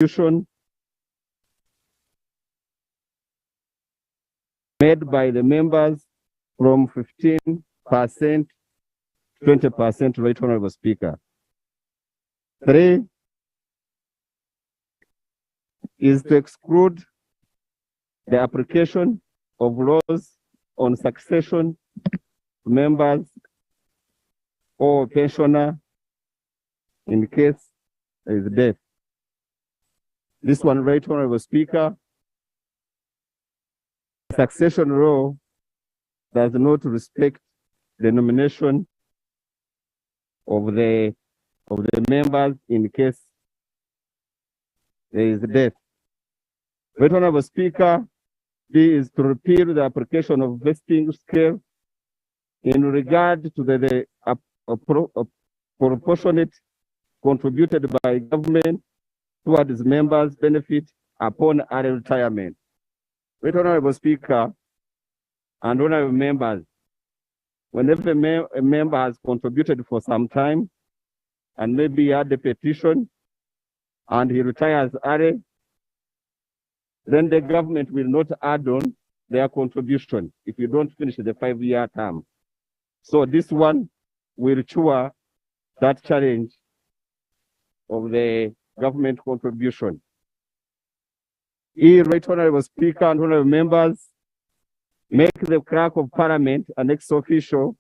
contribution made by the members from 15% to 20%, Right Honorable Speaker. 3 is to exclude the application of laws on succession to members or pensioner in case there is death. This one, Right Honorable Speaker, succession law does not respect the nomination of the members in case there is death. Right Honorable Speaker, D is to repeal the application of vesting scale in regard to the proportionate contributed by government towards members' benefit upon early retirement. Right Honorable Speaker and honorable members, whenever a member has contributed for some time and maybe he had a petition and he retires early, then the government will not add on their contribution if you don't finish the 5-year term. So this one will cure that challenge of the government contribution. Right Honorable Speaker and honorable members, make the clerk of parliament an ex-officio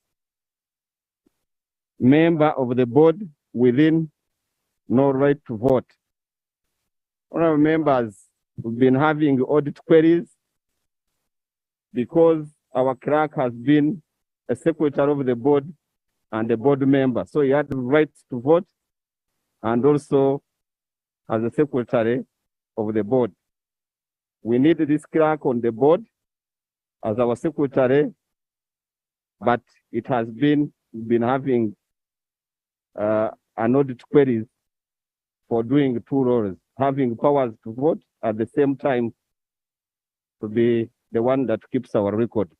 member of the board within no right to vote. Honorable members, we've been having audit queries because our clerk has been a secretary of the board and a board member. So he had the right to vote and also as a secretary of the board. We need this clerk on the board as our secretary, but it has been having an audit queries for doing 2 roles, having powers to vote at the same time to be the one that keeps our record.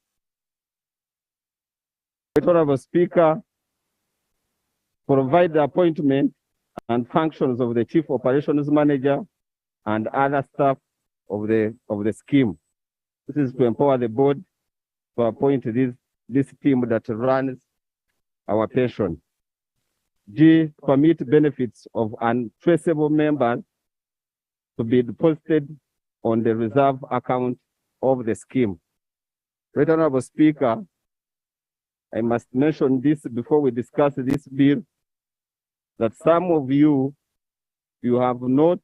Honorable Speaker, provide the appointment and functions of the Chief Operations Manager and other staff of the scheme. This is to empower the board to appoint this team that runs our pension. G, permit benefits of untraceable members to be deposited on the reserve account of the scheme. Right Honorable Speaker, I must mention this before we discuss this bill, that some of you have not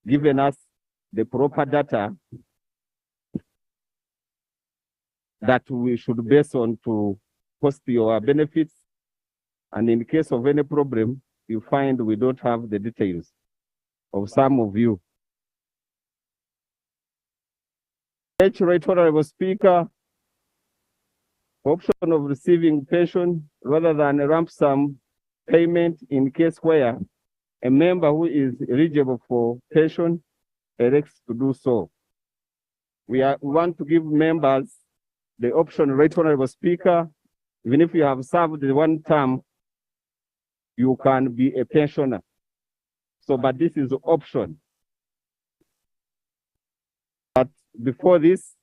given us the proper data that we should base on to post your benefits. And in case of any problem, you find we don't have the details of some of you. Right Honorable Speaker, option of receiving pension rather than a lump sum payment in case where a member who is eligible for pension elects to do so. We want to give members the option, Right Honorable Speaker, even if you have served the 1 term, you can be a pensioner. So, but this is the option. But before this,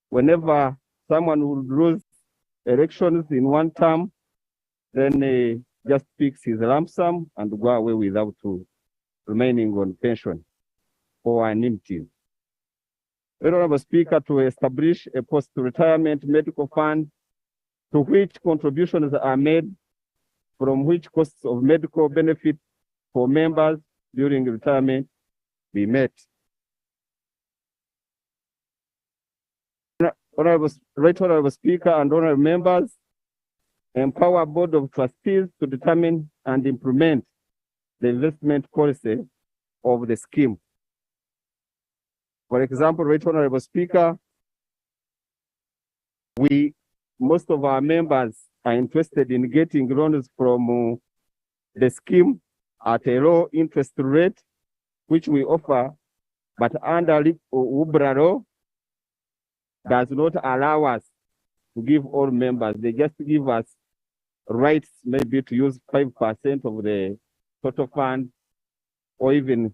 whenever someone would lose elections in 1 term, then he just picks his lump sum and go away without remaining on pension or annuity. Honorable Speaker, to establish a post-retirement medical fund to which contributions are made, from which costs of medical benefit for members during retirement be met. Right Honorable Speaker and honorable members, empower Board of Trustees to determine and implement the investment policy of the scheme. For example, Right Honorable Speaker, most of our members are interested in getting loans from the scheme at a low interest rate, which we offer, but under UBRA law does not allow us to give all members. They just give us rights maybe to use 5% of the total fund or even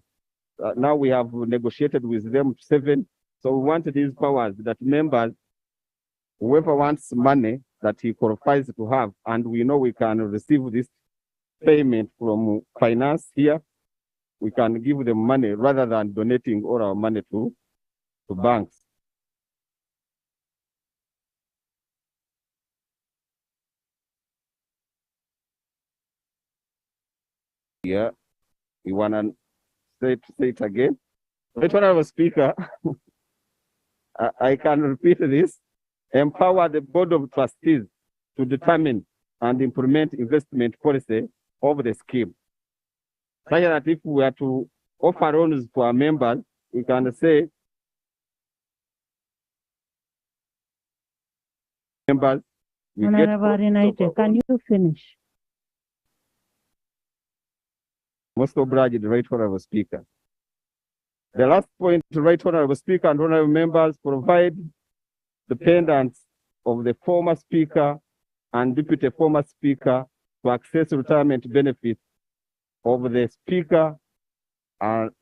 now we have negotiated with them 7. So we want these powers that members, whoever wants money that he qualifies to have, and we know we can receive this payment from finance here, we can give them money rather than donating all our money to banks. Yeah, you want to say it again? Right, Honorable Speaker, I can repeat this. Empower the Board of Trustees to determine and implement investment policy of the scheme. Such that if we are to offer loans to our members, we can say, members, Honorable United, can you finish? Most obliged, Right Honorable Speaker. The last point, Right Honorable Speaker and Honorable members, provide dependents of the former Speaker and Deputy former Speaker to access retirement benefits of the Speaker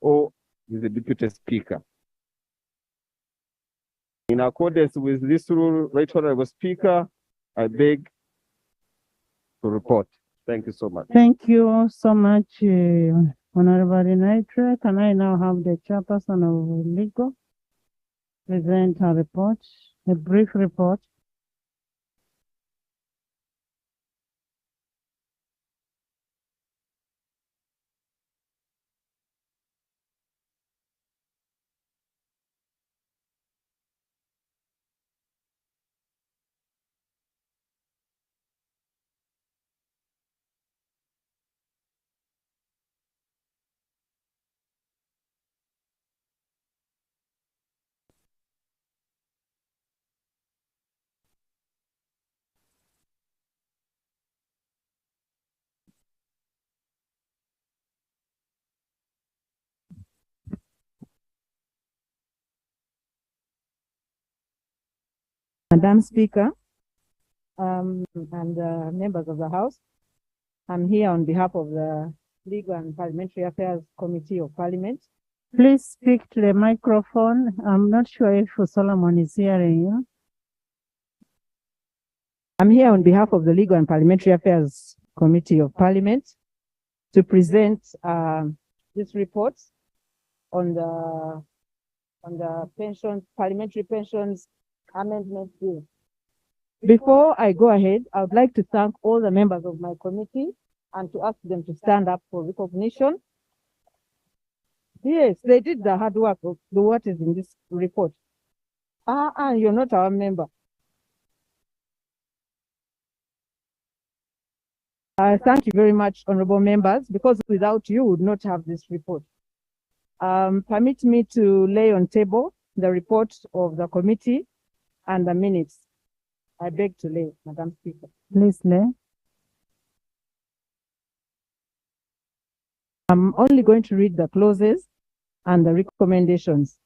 or the Deputy Speaker. In accordance with this rule, Right Honorable Speaker, I beg to report. Thank you so much. Thank you so much, Honorable United. Can I now have the chairperson of legal present her report, a brief report? Madam Speaker, and members of the House, I'm here on behalf of the Legal and Parliamentary Affairs Committee of Parliament. Please speak to the microphone. I'm not sure if Solomon is hearing you. I'm here on behalf of the Legal and Parliamentary Affairs Committee of Parliament to present this report on the Parliamentary Pensions Amendment Bill. Before I go ahead, I would like to thank all the members of my committee and to ask them to stand up for recognition. Yes, they did the hard work of what is in this report. You're not our member. Thank you very much, honorable members, because without you, we would not have this report. Permit me to lay on table the report of the committee and the minutes. I beg to lay, Madam Speaker. Please lay. I'm only going to read the clauses and the recommendations.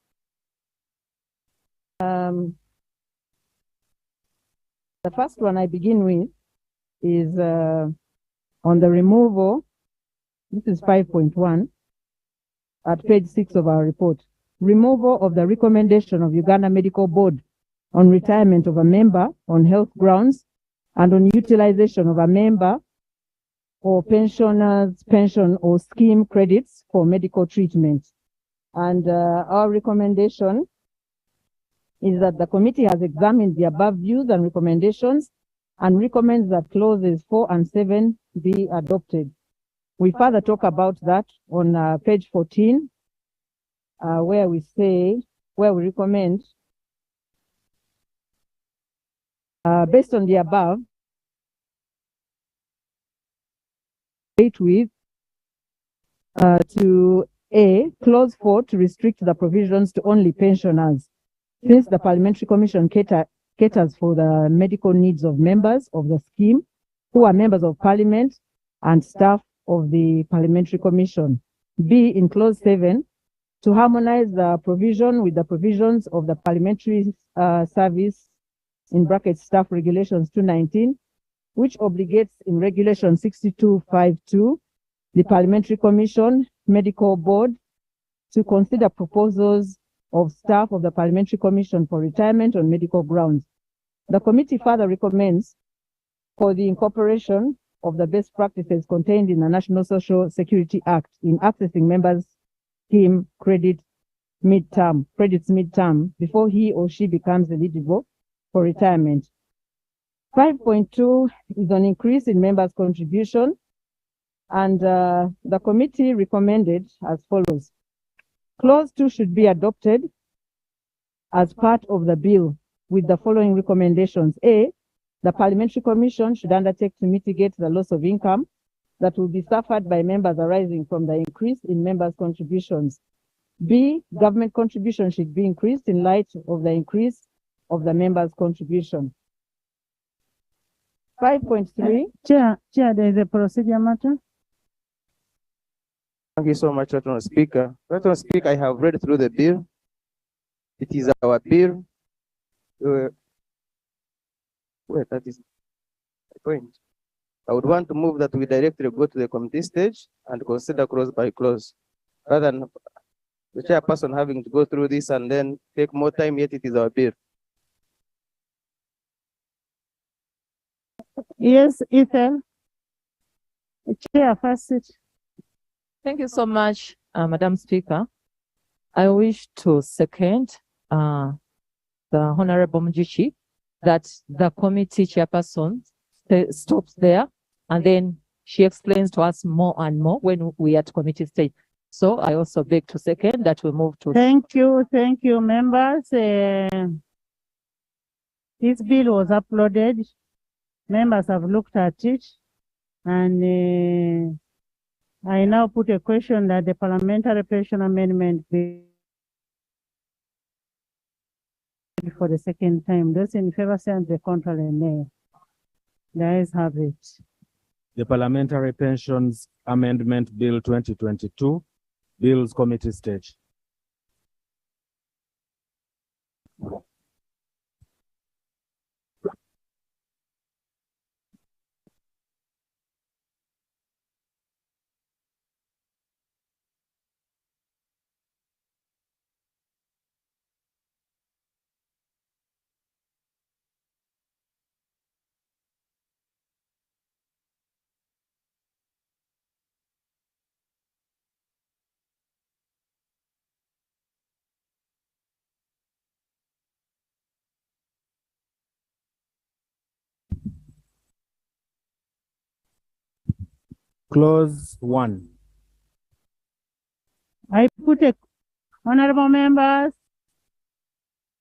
The first one I begin with is on the removal. This is 5.1 at page 6 of our report. Removal of the recommendation of Uganda Medical Board on retirement of a member on health grounds and on utilization of a member or pensioner's pension or scheme credits for medical treatment. And our recommendation is that the committee has examined the above views and recommendations and recommends that clauses 4 and 7 be adopted. We further talk about that on page 14, where we recommend, based on the above, with to A, clause 4 to restrict the provisions to only pensioners, since the Parliamentary Commission caters for the medical needs of members of the scheme who are members of Parliament and staff of the Parliamentary Commission. B, in clause 7, to harmonize the provision with the provisions of the Parliamentary Service in brackets Staff Regulations 219, which obligates in Regulation 6252 the Parliamentary Commission, Medical Board, to consider proposals of staff of the Parliamentary Commission for retirement on medical grounds. The committee further recommends for the incorporation of the best practices contained in the National Social Security Act in accessing members' scheme credits midterm before he or she becomes eligible for retirement. 5.2 is an increase in members' contribution, and the committee recommended as follows. Clause 2 should be adopted as part of the bill with the following recommendations. A, the Parliamentary Commission should undertake to mitigate the loss of income that will be suffered by members arising from the increase in members' contributions. B, government contribution should be increased in light of the increase of the members' contribution. 5.3. Chair, there is a procedure matter. Thank you so much, Honorable Speaker. Honorable Speaker, I have read through the bill. It is our bill. That is the point. I would want to move that we directly go to the committee stage and consider clause by clause, rather than the chairperson having to go through this and then take more time, yet it is our bill. Yes, Ethan. Chair, first sit. Thank you so much, Madam Speaker. I wish to second the Honorable Mjichi that the committee chairperson stops there and then she explains to us more and more when we are at committee stage. So I also beg to second that we move to. Thank you, members. This bill was uploaded. Members have looked at it, and I now put a question that the parliamentary pension amendment be for the second time. Those in favor say the contrary, nay. The ayes have it. The Parliamentary Pensions Amendment Bill 2022, Bills Committee stage. Clause 1. I put a, honorable members,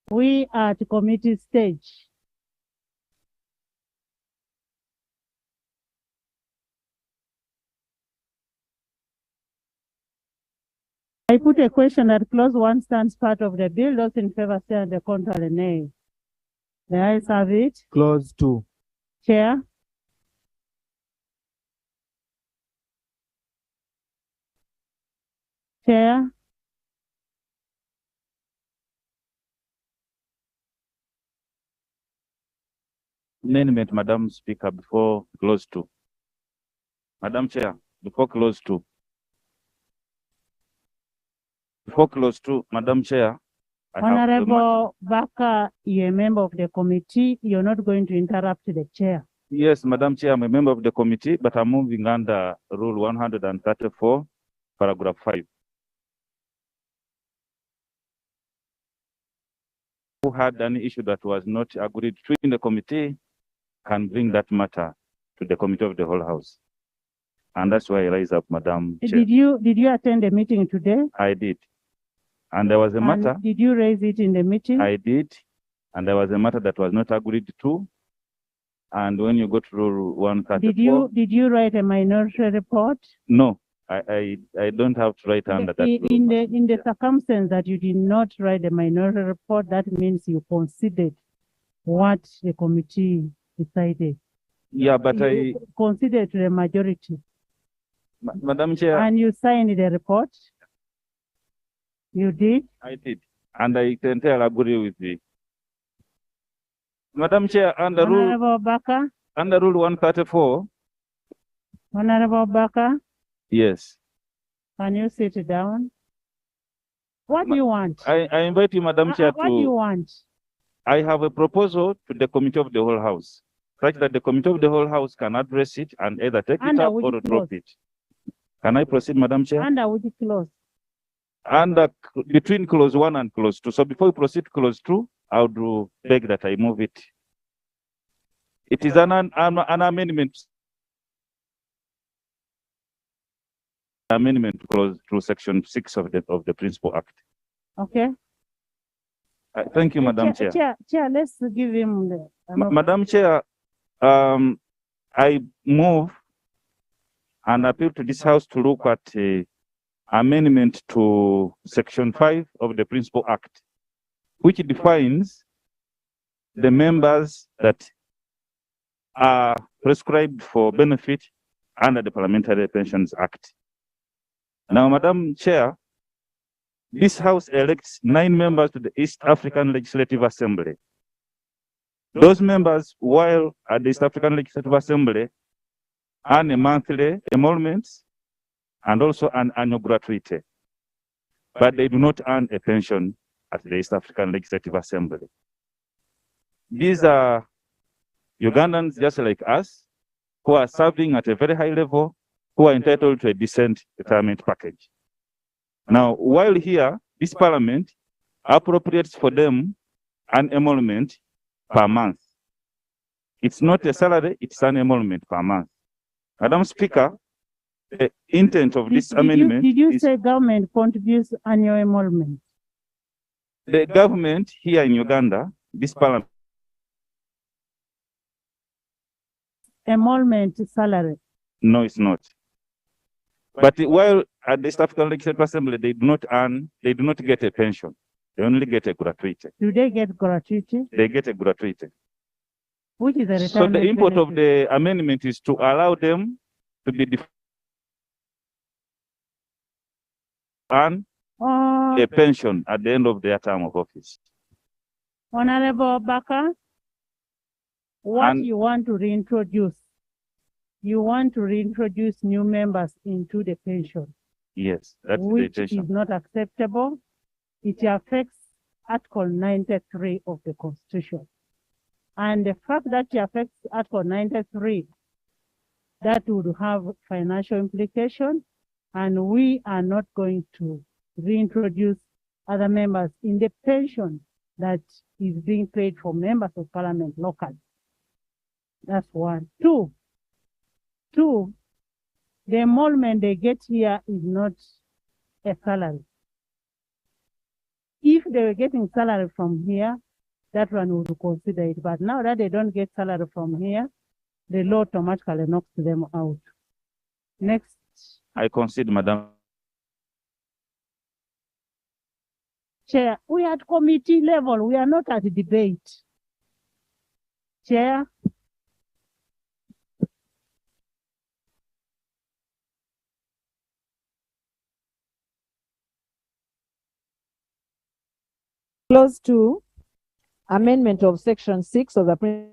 we are at committee stage. I put a question that clause 1 stands part of the bill. Those in favor say the contrary, nay. The ayes have it. Clause 2. Chair. Chair. Amendment, Madam Speaker, before clause 2. Madam Chair, before clause 2. Before clause 2, Madam Chair. Honorable Baka, you're a member of the committee. You're not going to interrupt the chair. Yes, Madam Chair, I'm a member of the committee, but I'm moving under Rule 134, paragraph 5. Who had an issue that was not agreed to in the committee can bring that matter to the committee of the whole house. And that's why I rise up, Madam Chair. Did you attend the meeting today? I did. And there was a matter. Did you raise it in the meeting? I did. And there was a matter that was not agreed to. And when you go to Rule 134. Did you write a minority report? No. I don't have to write under that. In the circumstance that you did not write a minority report, that means you considered what the committee decided. Yeah, but you considered the majority. Madam Chair. And you signed the report? You did? I did. And I entirely agree with you. Madam Chair, under Honorable Baka? Under Rule 134. Honorable Baka? Yes. Can you sit down? What do you want? I invite you, Madam Chair, What do you to, want? I have a proposal to the Committee of the Whole House, such that the Committee of the Whole House can address it and either take it Under up which or drop clause? it. Can I proceed, Madam Chair? Under which clause? And between clause 1 and clause 2. So before we proceed to clause 2, I would beg that I move it. It is an amendment. Amendment clause to section 6 of the Principal Act. Okay. Thank you, Madam Chair. Chair, let's give him the. Madam Chair, I move and appeal to this House to look at amendment to section 5 of the Principal Act, which defines the members that are prescribed for benefit under the Parliamentary Pensions Act. Now, Madam Chair, this House elects 9 members to the East African Legislative Assembly. Those members, while at the East African Legislative Assembly, earn a monthly emolument and also an annual gratuity, but they do not earn a pension at the East African Legislative Assembly. These are Ugandans just like us, who are serving at a very high level, who are entitled to a decent retirement package. Now, while here, this Parliament appropriates for them an emolument per month. It's not a salary, it's an emolument per month. Madam Speaker, the intent of this amendment Did you is say government contributes annual emolument? the government here in Uganda, this Parliament, Emolument salary. no, it's not. But while at the East African Legislative Assembly, they do not get a pension. They only get a gratuity. Do they get gratuity? They get a gratuity. Which is a retirement So the import of benefit. the amendment is to allow them to be earn a pension at the end of their term of office. Honorable Baka, what And- you want to reintroduce? You want to reintroduce new members into the pension, Yes, that's the which intention. is not acceptable. It affects Article 93 of the Constitution. And the fact that it affects Article 93, that would have financial implications, and we are not going to reintroduce other members in the pension that is being paid for members of parliament locally. That's one. Two, the emolument they get here is not a salary. If they were getting salary from here, that one would consider it. But now that they don't get salary from here, the law automatically knocks them out. Next. I concede, Madam. Chair, we are at committee level. We are not at debate. Chair. Clause 2, amendment of section 6 of the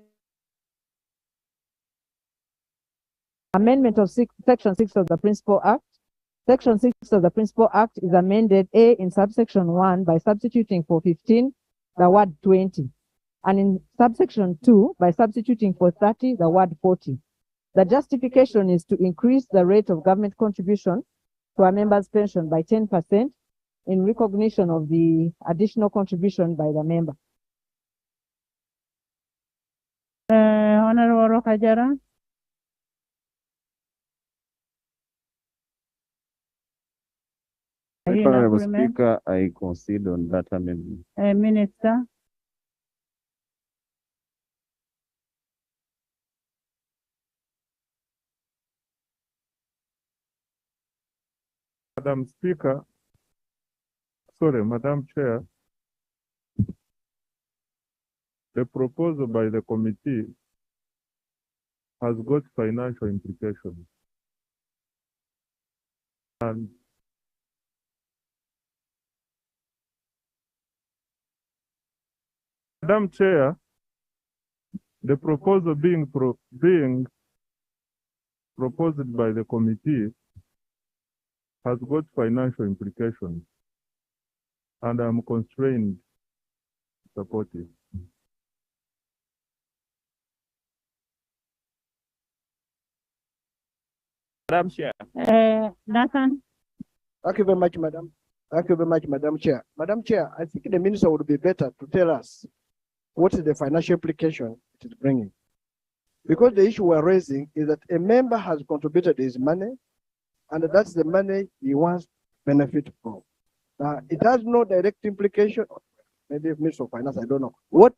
section 6 of the Principal Act. Section 6 of the Principal Act is amended A in subsection 1 by substituting for 15 the word 20, and in subsection 2 by substituting for 30 the word 40. The justification is to increase the rate of government contribution to a member's pension by 10% in recognition of the additional contribution by the member. Honorable Rokajara. Are you in Honorable agreement? Speaker, I concede on that amendment. Minister. Madam Chair, the proposal by the committee has got financial implications. And Madam Chair, the proposal being proposed by the committee has got financial implications. and I'm constrained to support it. Madam Chair. Nathan, Thank you very much, Madam. Thank you very much, Madam Chair. Madam Chair, I think the minister would be better to tell us what is the financial implication it is bringing. Because the issue we're raising is that a member has contributed his money, and that's the money he wants to benefit from. Now, it has no direct implication, maybe Minister of Finance, I don't know. What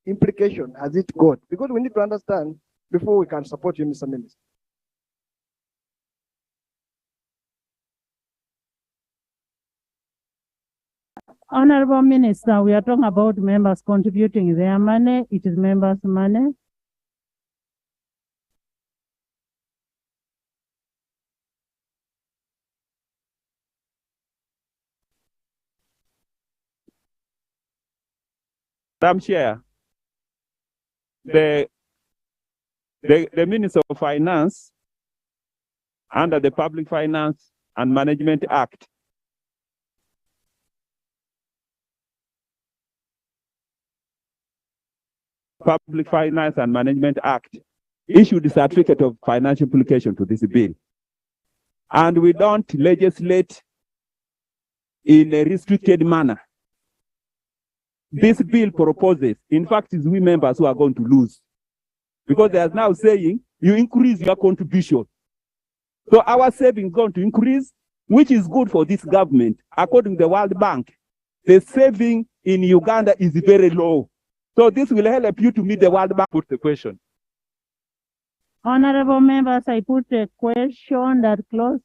implication has it got? Because we need to understand before we can support you, Mr. Minister. Honorable Minister, we are talking about members contributing their money. It is members' money. Madam Chair, the Minister of Finance under the Public Finance and Management Act Public Finance and Management Act issued a certificate of financial implication to this bill. And we don't legislate in a restricted manner. This bill proposes, in fact, it's we members who are going to lose. Because they are now saying you increase your contribution. So our savings is going to increase, which is good for this government. According to the World Bank, the saving in Uganda is very low. So this will help you to meet the World Bank. Put the question. Honorable members, I put a question that clause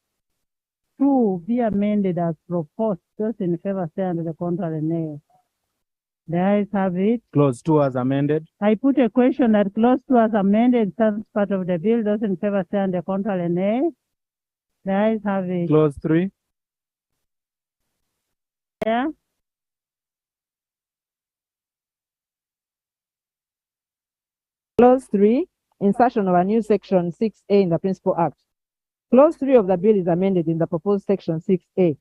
2 be amended as proposed. Those in favor say under the contrary nay. The ayes have it. Clause 2 as amended. I put a question that clause 2 as amended stands part of the bill. Those in favor say under the contrary nay. The ayes have it. Clause 3. Yeah. Clause 3, insertion of a new section 6A in the Principal Act. Clause 3 of the bill is amended in the proposed section 6A,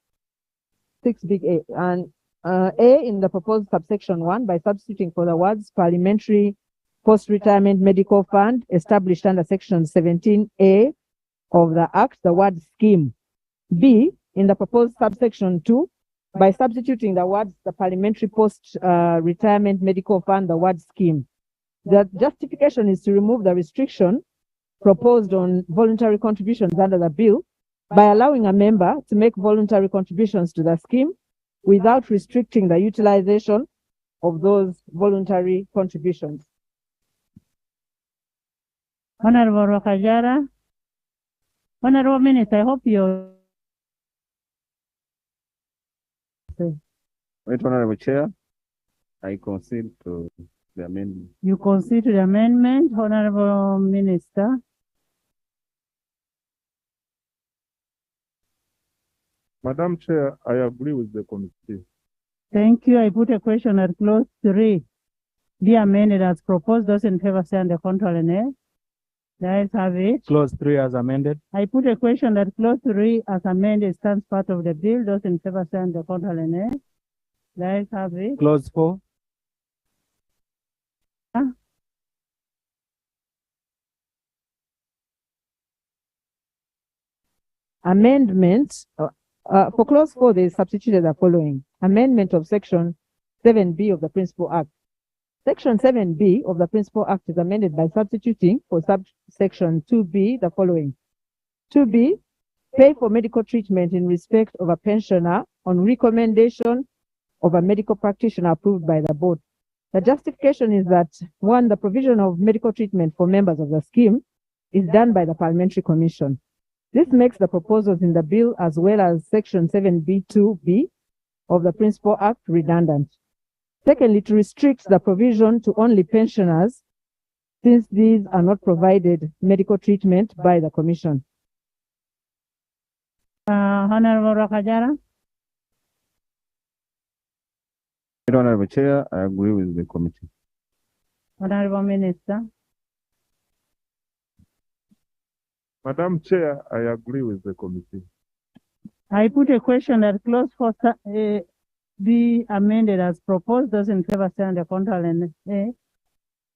6 big A, and A in the proposed subsection 1 by substituting for the words parliamentary post-retirement medical fund established under section 17A of the Act, the word scheme. B in the proposed subsection 2 by substituting the words the parliamentary post-retirement medical fund, the word scheme. The justification is to remove the restriction proposed on voluntary contributions under the bill by allowing a member to make voluntary contributions to the scheme without restricting the utilization of those voluntary contributions. Honorable Rokajara. Honorable Minister, I hope you. Right, Honorable Chair, I concede to the amendment. You concede to the amendment, Honorable Minister. Madam Chair, I agree with the committee. Thank you. I put a question at clause 3 be amended as proposed. Those in favor say on the contrary nay. The ayes have it. Clause 3 as amended. I put a question that clause 3 as amended stands part of the bill. Those in favor say on the contrary nay. The ayes have it. Clause 4. Amendment. For clause 4, they substituted the following. Amendment of section 7B of the Principal Act. Section 7B of the Principal Act is amended by substituting for subsection 2B the following. 2B, pay for medical treatment in respect of a pensioner on recommendation of a medical practitioner approved by the board. The justification is that, 1, the provision of medical treatment for members of the scheme is done by the Parliamentary Commission. This makes the proposals in the bill as well as section 7B2B of the Principal Act redundant. Secondly, to restrict the provision to only pensioners, since these are not provided medical treatment by the Commission. Honorable Rokajara. Honorable Chair, I agree with the committee. Honorable Minister. Madam Chair, I agree with the committee. I put a question that clause 4 be amended as proposed. Those in favor say on the contrary, nay.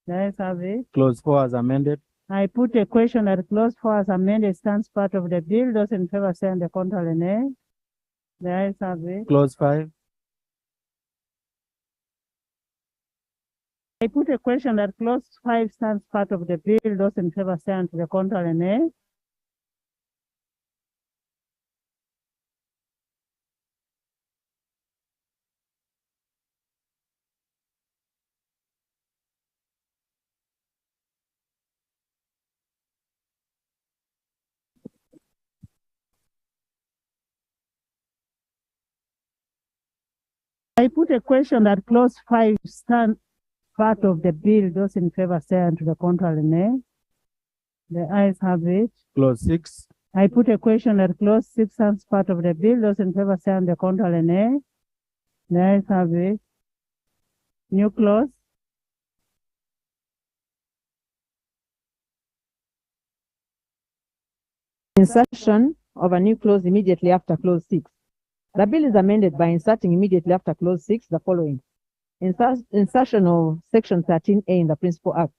The ayes have it. Clause 4 as amended. I put a question that clause 4 as amended stands part of the bill. Those in favor say on the contrary, nay. The ayes have it. Clause 5. I put a question that clause 5 stands part of the bill. Those in favor say on the contrary, nay. I put a question that clause 5 stands part of the bill. Those in favor say on the contrary, nay. The ayes have it. Clause 6. I put a question that clause 6 stands part of the bill. Those in favor say on the contrary, nay. The ayes have it. New clause. Insertion of a new clause immediately after clause 6. The bill is amended by inserting immediately after clause 6 the following. Insertion of section 13A in the Principal Act.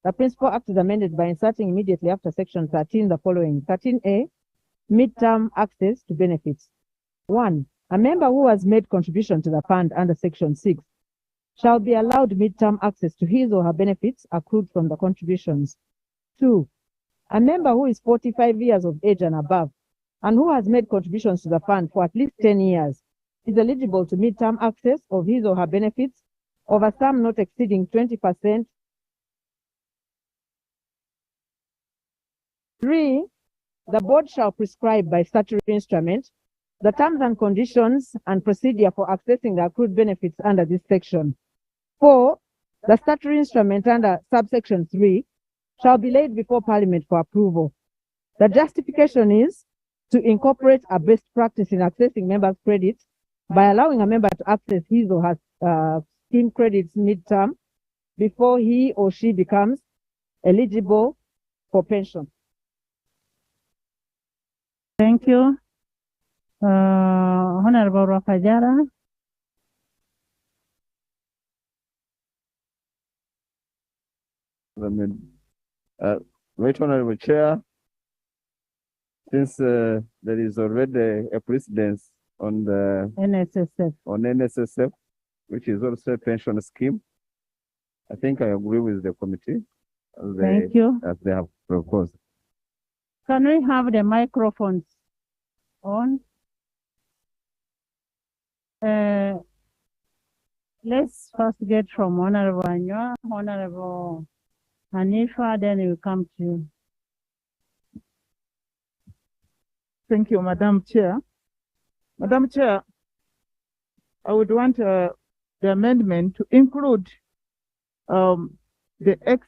The Principal Act is amended by inserting immediately after section 13 the following. 13A, midterm access to benefits. 1. A member who has made contribution to the fund under section 6 shall be allowed midterm access to his or her benefits accrued from the contributions. 2. A member who is 45 years of age and above and who has made contributions to the fund for at least 10 years is eligible to midterm access of his or her benefits of a sum not exceeding 20%. 3. The board shall prescribe by statutory instrument the terms and conditions and procedure for accessing the accrued benefits under this section. 4. The statutory instrument under subsection 3 shall be laid before Parliament for approval. The justification is to incorporate a best practice in accessing members' credits by allowing a member to access his or her scheme credits midterm before he or she becomes eligible for pension. Thank you. Honorable Rafajara. Right Honorable Chair, since there is already a precedence on the NSSF, which is also a pension scheme, I think I agree with the committee Thank you. as they have proposed. Can we have the microphones on? Let's first get from Honorable Anywa, Honorable Hanifa, then we'll come to you. Thank you, Madam Chair. Madam Chair, I would want the amendment to include the ex.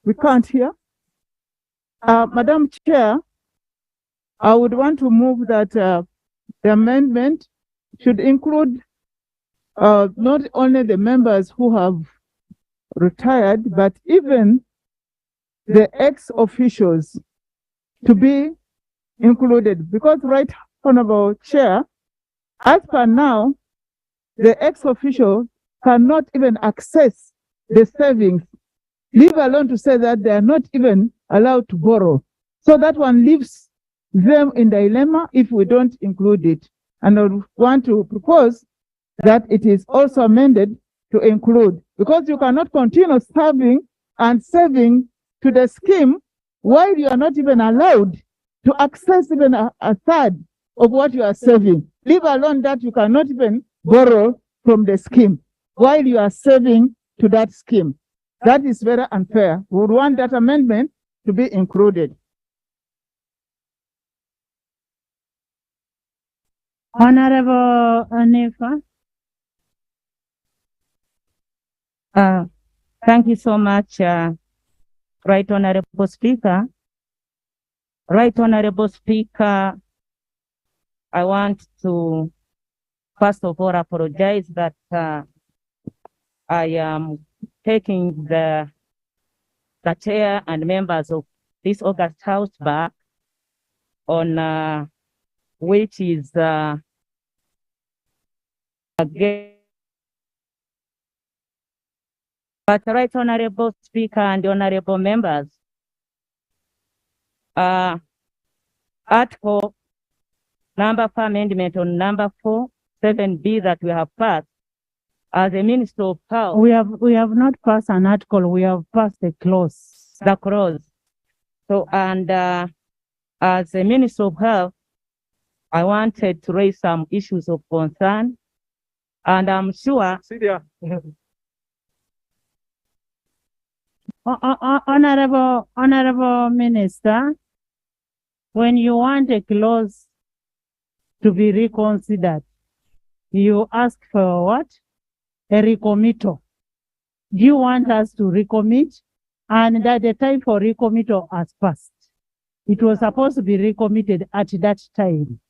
We can't hear. Madam Chair, I would want to move that the amendment should include not only the members who have retired, but even the ex-officials to be included. Because, right Honorable Chair, as per now, the ex-official cannot even access the savings, leave alone to say that they are not even allowed to borrow. So that one leaves them in dilemma if we don't include it. And I want to propose that it is also amended to include, because you cannot continue serving and saving to the scheme while you are not even allowed to access even a third of what you are saving, leave alone that you cannot even borrow from the scheme while you are saving to that scheme. That is very unfair. We would want that amendment to be included. Honorable Hanifa. Thank you so much, Right Honorable Speaker. Right Honorable Speaker, I want to first of all apologize that I am taking the chair and members of this August House back on which is again. But right, Honorable Speaker and Honorable Members, Article number 4 amendment on number 4.7b that we have passed as a Minister of Health. We have not passed an article, we have passed a clause. The clause. So, and as a Minister of Health, I wanted to raise some issues of concern, and I'm sure. Honorable Minister, when you want a clause to be reconsidered, you ask for what? A recommittal. Do you want us to recommit? And that the time for recommittal has passed. It was supposed to be recommitted at that time.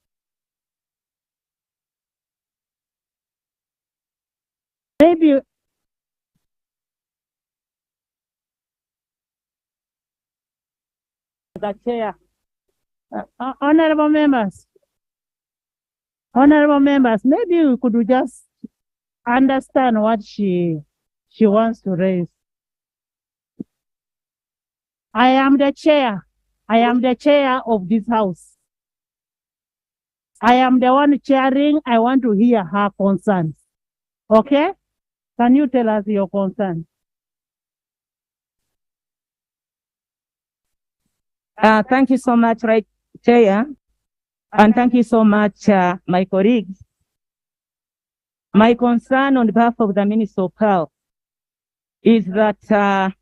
Maybe the chair. Honorable members, maybe we could just understand what she wants to raise. I am the chair. I am the chair of this house. I am the one chairing. I want to hear her concerns. Okay? Can you tell us your concern? Thank you so much, right, Chair. And thank you so much, my colleagues. My concern on behalf of the Minister of Health is that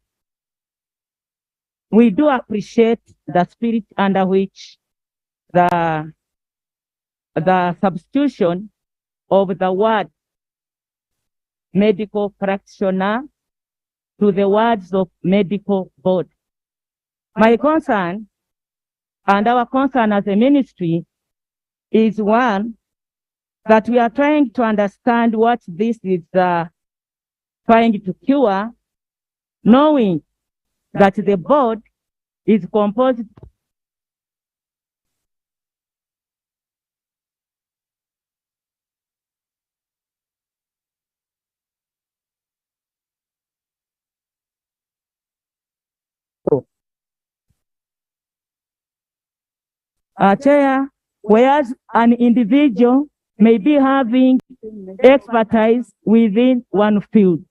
we do appreciate the spirit under which the substitution of the word medical practitioner to the words of medical board. My concern and our concern as a ministry is one, that we are trying to understand what this is trying to cure, knowing that the board is composed Chair, whereas an individual may be having expertise within one field.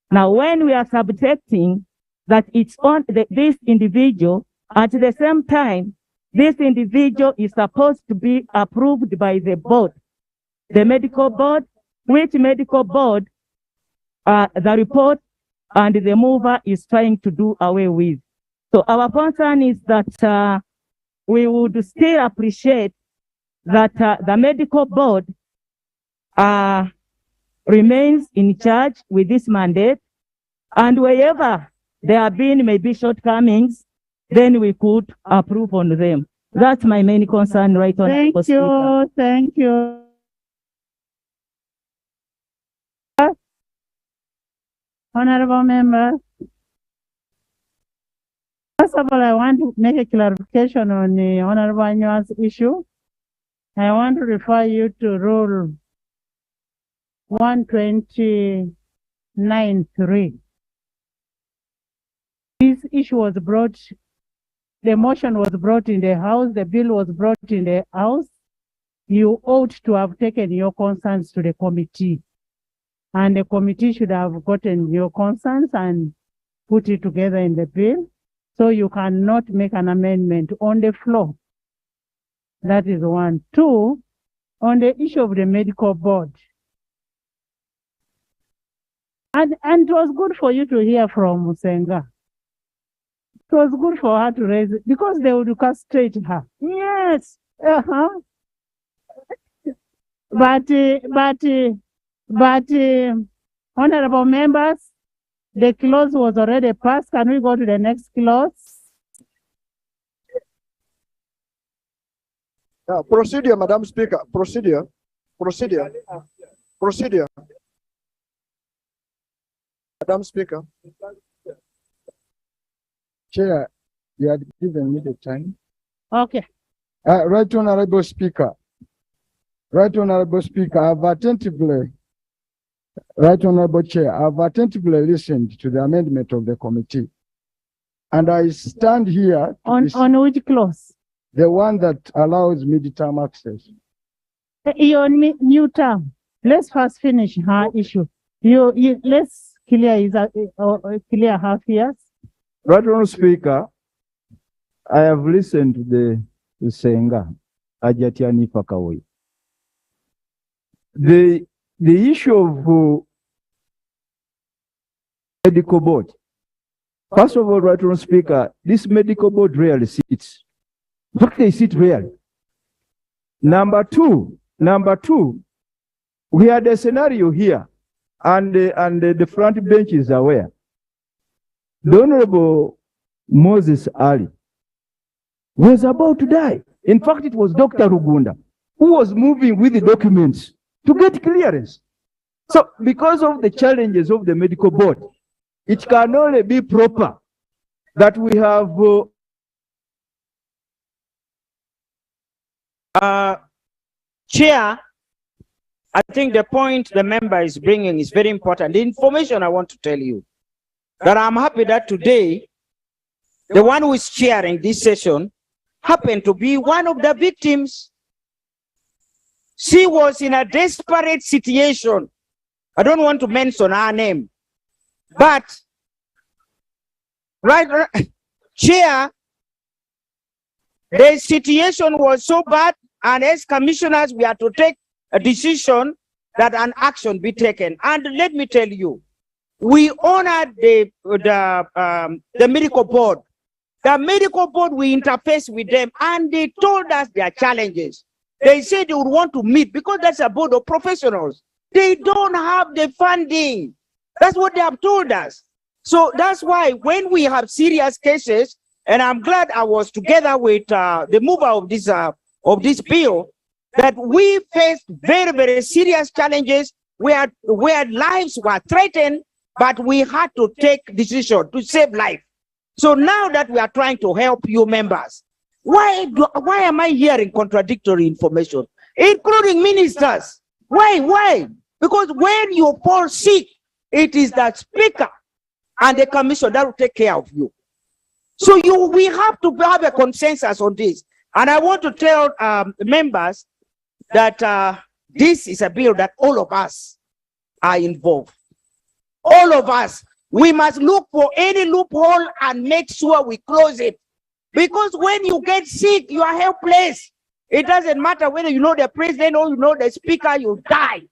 Now, when we are subjecting that it's on this individual, at the same time, this individual is supposed to be approved by the board, the medical board, which medical board the report and the mover is trying to do away with. So our concern is that we would still appreciate that the medical board remains in charge with this mandate, and wherever there have been maybe shortcomings, then we could approve on them. That's my main concern right on. Thank you, thank you. Honorable members, first of all, I want to make a clarification on the Honorable Anyua's issue. I want to refer you to Rule 129.3. This issue was brought, the motion was brought in the House, the bill was brought in the House. You ought to have taken your concerns to the committee. And the committee should have gotten your concerns and put it together in the bill. So you cannot make an amendment on the floor. That is one. Two, on the issue of the medical board. And it was good for you to hear from Musenga. It was good for her to raise it because they would castrate her. Yes. But honorable members, the clause was already passed. Can we go to the next clause? Procedure, Madam Speaker. Procedure. Madam Speaker. Chair, you had given me the time. Okay. Right Honorable Speaker. Right Honorable Speaker, I've attentively, Right Honorable Chair, I've attentively listened to the amendment of the committee. And I stand here On which clause? the one that allows midterm access. Your new term. Let's first finish her issue. Let's clear clear her fears. Right Honorable Speaker, I have listened to the Senga Ajatiani Pakaway. The issue of medical board. First of all, Right Honorable Speaker, this medical board rarely sits. In fact, they sit rarely. Number two, we had a scenario here, and the front bench is aware. The Honorable Moses Ali was about to die. In fact, it was Dr. Rugunda who was moving with the documents to get clearance. So, because of the challenges of the medical board, it can only be proper that we have Chair, I think the point the member is bringing is very important. The information I want to tell you that I'm happy that today the one who is chairing this session happened to be one of the victims. She was in a desperate situation. I don't want to mention her name, but right, Chair, the situation was so bad, and as commissioners, we had to take a decision that an action be taken. And let me tell you, we honored the medical board. The medical board, we interfaced with them, and they told us their challenges. They said they would want to meet because that's a board of professionals. They don't have the funding. That's what they have told us. So that's why when we have serious cases, and I'm glad I was together with the mover of this bill, that we faced very, very serious challenges where lives were threatened, but we had to take decision to save life. So now that we are trying to help you members, why am I hearing contradictory information, including ministers? Why? Because when you fall sick, it is the speaker and the commission that will take care of you. So we have to have a consensus on this. And I want to tell members that this is a bill that all of us are involved. All of us. We must look for any loophole and make sure we close it. Because when you get sick, you are helpless. It doesn't matter whether you know the president or you know the speaker, you die.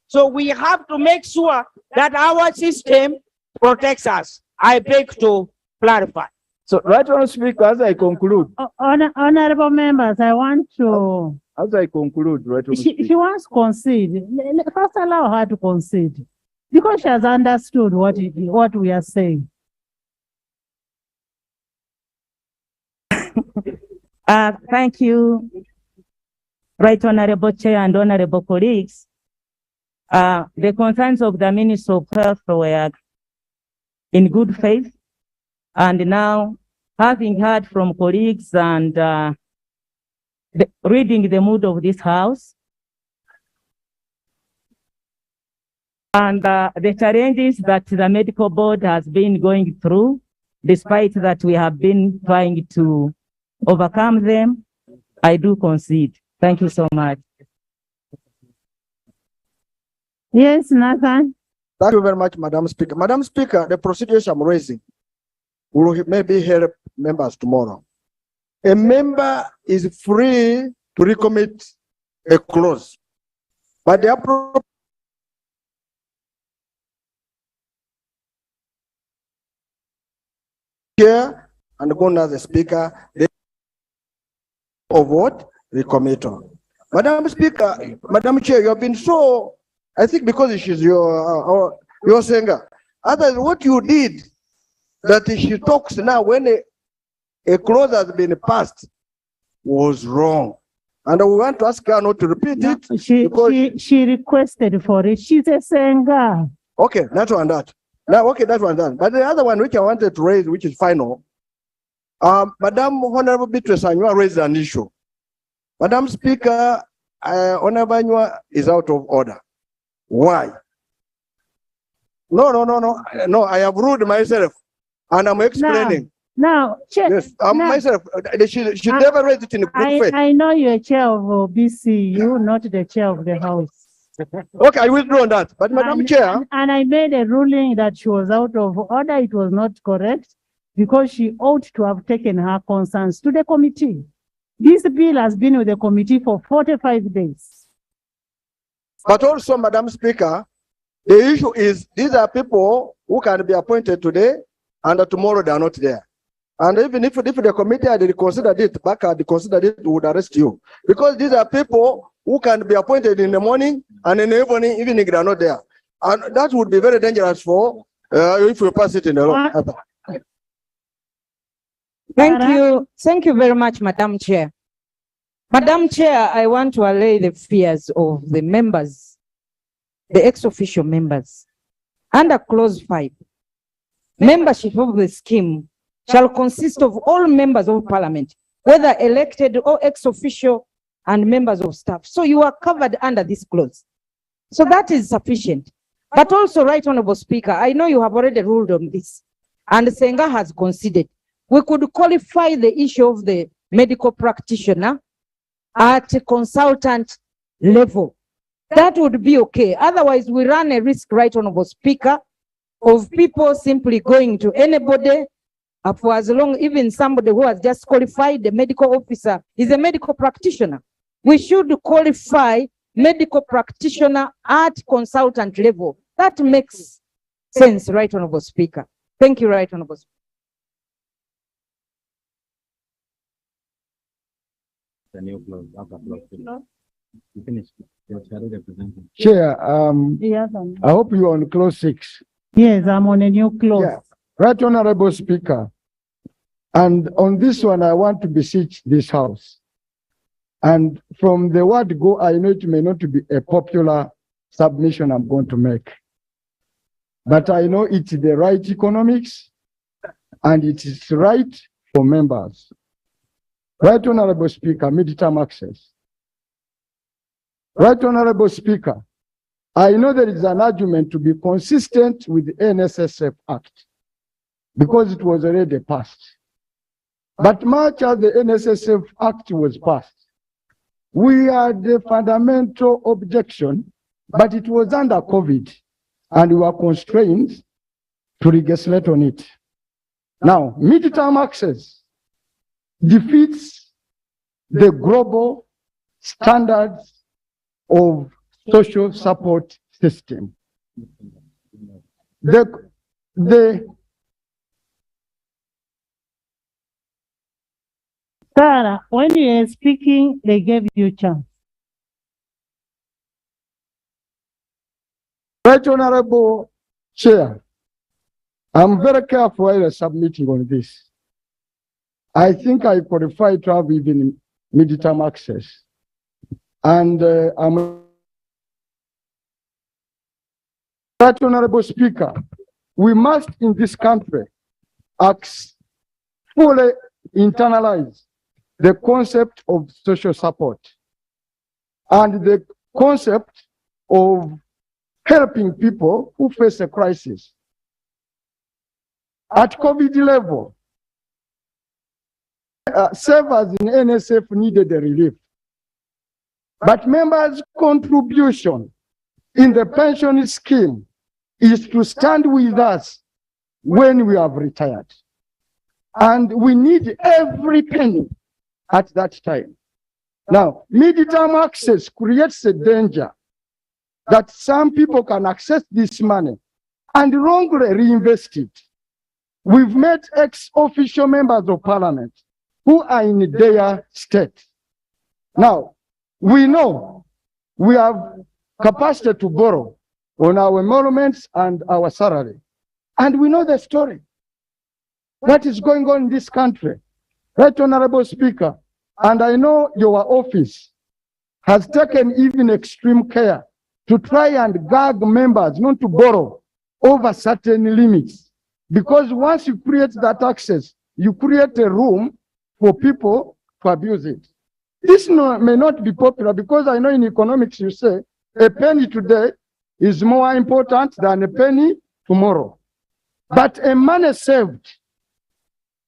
So we have to make sure that our system protects us. I beg to clarify. So, Right Honorable Speaker, as I conclude. Honorable members, I want to. As I conclude, Right Honorable Speaker. She wants to concede. First, allow her to concede, because she has understood what we are saying. Thank you, Right Honorable Chair and Honorable colleagues. The concerns of the Minister of Health were in good faith. And now, having heard from colleagues and reading the mood of this House, and the challenges that the medical board has been going through, despite that we have been trying to overcome them, I do concede. Thank you so much. Yes, Nathan. Thank you very much, Madam Speaker. Madam Speaker, the procedures I'm raising will maybe help members tomorrow. A member is free to recommit a clause, but the appropriate chair and go as the speaker of what? Recommitment. Madam Speaker, Madam Chair, you have been so, I think because she's your singer. Otherwise, what you did, that she talks now when a clause has been passed, was wrong. And we want to ask her not to repeat it. She requested for it. She's a singer. Okay, that one, that. Now, okay, that one done. But the other one which I wanted to raise, which is final, Madam Honorable Beatrice Anywa raised an issue. Madam Speaker, Onabanywa is out of order. Why? No, I have ruled myself and I'm explaining. Now, Chair, Yes, now, myself, she never raised it in good faith. I know you're chair of BCU, not the chair of the House. Okay, I withdraw that. But Madam Chair, And I made a ruling that she was out of order. It was not correct because she ought to have taken her concerns to the committee. This bill has been with the committee for 45 days. but also, Madam Speaker, the issue is these are people who can be appointed today and tomorrow they are not there. And even if the committee had reconsidered it, back had considered it, would arrest you. Because these are people who can be appointed in the morning and in the evening they are not there. And that would be very dangerous for if we pass it in the law. Thank you very much, Madam Chair. Madam Chair, I want to allay the fears of the members, the ex-official members. Under clause 5, membership of the scheme shall consist of all members of parliament, whether elected or ex-official, and members of staff. So you are covered under this clause. So that is sufficient. But also, Right Honorable Speaker, I know you have already ruled on this, and Senga has conceded. We could qualify the issue of the medical practitioner at a consultant level. That would be okay. Otherwise, we run a risk, Right Honorable Speaker, of people simply going to anybody for as long, even somebody who has just qualified, the medical officer is a medical practitioner. We should qualify medical practitioner at consultant level. That makes sense, Right Honorable Speaker. Thank you, Right Honorable Speaker. The new clause, upper clause. You finished. Your shadow representative. Chair, Yes, I hope you're on clause 6. yes, I'm on a new clause. Yeah. Right Honorable Speaker, and on this one, I want to beseech this House. And from the word go, I know it may not be a popular submission I'm going to make. But I know it's the right economics and it is right for members. Right Honorable Speaker, midterm access. Right Honorable Speaker, I know there is an argument to be consistent with the NSSF Act because it was already passed. But much as the NSSF Act was passed, we had a fundamental objection, but it was under COVID and we were constrained to legislate on it. Now, midterm access defeats the global standards of social support system. Sarah, when you were speaking, they gave you chance. Right Honorable Chair, I'm very careful while I'm submitting on this. I think I qualify to have even midterm access. And I'm Right Honorable Speaker, we must in this country fully internalize the concept of social support and the concept of helping people who face a crisis. At COVID level, savers in NSF needed a relief. But members' contribution in the pension scheme is to stand with us when we have retired. And we need every penny at that time. Now, midterm access creates a danger that some people can access this money and wrongly reinvest it. We've met ex-official members of parliament who are in their state. Now, we know we have capacity to borrow on our emoluments and our salary. And we know the story. What is going on in this country? Right Honorable Speaker, and I know your office has taken even extreme care to try and gag members not to borrow over certain limits. Because once you create that access, you create a room for people to abuse it. This may not be popular because I know in economics you say a penny today is more important than a penny tomorrow. But a money saved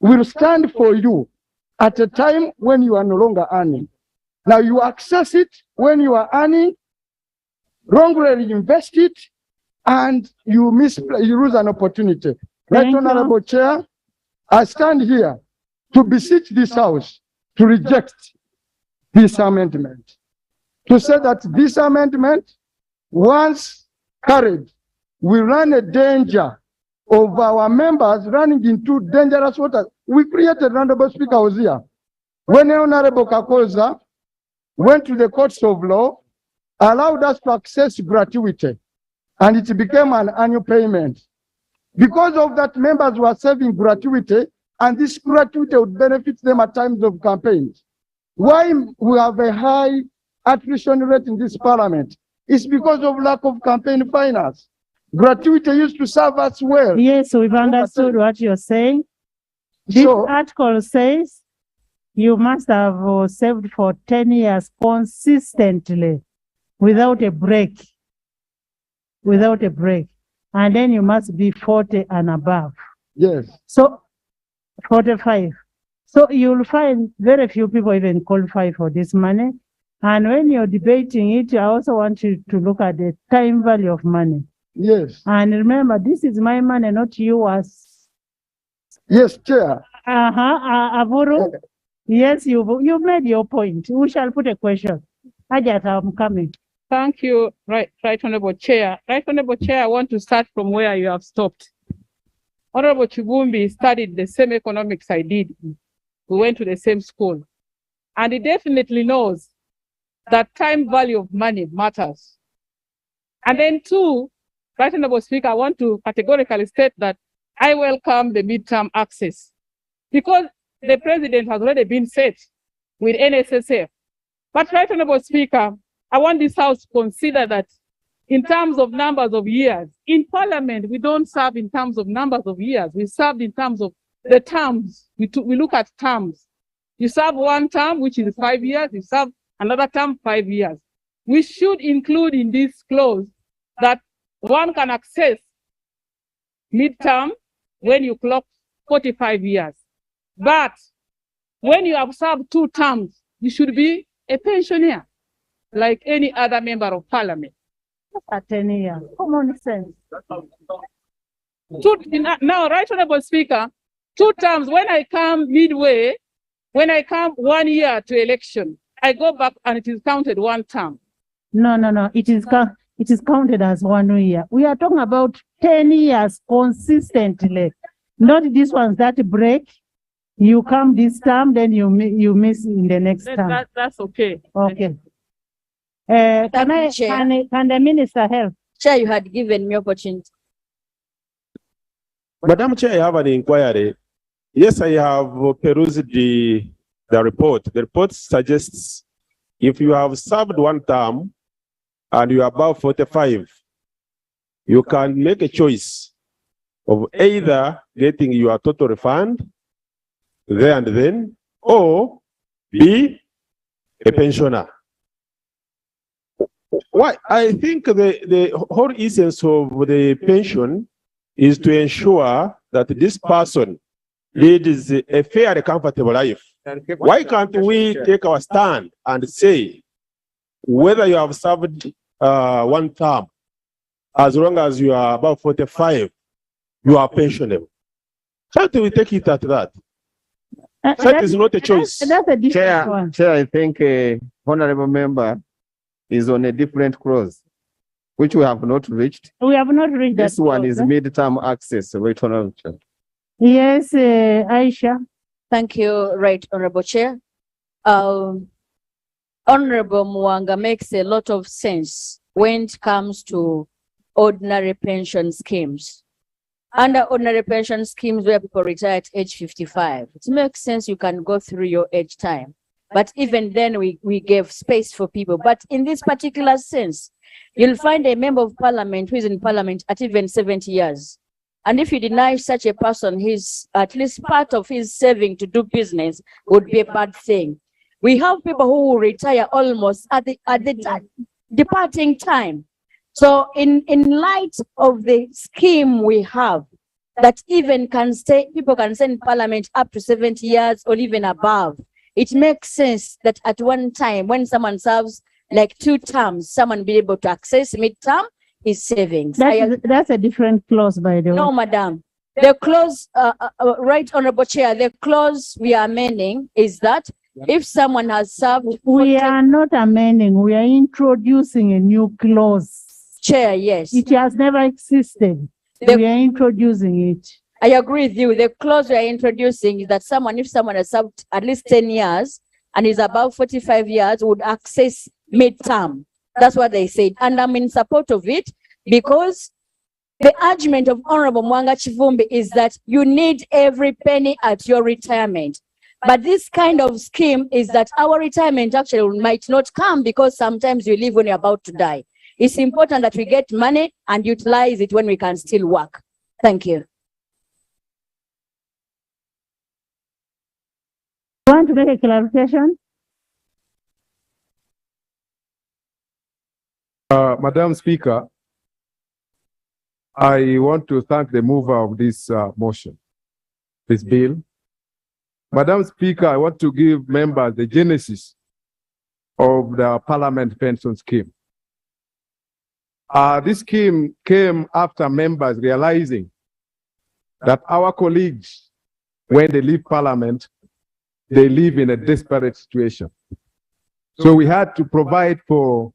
will stand for you at a time when you are no longer earning. Now you access it when you are earning, wrongly invest it, and you lose an opportunity. Right, Honorable Chair, I stand here to beseech this House to reject this amendment. To say that this amendment, once carried, will run a danger of our members running into dangerous waters. We created, Honorable Speaker was here. When Honorable Kakoza went to the courts of law, allowed us to access gratuity, and it became an annual payment. Because of that, members were saving gratuity, and this gratuity would benefit them at times of campaigns. Why we have a high attrition rate in this parliament? It's because of lack of campaign finance. Gratuity used to serve us well. Yes, we've understood what you're saying. This article says you must have saved for 10 years consistently without a break. Without a break. And then you must be 40 and above. Yes. So 45. So you'll find very few people even qualify for this money. And when you're debating it, I also want you to look at the time value of money. Yes. And remember, this is my money, not yours. Yes, Chair. Avuru. Yes, you made your point. We shall put a question. Ajat, I'm coming. Thank you, Right Honorable Chair. Right Honorable Chair, I want to start from where you have stopped. Honorable Chibumbi studied the same economics I did. We went to the same school. And he definitely knows that time value of money matters. And then two, Right Honorable Speaker, I want to categorically state that I welcome the midterm access because the president has already been set with NSSF. But Right Honorable Speaker, I want this House to consider that in terms of numbers of years, in Parliament, we don't serve in terms of numbers of years. We serve in terms of the terms. We look at terms. You serve one term, which is 5 years. You serve another term, 5 years. We should include in this clause that one can access midterm when you clock 45 years. But when you have served 2 terms, you should be a pensioner, like any other member of Parliament. At 10 years, common sense. Now, Right Honorable Speaker, 2 terms, when I come midway, when I come 1 year to election, I go back and it is counted 1 term. No. It is counted as 1 year. We are talking about 10 years consistently, not these ones that break. You come this term, then you miss in the next term. That's okay. Okay. Can the minister help? Chair, you had given me opportunity. Madam Chair, I have an inquiry. Yes, I have perused the report. The report suggests if you have served 1 term and you are above 45, you can make a choice of either getting your total refund there and then, or be a pensioner. Why? I think the whole essence of the pension is to ensure that this person leads a fair and comfortable life. Why can't we take our stand and say whether you have served 1 term, as long as you are above 45, you are pensionable? Can't we take it at that? That is not a choice. That's a different one. Chair, I think honorable member is on a different clause, which we have not reached. We have not reached that. This one is midterm access, Right Honorable Chair. Yes, Aisha. Thank you, Right Honorable Chair. Honorable Mwanga makes a lot of sense when it comes to ordinary pension schemes. Under ordinary pension schemes where people retire at age 55, it makes sense you can go through your age time. But even then, we gave space for people. But in this particular sense, you'll find a member of Parliament who is in Parliament at even 70 years. And if you deny such a person, at least part of his saving to do business would be a bad thing. We have people who will retire almost at the departing time. So in light of the scheme we have, that even people can stay in parliament up to 70 years or even above, it makes sense that at one time when someone serves like 2 terms, someone be able to access midterm his savings. That's a different clause, by the way. No, madam. The clause, right, Honorable Chair, the clause we are amending is that if someone has served... We are not amending, we are introducing a new clause. Chair, yes. It has never existed. We are introducing it. I agree with you. The clause we are introducing is that if someone has served at least 10 years and is above 45 years, would access midterm. That's what they said. And I'm in support of it because the argument of Honorable Mwanga Chivumbi is that you need every penny at your retirement. But this kind of scheme is that our retirement actually might not come because sometimes you live when you're about to die. It's important that we get money and utilize it when we can still work. Thank you. Want to make a clarification? Madam Speaker, I want to thank the mover of this motion, this bill. Madam Speaker, I want to give members the genesis of the Parliament pension scheme. This scheme came after members realizing that our colleagues, when they leave Parliament, they live in a desperate situation. So we had to provide for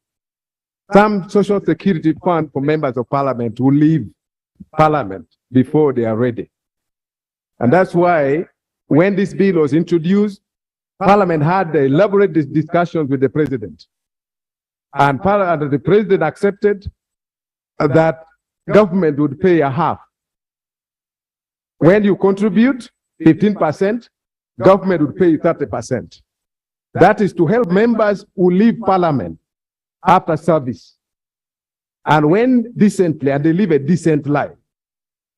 some social security fund for members of Parliament who leave Parliament before they are ready. And that's why when this bill was introduced, Parliament had elaborate discussions with the President. And the President accepted that government would pay a half. When you contribute 15%, government would pay 30%. That is to help members who leave Parliament after service. And when decently, and they live a decent life.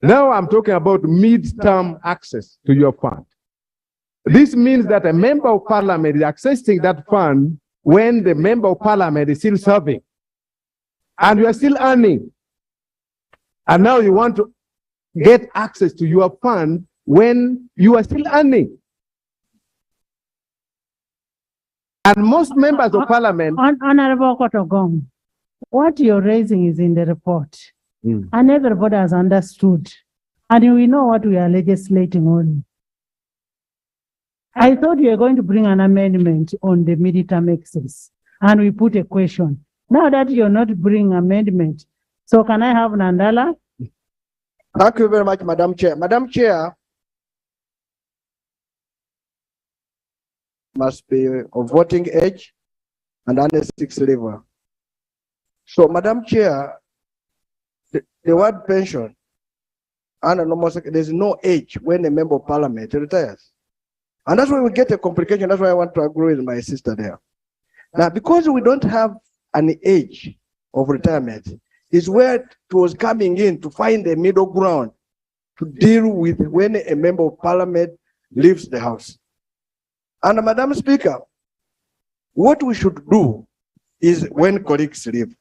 Now I'm talking about mid-term access to your fund. This means that a member of Parliament is accessing that fund when the member of Parliament is still serving. And you are still earning. And now you want to get access to your fund when you are still earning. And most members of Parliament... Honorable Kotogong, what you're raising is in the report. And everybody has understood. And we know what we are legislating on. I thought you were going to bring an amendment on the midterm access. And we put a question. Now that you're not bringing amendment, so can I have Nandala? Thank you very much, Madam Chair. Madam Chair, must be of voting age and under 6 level. So, Madam Chair, the word pension, and almost there's no age when a member of Parliament retires. And that's why we get a complication. That's why I want to agree with my sister there. Now, because we don't have an age of retirement, is where it was coming in to find a middle ground to deal with when a member of Parliament leaves the House. And Madam Speaker, what we should do is when colleagues leave.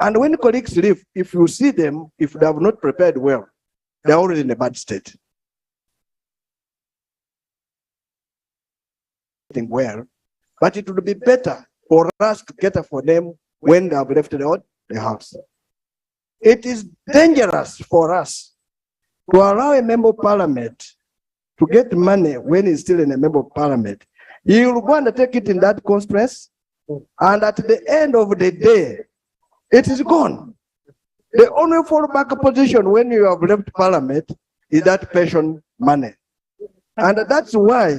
And when colleagues leave, if you see them, if they have not prepared well, they're already in a bad state. Well, but it would be better for us to cater for them when they have left the House. It is dangerous for us to allow a member of Parliament to get money when he's still in a member of Parliament. He will go and take it in that conference, and at the end of the day, it is gone. The only fallback position when you have left Parliament is that pension money. And that's why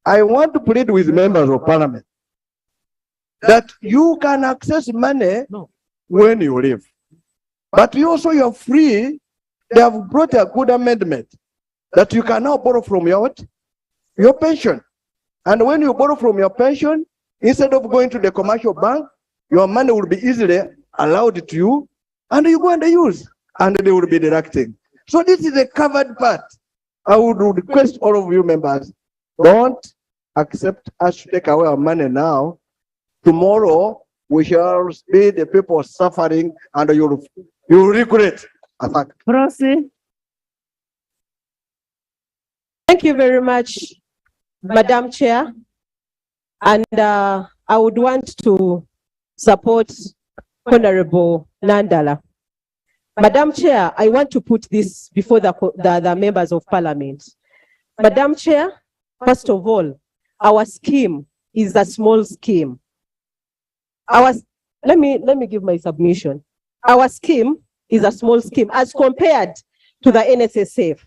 I want to plead with members of Parliament that you can access money when you leave. But you also, you're free. They have brought a good amendment that you can now borrow from your pension. And when you borrow from your pension, instead of going to the commercial bank, your money will be easily allowed to you, and you go and use, and they will be deducting. So this is a covered part. I would request all of you members, don't accept us to take away our money now, tomorrow we shall be the people suffering and you'll regret. Proceed. Thank you very much, Madam Chair. And I would want to support Honorable Nandala. Madam Chair, I want to put this before the members of Parliament. Madam Chair, first of all, our scheme is a small scheme. Let me give my submission. Our scheme is a small scheme as compared to the NSSF.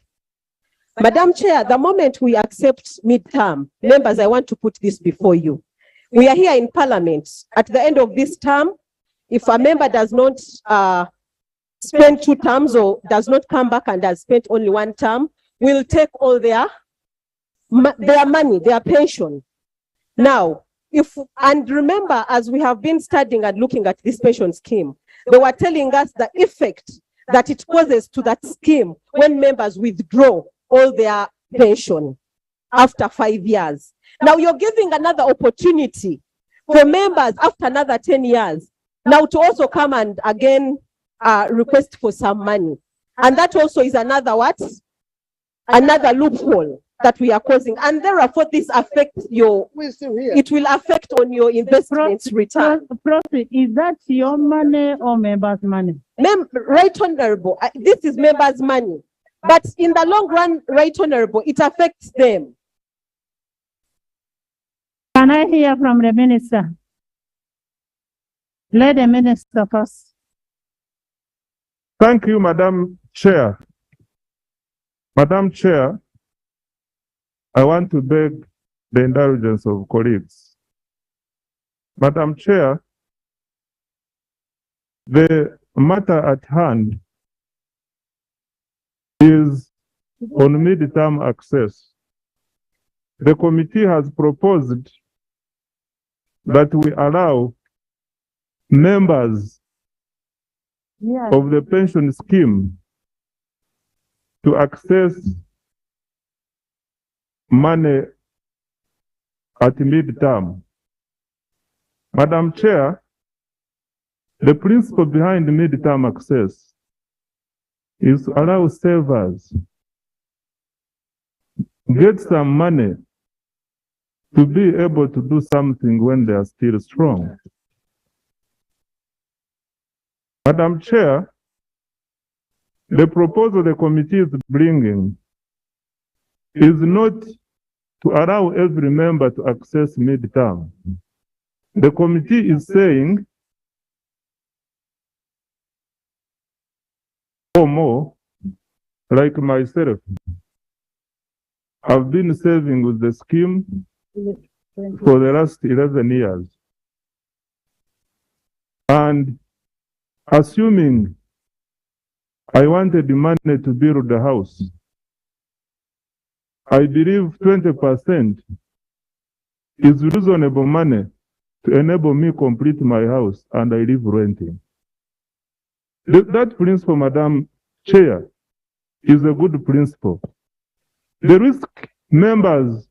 Madam Chair, the moment we accept midterm, members, I want to put this before you. We are here in Parliament. At the end of this term, if a member does not spend 2 terms or does not come back and has spent only 1 term, we'll take all their money, their pension. Now, and remember, as we have been studying and looking at this pension scheme, they were telling us the effect that it causes to that scheme when members withdraw all their pension after 5 years. Now you're giving another opportunity for members after another 10 years now to also come and again request for some money. And that also is another another loophole that we are causing. And therefore this affects it will affect on your investments return. Profit, is that your money or members' money? Right, Honorable, this is members' money. But in the long run, Right Honorable, it affects them. Can I hear from the minister? Let the minister first. Thank you, Madam Chair. Madam Chair, I want to beg the indulgence of colleagues. Madam Chair, the matter at hand is on midterm access. The committee has proposed that we allow members of the pension scheme to access money at midterm. Madam Chair, the principle behind midterm access is to allow savers get some money to be able to do something when they are still strong. Madam Chair, the proposal the committee is bringing is not to allow every member to access midterm. The committee is saying, or more, like myself, I've been saving with the scheme for the last 11 years. And assuming I wanted the money to build the house, I believe 20% is reasonable money to enable me complete my house and I live renting. That principle, Madam Chair, is a good principle. The risk members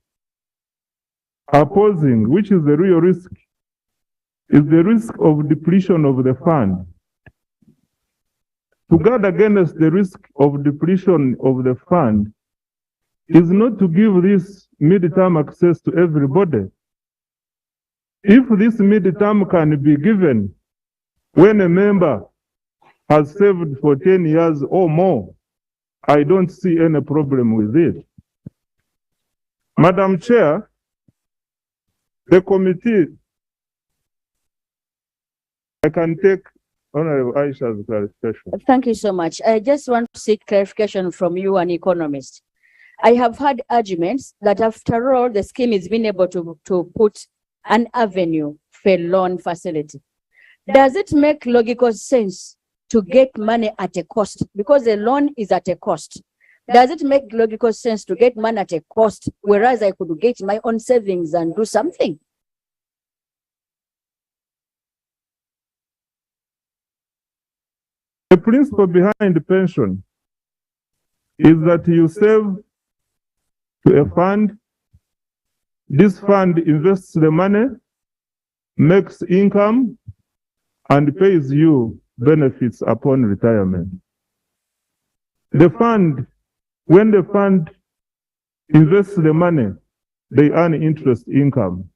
are posing, which is the real risk, is the risk of depletion of the fund. To guard against the risk of depletion of the fund is not to give this midterm access to everybody. If this midterm can be given when a member has served for 10 years or more, I don't see any problem with it. Madam Chair, the committee, I can take Honorable Aisha's clarification. Thank you so much. I just want to seek clarification from you, an economist. I have had arguments that after all, the scheme is being able to put an avenue for loan facility. Does it make logical sense to get money at a cost? Because the loan is at a cost. Does it make logical sense to get money at a cost, whereas I could get my own savings and do something? The principle behind the pension is that you save to a fund, This fund invests the money, makes income, and pays you benefits upon retirement. The fund, when the fund invests the money, they earn interest income.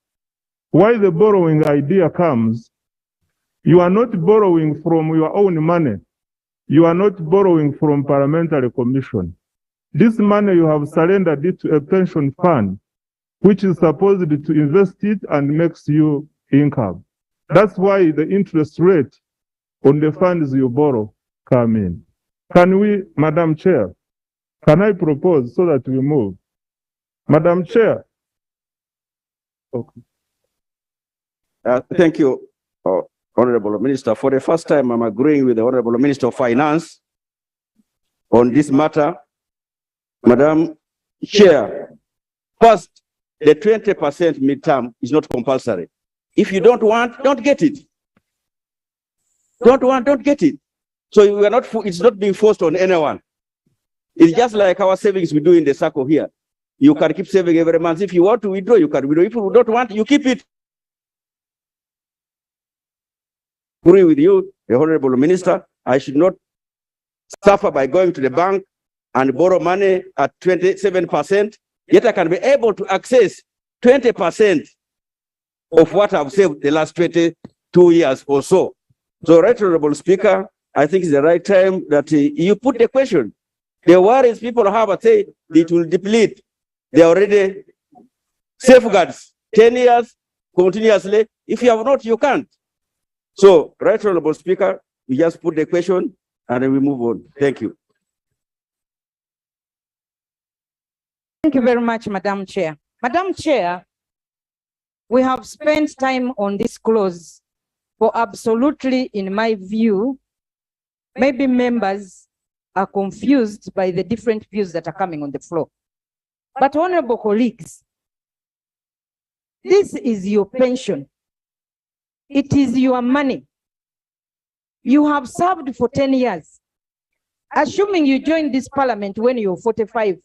Why the borrowing idea comes, you are not borrowing from your own money. You are not borrowing from parliamentary commission. This money you have surrendered it to a pension fund, which is supposed to invest it and makes you income. That's why the interest rate on the funds you borrow come in. Can we, Madam Chair, can I propose so that we move? Madam Chair. Okay. Thank you, Honorable Minister. For the first time, I'm agreeing with the Honorable Minister of Finance on this matter. Madam Chair, first, the 20% midterm is not compulsory. If you don't want, don't get it. Don't get it. So we are not, it's not being forced on anyone. It's just like our savings we do in the circle here. You can keep saving every month. If you want to withdraw, you can withdraw. If you don't want, you keep it. I agree with you, the Honorable Minister. I should not suffer by going to the bank and borrow money at 27%. Yet I can be able to access 20% of what I've saved the last 22 years or so. So, Right Honorable Speaker, I think it's the right time that you put the question. The worries people have, I say, it will deplete. They are already safeguards, 10 years, continuously. If you have not, you can't. So, Right Honorable Speaker, we just put the question and then we move on. Thank you. Thank you very much, Madam Chair. Madam Chair, we have spent time on this clause for absolutely, in my view, maybe members are confused by the different views that are coming on the floor. But honorable colleagues, this is your pension. It is your money. You have served for 10 years. Assuming you joined this parliament when you're 45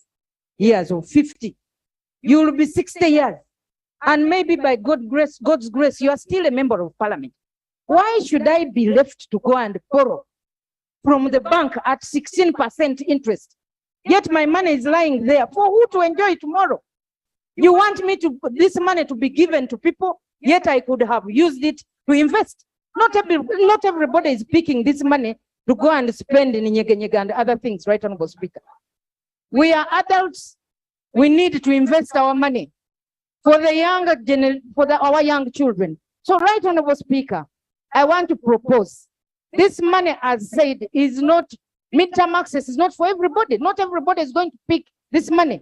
years or 50, you will be 60 years. And maybe by God's grace, you are still a member of parliament. Why should I be left to go and borrow from the bank at 16% interest? Yet my money is lying there for who to enjoy tomorrow? You want me to this money to be given to people, yet I could have used it to invest. Not everybody is picking this money to go and spend in Nyege and other things, right, Honorable Speaker? We are adults. We need to invest our money for the younger our young children. So, right, Honorable Speaker, I want to propose this money, as said, is not midterm access, is not for everybody. Not everybody is going to pick this money,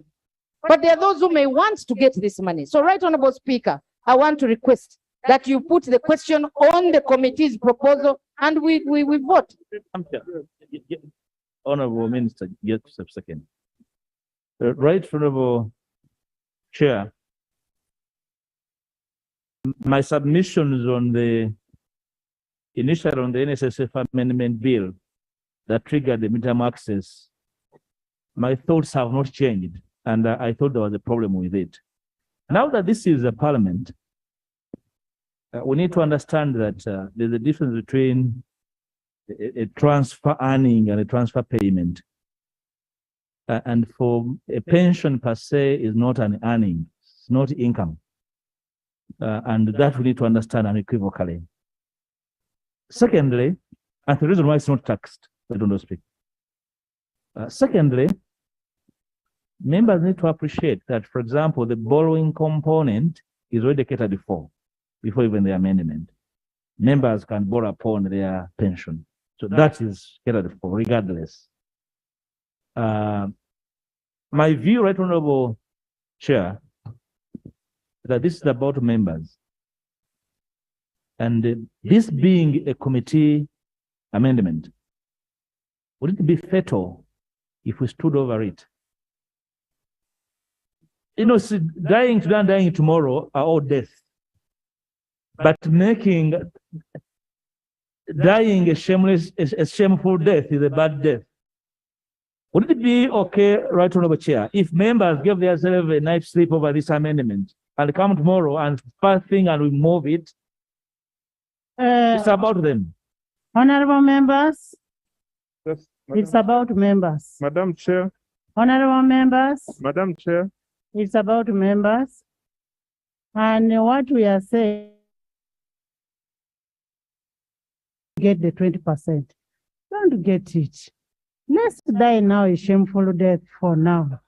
but there are those who may want to get this money. So, right, Honorable Speaker, I want to request that you put the question on the committee's proposal and we vote. Honorable Minister, just a second. Right, Honorable Chair, my submissions on the initial on the NSSF amendment bill that triggered the midterm access, my thoughts have not changed, and I thought there was a problem with it. Now that this is a parliament, we need to understand that there's a difference between a transfer earning and a transfer payment. And for a pension per se is not an earning, it's not income. And that we need to understand unequivocally. Secondly, and the reason why it's not taxed, I don't speak. Secondly, members need to appreciate that, for example, the borrowing component is already catered for before even the amendment. Members can borrow upon their pension. So that is catered for regardless. My view, Right Honorable Chair, that this is about members. And this being a committee amendment, would it be fatal if we stood over it? You know, see, dying today and dying tomorrow are all death. But making dying a shameful death is a bad death. Would it be okay, Right Honorable Chair, if members give themselves a night's sleep over this amendment and come tomorrow and first thing and we move it. It's about them. Honorable members, Yes, it's about members. Madam Chair, Honorable members, Madam Chair, it's about members. And what we are saying, get the 20%. Don't get it. Let's die now a shameful death for now.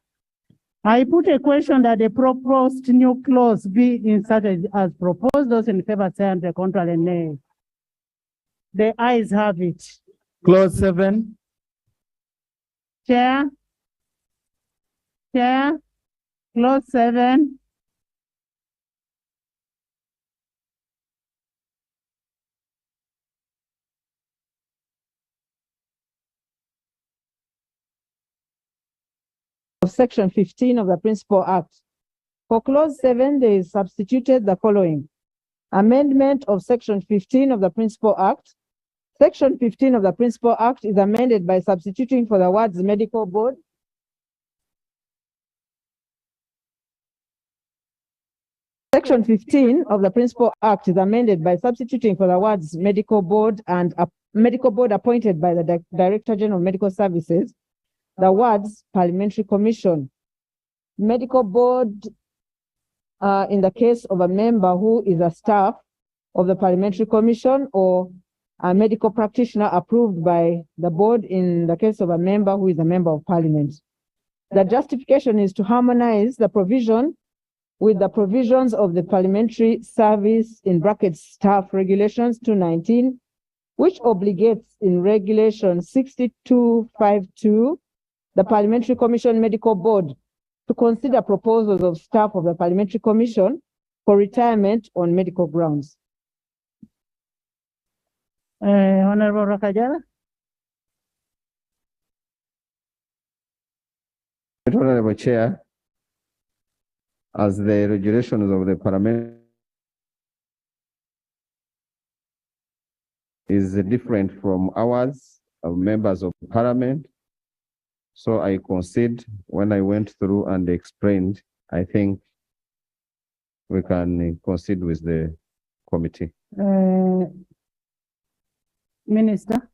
I put a question that the proposed new clause be inserted as proposed. Those in favor say and the contrary nay. The ayes have it. Clause 7. Chair. Clause 7. Of Section 15 of the Principal Act. For Clause 7, they substituted the following. Amendment of Section 15 of the Principal Act. Section 15 of the Principal Act is amended by substituting for the words medical board. Section 15 of the Principal Act is amended by substituting for the words medical board and a medical board appointed by the Director General of Medical Services the words parliamentary commission. Medical board, in the case of a member who is a staff of the parliamentary commission or a medical practitioner approved by the board in the case of a member who is a member of parliament. The justification is to harmonize the provision with the provisions of the parliamentary service in brackets staff regulations 219, which obligates in regulation 6252 the Parliamentary Commission Medical Board to consider proposals of staff of the Parliamentary Commission for retirement on medical grounds. Honorable Rakajala. Honorable Chair, as the regulations of the Parliament is different from ours of members of Parliament, so I concede when I went through and explained, I think we can concede with the committee. Minister.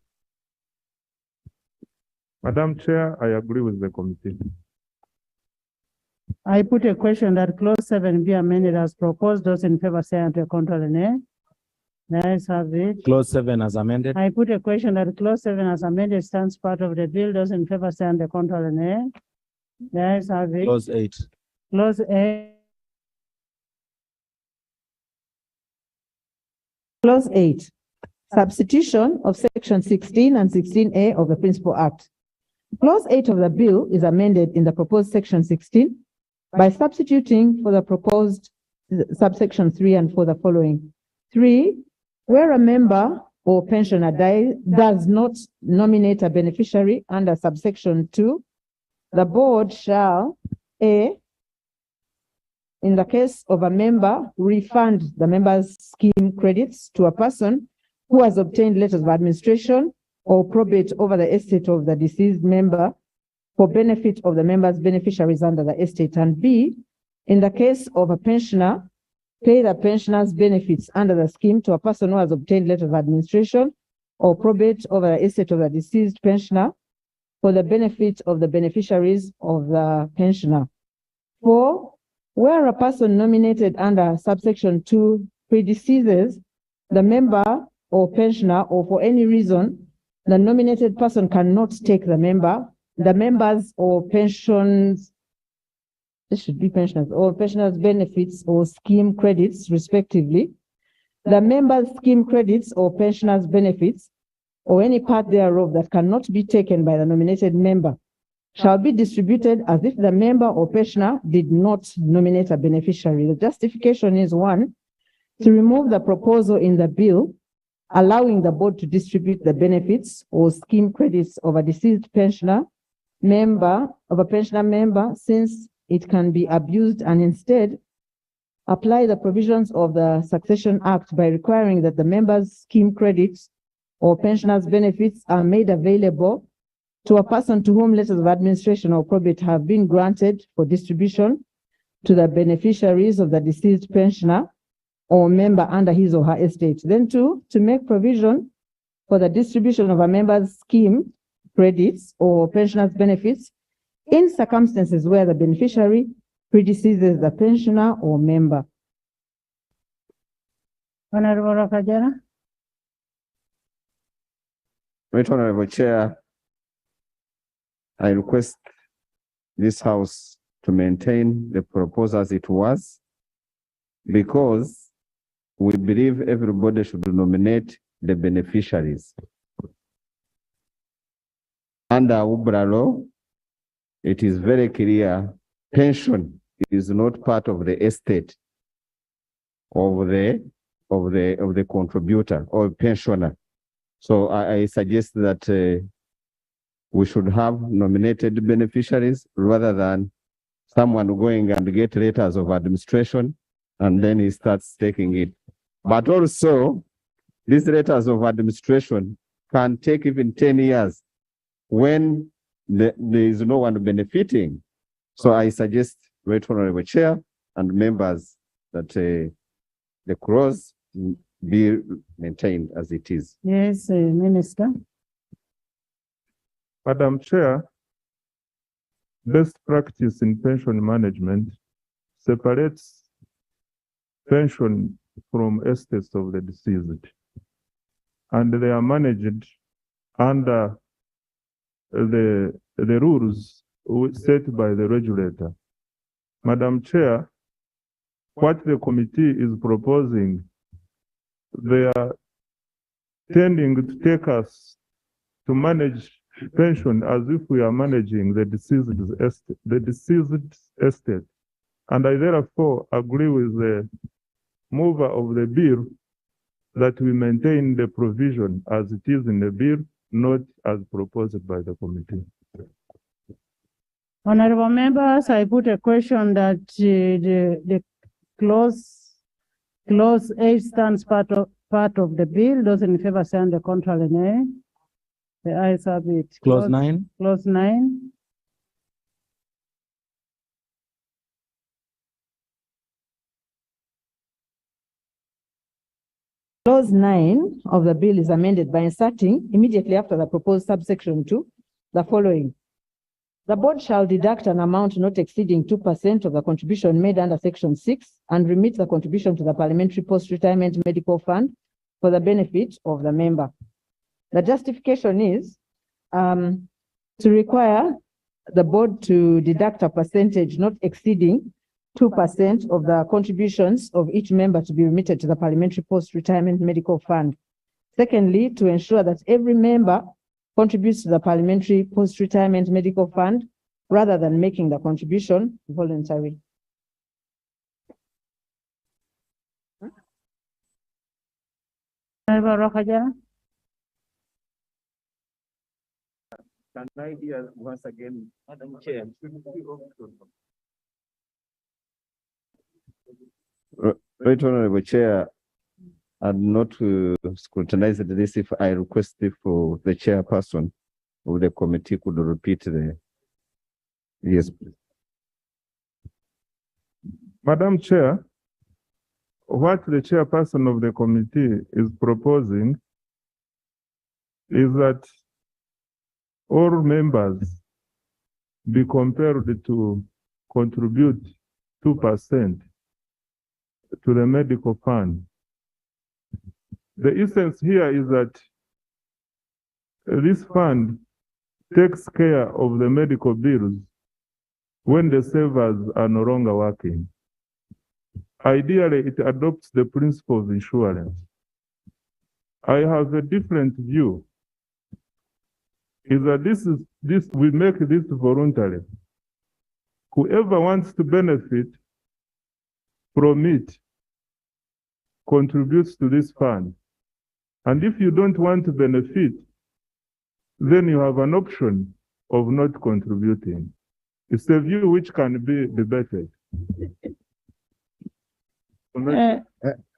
Madam Chair, I agree with the committee. I put a question that clause 7 be amended as proposed. Those in favor say and contrary nay. The ayes have it. Clause 7 as amended. I put a question that clause 7 as amended stands part of the bill. Those in favor say and contrary nay. The ayes have it. Clause 8. Clause 8. Clause 8. Substitution of Section 16 and 16A of the Principal Act. Clause 8 of the bill is amended in the proposed Section 16 by substituting for the proposed subsection 3 and for the following. 3, where a member or pensioner does not nominate a beneficiary under subsection 2, the board shall, A, in the case of a member, refund the member's scheme credits to a person who has obtained letters of administration or probate over the estate of the deceased member for benefit of the member's beneficiaries under the estate. And B, in the case of a pensioner, pay the pensioner's benefits under the scheme to a person who has obtained letters of administration or probate over the estate of the deceased pensioner for the benefit of the beneficiaries of the pensioner. 4, where a person nominated under subsection 2 predeceases the member or pensioner, or for any reason, the nominated person cannot take the members or pensions, this should be pensioners, or pensioners' benefits or scheme credits, respectively. The members' scheme credits or pensioners' benefits, or any part thereof that cannot be taken by the nominated member, shall be distributed as if the member or pensioner did not nominate a beneficiary. The justification is 1, to remove the proposal in the bill allowing the board to distribute the benefits or scheme credits of a deceased pensioner member, since it can be abused, and instead apply the provisions of the Succession Act by requiring that the members' scheme credits or pensioners' benefits are made available to a person to whom letters of administration or probate have been granted for distribution to the beneficiaries of the deceased pensioner or member under his or her estate. Then 2, to make provision for the distribution of a member's scheme credits or pensioner's benefits in circumstances where the beneficiary predeceases the pensioner or member. Honorable Rakajara. Right Honorable Chair, I request this House to maintain the proposal as it was, because we believe everybody should nominate the beneficiaries. Under UBRA law, it is very clear pension is not part of the estate of the contributor or pensioner. So I suggest that we should have nominated beneficiaries rather than someone going and get letters of administration and then he starts taking it. But also, these letters of administration can take even 10 years when there is no one benefiting. So I suggest, Right Honorable Chair and members, that the clause be maintained as it is. Yes, Minister. Madam Chair, best practice in pension management separates pension from estates of the deceased, and they are managed under the rules set by the regulator. Madam Chair, what the committee is proposing, they are tending to take us to manage pension as if we are managing the deceased estate. And I therefore agree with the mover of the bill that we maintain the provision as it is in the bill, not as proposed by the committee. Honorable members, I put a question that the clause 8 stands part of the bill. Those in favor say on the contrary, nay. The ayes have it. Clause 9. Clause 9. Clause 9 of the bill is amended by inserting immediately after the proposed subsection 2 the following. The board shall deduct an amount not exceeding 2% of the contribution made under section 6 and remit the contribution to the parliamentary post-retirement medical fund for the benefit of the member. The justification is to require the board to deduct a percentage not exceeding 2% of the contributions of each member to be remitted to the parliamentary post-retirement medical fund. Secondly, to ensure that every member contributes to the parliamentary post-retirement medical fund rather than making the contribution voluntary. Can I hear once again, Madam Chair? Right Honorable Chair, and not to scrutinize this, if I request if the chairperson of the committee could repeat the, yes, please. Madam Chair, what the chairperson of the committee is proposing is that all members be compelled to contribute 2% to the medical fund. The essence here is that this fund takes care of the medical bills when the savers are no longer working. Ideally, it adopts the principle of insurance. I have a different view. Is that we make this voluntary. Whoever wants to benefit from it contributes to this fund. And if you don't want to benefit, then you have an option of not contributing. It's a view which can be debated.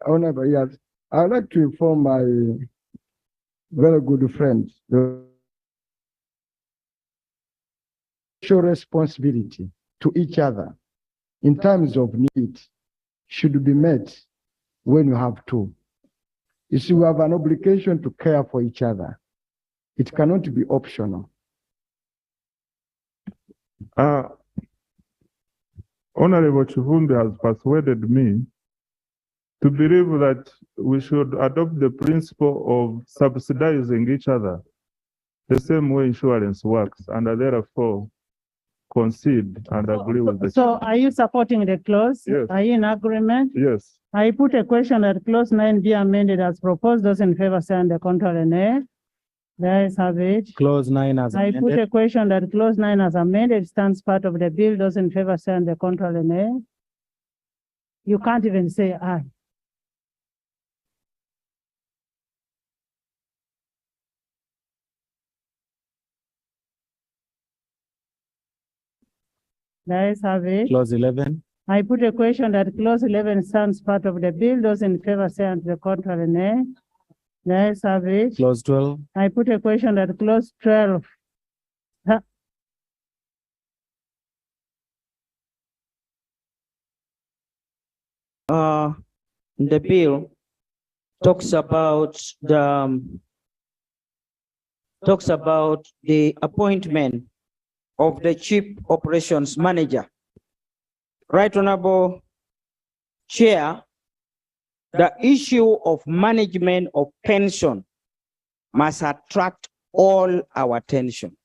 Honorable, yes, I'd like to inform my very good friend the social responsibility to each other. in times of need should be met when you have to. You see, we have an obligation to care for each other. It cannot be optional. Honorable Chivumbi has persuaded me to believe that we should adopt the principle of subsidizing each other the same way insurance works, and therefore concede and agree with the. So are you supporting the clause? Yes. Are you in agreement? Yes. I put a question that clause 9 be amended as proposed. Those in favor say on the contrary, nay. There is have it. Clause 9 as I put amended. a question that clause 9 as amended stands part of the bill. Those in favor say on the contrary, nay. You can't even say aye. There is have it. Clause 11. I put a question that clause 11 stands part of the bill. Those in favor say on the contrary, nay. There is have it. Clause 12. I put a question that clause 12. The bill talks about the appointment of the Chief Operations Manager. Right Honorable Chair, the issue of management of pension must attract all our attention.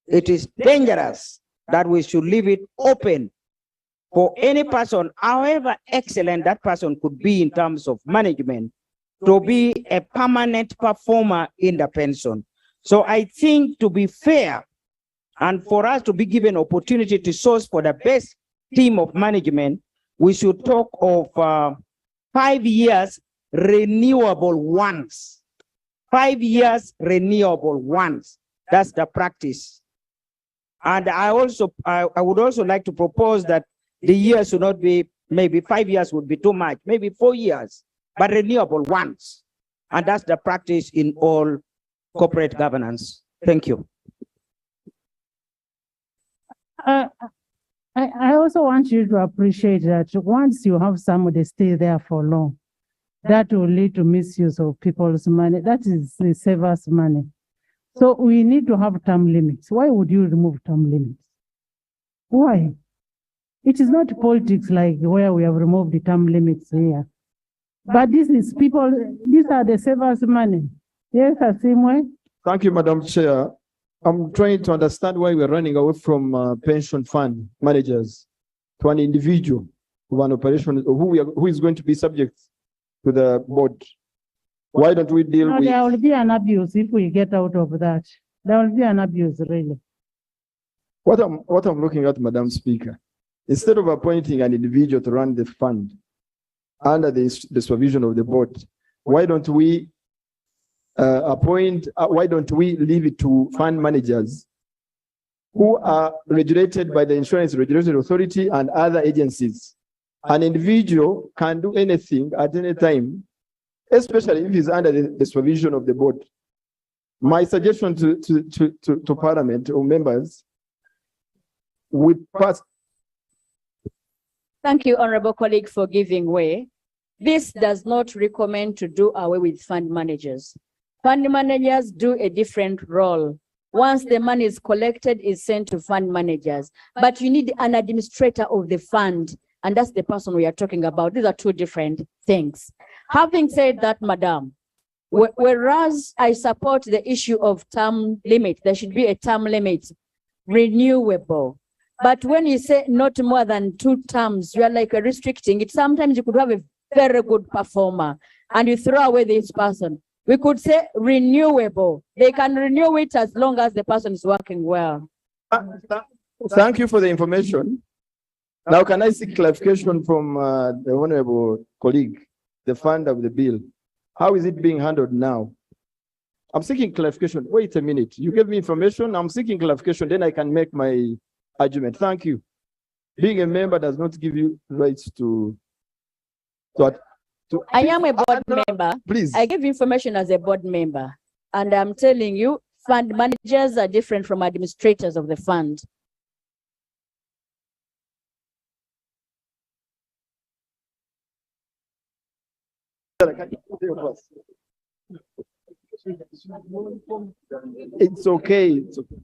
It is dangerous that we should leave it open for any person, however excellent that person could be in terms of management, to be a permanent performer in the pension. So I think, to be fair, and for us to be given opportunity to source for the best team of management, we should talk of 5 years renewable once. 5 years renewable once. That's the practice. And I would also like to propose that the years should not be, maybe 5 years would be too much, maybe 4 years, but renewable once. And that's the practice in all corporate governance. Thank you. I also want you to appreciate that once you have somebody stay there for long, that will lead to misuse of people's money. That is the savers' money. So we need to have term limits. Why would you remove term limits? Why? It is not politics like where we have removed the term limits here. But this is people, these are the savers' money. Yes, the same way. Thank you, Madam Chair. I'm trying to understand why we're running away from pension fund managers to an individual who an operation who is going to be subject to the board. Why don't we deal with? There will be an abuse if we get out of that. There will be an abuse, really. What I'm looking at, Madam Speaker, instead of appointing an individual to run the fund under the supervision of the board, why don't we why don't we leave it to fund managers who are regulated by the Insurance Regulatory Authority and other agencies? An individual can do anything at any time, especially if he's under the supervision of the board. My suggestion to Parliament or members would pass. Thank you, honorable colleague, for giving way. This does not recommend to do away with fund managers. Fund managers do a different role. Once the money is collected, it's sent to fund managers. But you need an administrator of the fund, and that's the person we are talking about. These are two different things. Having said that, Madam, whereas I support the issue of term limit, there should be a term limit, renewable. But when you say not more than 2 terms, you are like restricting it. Sometimes you could have a very good performer and you throw away this person. We could say renewable. They can renew it as long as the person is working well. Thank you for the information. Now, can I seek clarification from the honorable colleague, the fund of the bill? How is it being handled now? I'm seeking clarification. Wait a minute. You gave me information. I'm seeking clarification. Then I can make my argument. Thank you. Being a member does not give you rights to I am a board member. Please. I give information as a board member. And I'm telling you, fund managers are different from administrators of the fund. It's okay. It's okay.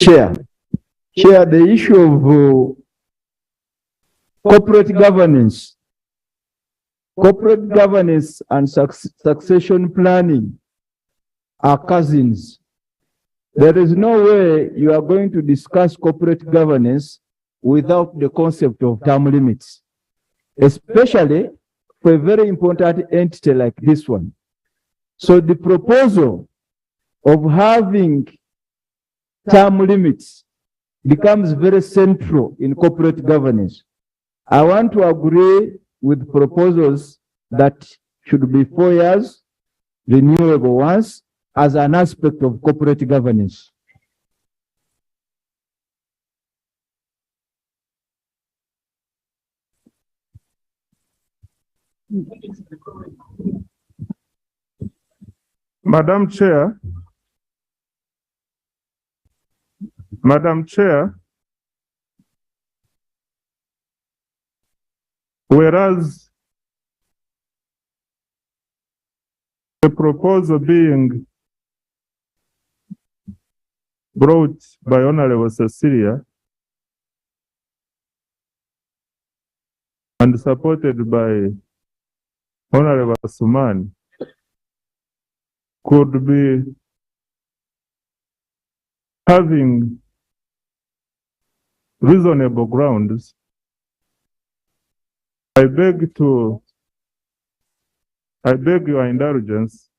Chair, the issue of corporate governance and succession planning are cousins. There is no way you are going to discuss corporate governance without the concept of term limits, especially for a very important entity like this one. So the proposal of having term limits becomes very central in corporate governance. I want to agree with proposals that should be 4 years, renewable once, as an aspect of corporate governance. Madam Chair, whereas the proposal being brought by Honorable Cecilia and supported by Honorable Suman could be having reasonable grounds, I beg your indulgence.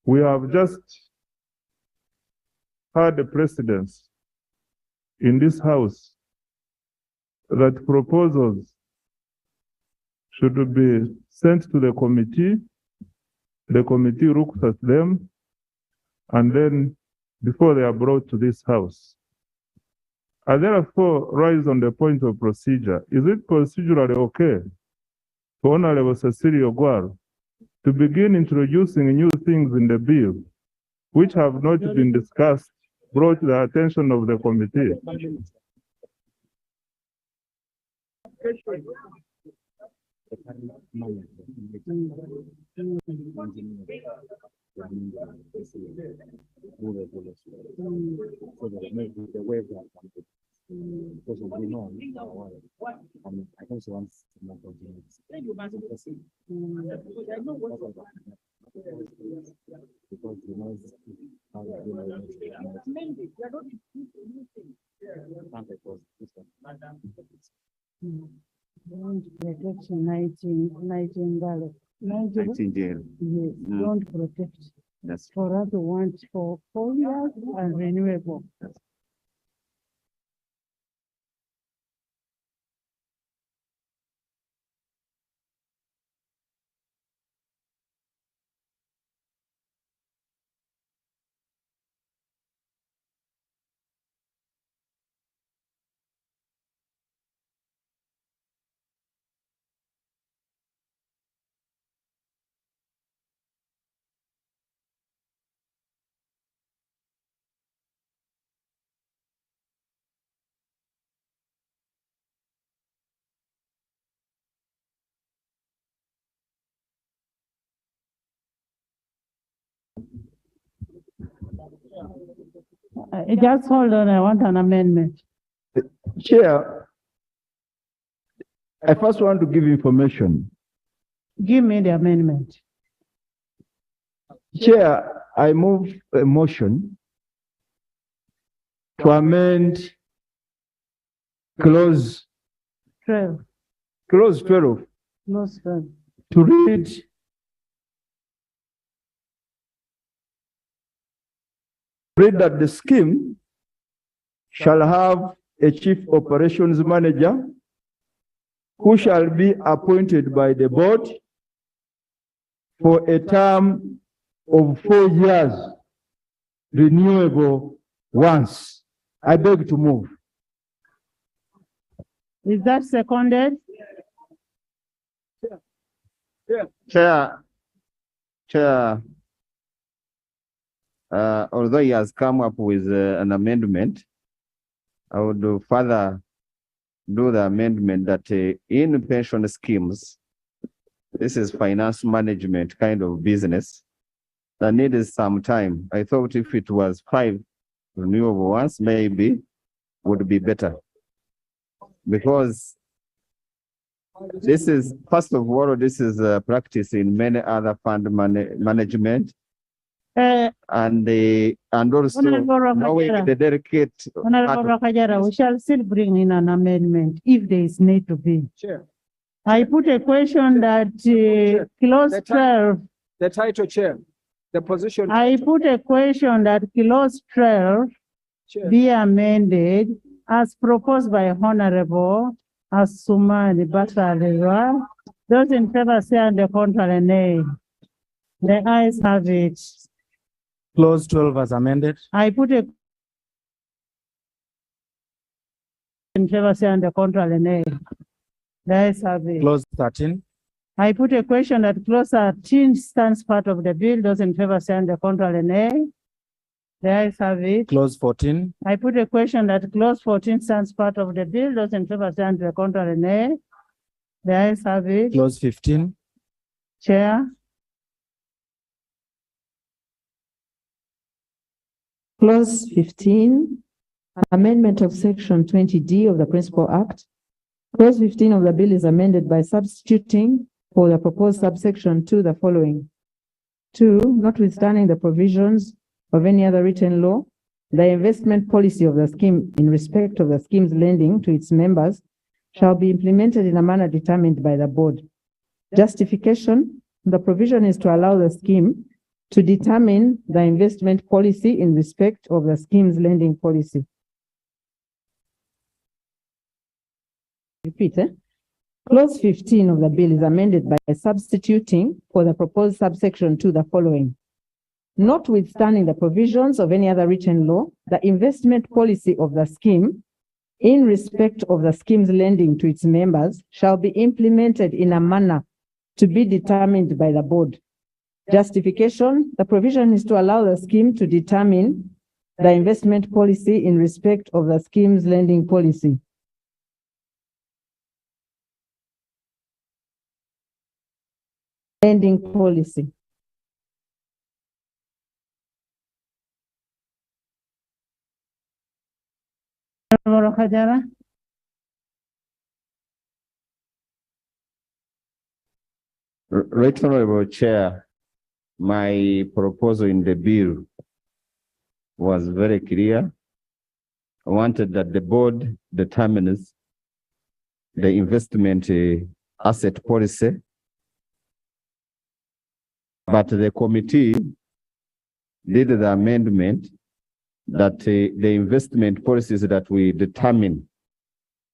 We have just had a precedence in this House that proposals should be sent to the committee looks at them, and then before they are brought to this House. I therefore rise on the point of procedure. Is it procedurally okay for Honorable Cecilia Ogwaro to begin introducing new things in the bill which have not been discussed, brought to the attention of the committee? Protection 19 Nightingale. Yes, don't protect. That's for us to want for 4 years and renewable. Just hold on, I want an amendment. Chair, I first want to give information. Give me the amendment. Chair, I move a motion to amend clause 12. 12 Clause 12. to read that the scheme shall have a chief operations manager who shall be appointed by the board for a term of 4 years, renewable once. I beg to move. Is that seconded? Chair, although he has come up with an amendment, I would further do the amendment that in pension schemes, this is finance management kind of business that needs some time. I thought if it was 5 renewable ones, maybe would be better. Because this is, first of all, this is a practice in many other fund management. And also knowing the delicate Honorable Rakajara, we shall still bring in an amendment if there is need to be. Chair. I put a question that clause 12. The title, Chair. The position. I put a question that clause 12 be amended as proposed by Honorable Asumani Bataleva. Those in favor say on the contrary, nay. The ayes have it. Clause 12 as amended. I put a in favor say on the contrary, nay. The ayes have it. Clause 13. I put a question that clause 13 stands part of the bill. Those in favor say on the contrary, nay. The ayes have it. Clause 14. I put a question that clause 14 stands part of the bill. Those in favor say on the contrary, nay. The ayes have it. Clause 15. Chair. Clause 15, amendment of section 20D of the Principal Act. Clause 15 of the bill is amended by substituting for the proposed subsection 2 the following. 2, notwithstanding the provisions of any other written law, the investment policy of the scheme in respect of the scheme's lending to its members shall be implemented in a manner determined by the board. Justification, the provision is to allow the scheme to determine the investment policy in respect of the scheme's lending policy. Repeat, Clause 15 of the bill is amended by substituting for the proposed subsection 2 the following. Notwithstanding the provisions of any other written law, the investment policy of the scheme in respect of the scheme's lending to its members shall be implemented in a manner to be determined by the board. Justification, the provision is to allow the scheme to determine the investment policy in respect of the scheme's lending policy. Lending policy. Right Honorable Chair, my proposal in the bill was very clear. I wanted that the board determines the investment asset policy, but the committee did the amendment that the investment policies that we determine,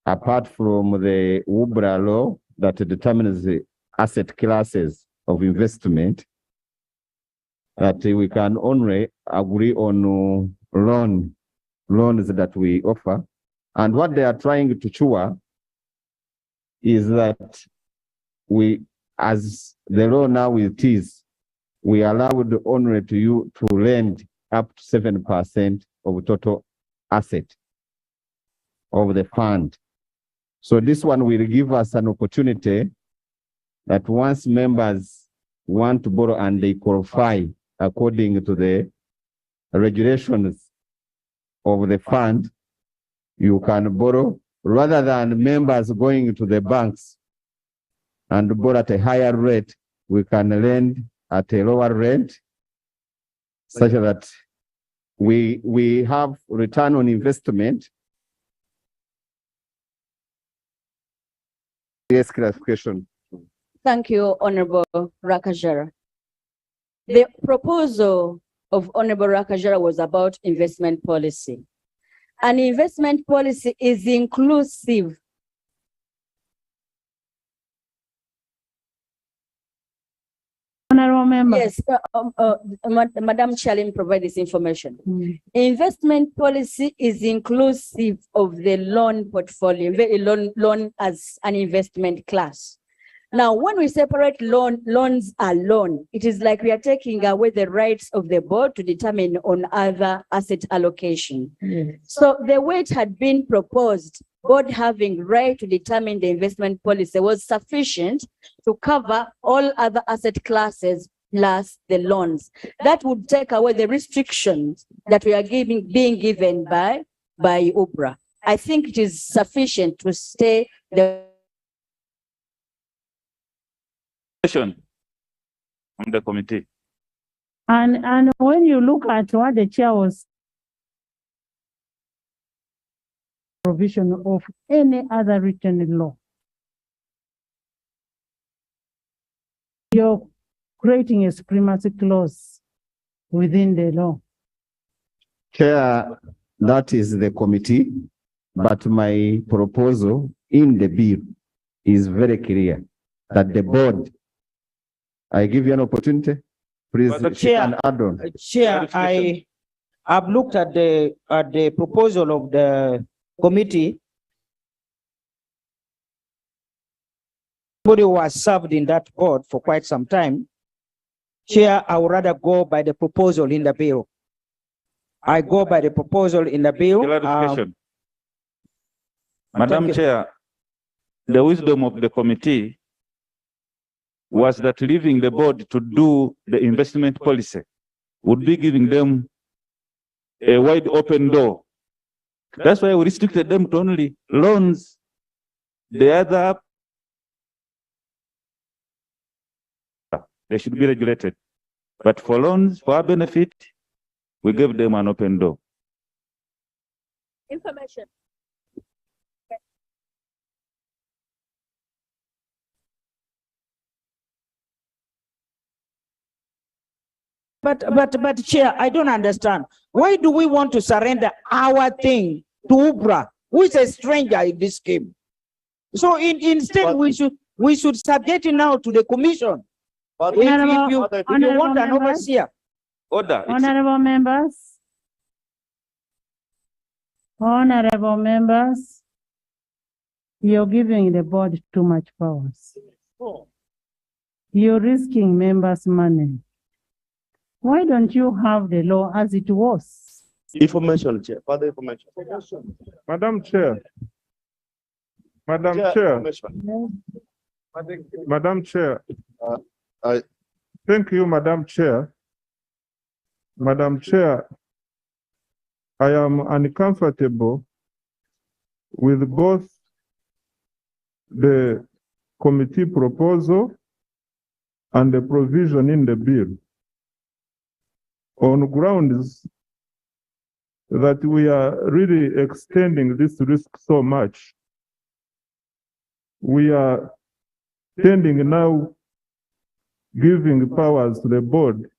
apart from the UBRA law that determines the asset classes of investment, that we can only agree on loans that we offer. And what they are trying to ensure is that we, as the law now it is, we allowed only to you to lend up to 7% of total asset of the fund. So this one will give us an opportunity that once members want to borrow and they qualify according to the regulations of the fund, you can borrow rather than members going to the banks and borrow at a higher rate. We can lend at a lower rate such that we have return on investment. Yes, clarification. Thank you, Honorable Rakajara. The proposal of Honorable Rakajara was about investment policy. An investment policy is inclusive. Honorable member. Yes, Madam Chair, let me provide this information. Investment policy is inclusive of the loan portfolio, loan as an investment class. Now, when we separate loans are loan, it is like we are taking away the rights of the board to determine on other asset allocation. So the way it had been proposed, board having right to determine the investment policy was sufficient to cover all other asset classes plus the loans. That would take away the restrictions that we are being given by UBRA. I think it is sufficient to stay the on the committee. And when you look at what the chair was provision of any other written law, you're creating a supremacy clause within the law. Chair, that is the committee, but my proposal in the bill is very clear that the board, I give you an opportunity, please, Chair, add on. Chair, I have looked at the proposal of the committee. Somebody who has served in that board for quite some time. Chair, I would rather go by the proposal in the bill. I go by the proposal in the bill. Madam Chair, the wisdom of the committee was that leaving the board to do the investment policy would be giving them a wide open door. That's why we restricted them to only loans. The other, they should be regulated. But for loans, for our benefit, we gave them an open door. information. But Chair, I don't understand. Why do we want to surrender our thing to UBRA, who is a stranger in this scheme? So instead, we should subject it now to the commission. If you want an overseer. Order. Honorable members, you're giving the board too much powers. You're risking members' money. Why don't you have the law as it was? Information, Chair. Further information. Madam Chair. Madam Chair. Madam Chair. Thank you, Madam Chair. Madam Chair, I am uncomfortable with both the committee proposal and the provision in the bill, on grounds that we are really extending this risk so much. We are tending now giving powers to the board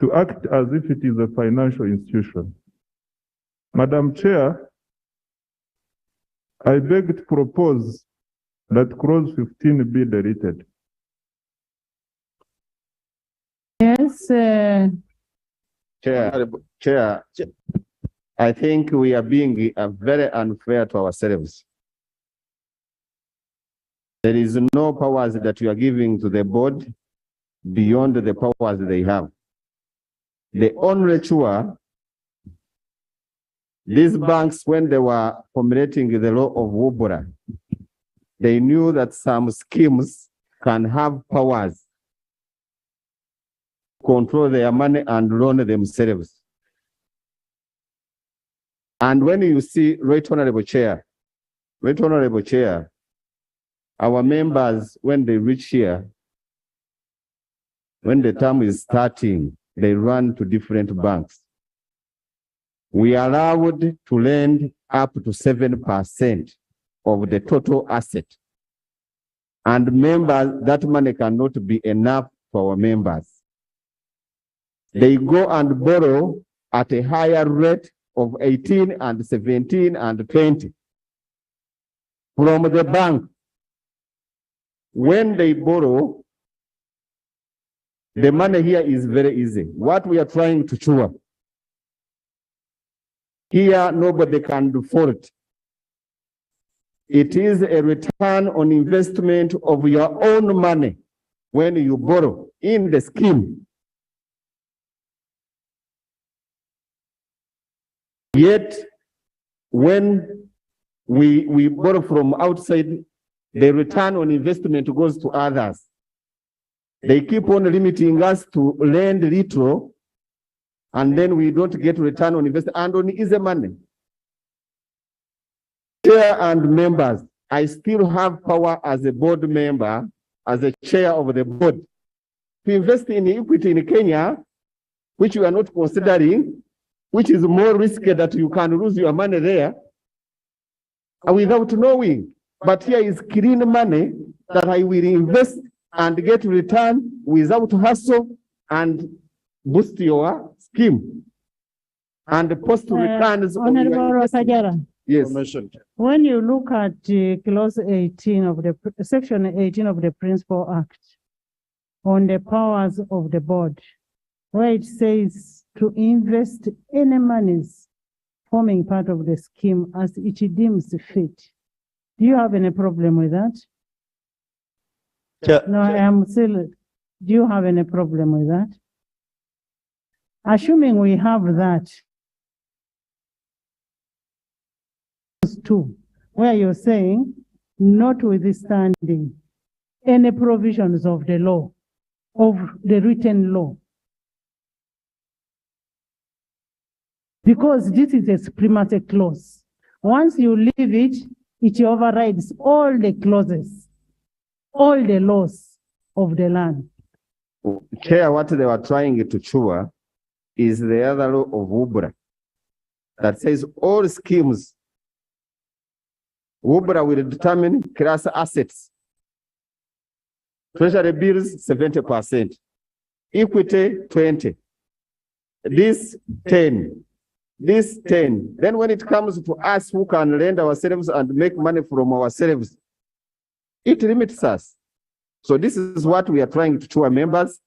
to act as if it is a financial institution. Madam Chair, I beg to propose that clause 15 be deleted. Yes, Chair, I think we are being very unfair to ourselves. There is no powers that you are giving to the board beyond the powers they have. The only sure, these banks, when they were formulating the law of UBRA, they knew that some schemes can have powers to control their money and run themselves. And when you see, Right Honorable Chair, our members, when they reach here, when the term is starting, they run to different banks. We are allowed to lend up to 7% of the total asset. And members, that money cannot be enough for our members. They go and borrow at a higher rate of 18 and 17 and 20 from the bank. When they borrow, the money here is very easy. What we are trying to chew here, nobody can default. It is a return on investment of your own money when you borrow in the scheme. Yet, when we borrow from outside, the return on investment goes to others. They keep on limiting us to lend little, and then we don't get return on investment and on easy money. Chair and members, I still have power as a board member, as a chair of the board, to invest in equity in Kenya, which you are not considering, which is more risky that you can lose your money there without knowing. But here is clean money that I will invest and get return without hassle and boost your scheme. And post returns. Honorable Rosajara. Yes. When you look at clause 18 of the section 18 of the Principal Act on the powers of the board, where it says to invest any monies forming part of the scheme as it deems fit. Do you have any problem with that? No, I am still. Do you have any problem with that? Assuming we have that, two, where you're saying, notwithstanding any provisions of the law, of the written law, because this is a supremacy clause. Once you leave it, it overrides all the clauses, all the laws of the land. Chair, what they were trying to chew is the other law of UBRA that says all schemes, UBRA will determine class assets. Treasury bills, 70%. Equity, 20. This, 10. This 10. Then when it comes to us who can lend ourselves and make money from ourselves, it limits us. So this is what we are trying to our members.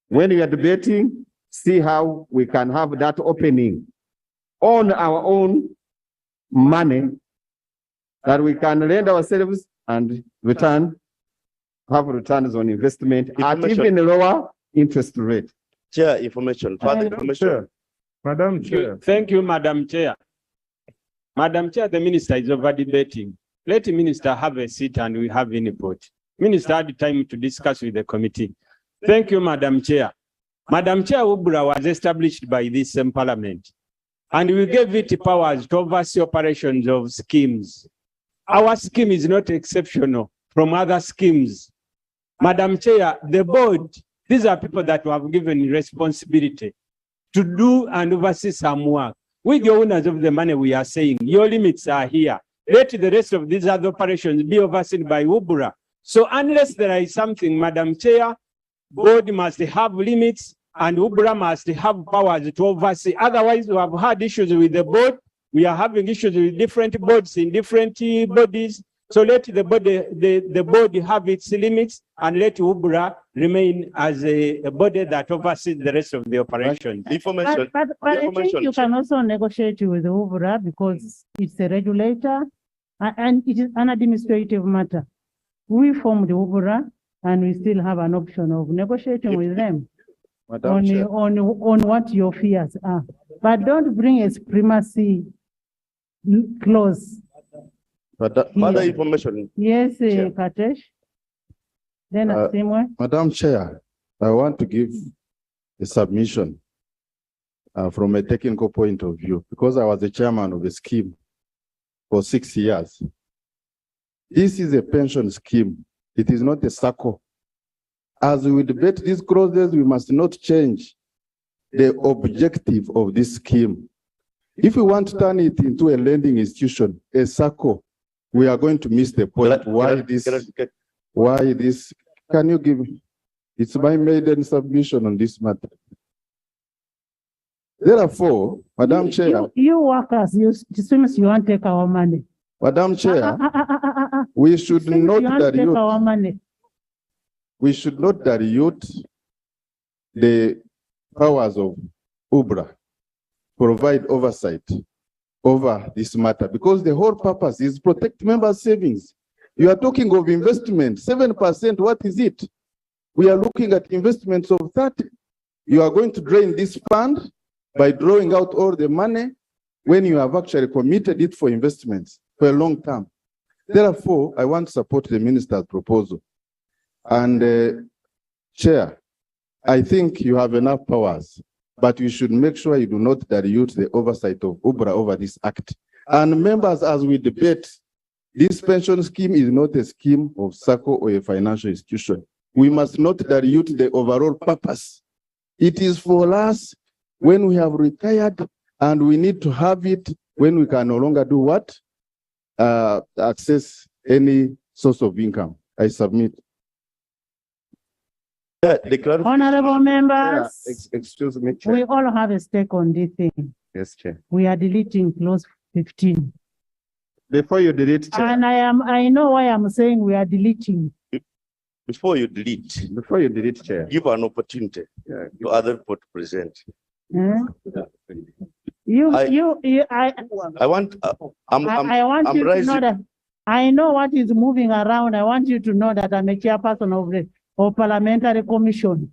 When we are debating, see how we can have that opening on our own money that we can lend ourselves and have returns on investment at even lower interest rate. Chair, information, further information. Madam Chair. Thank you, Madam Chair. Madam Chair, the minister is over debating. Let the minister have a seat and we have input. Minister had time to discuss with the committee. Thank you, Madam Chair. Madam Chair, UBRA was established by this same parliament, and we gave it powers to oversee operations of schemes. Our scheme is not exceptional from other schemes. Madam Chair, the board, these are people that we have given responsibility to do and oversee some work. With the owners of the money, we are saying, your limits are here. Let the rest of these other operations be overseen by UBRA. So unless there is something, Madam Chair, board must have limits and UBRA must have powers to oversee. Otherwise, we have had issues with the board. We are having issues with different boards in different bodies. So let the board have its limits and let UBRA remain as a body that oversees the rest of the operations. But I think you can also negotiate with UBRA because it's a regulator and it is an administrative matter. We formed UBRA and we still have an option of negotiating with them on what your fears are. But don't bring a supremacy clause. Further information. Yes, Katesh. Then Madam Chair, I want to give a submission from a technical point of view, because I was the chairman of the scheme for 6 years. This is a pension scheme. It is not a circle. As we debate these clauses, we must not change the objective of this scheme. If we want to turn it into a lending institution, a SACCO, we are going to miss the point. Why this? Can you give? It's my maiden submission on this matter. Therefore, Madam Chair. You workers, you seems you want to take our money. Madam Chair, we should not dilute. Our money. We should not dilute the powers of UBRA, provide oversight over this matter, because the whole purpose is protect members' savings. You are talking of investment, 7%, what is it? We are looking at investments of 30. You are going to drain this fund by drawing out all the money when you have actually committed it for investments for a long term. Therefore, I want to support the minister's proposal. And Chair, I think you have enough powers, but you should make sure you do not dilute the oversight of UBRA over this act. And members, as we debate, this pension scheme is not a scheme of SACCO or a financial institution. We must not dilute the overall purpose. It is for us when we have retired, and we need to have it when we can no longer do what? Access any source of income. I submit. Honorable members, excuse me, Chair. we all have a stake on this thing. Yes, Chair. We are deleting clause 15. Before you delete, Chair. And I know why I'm saying we are deleting. Before you delete, Chair, give an opportunity to other people to present. I want. I want I'm you to rising. know that I know what is moving around. I want you to know that I'm a chairperson of the parliamentary commission.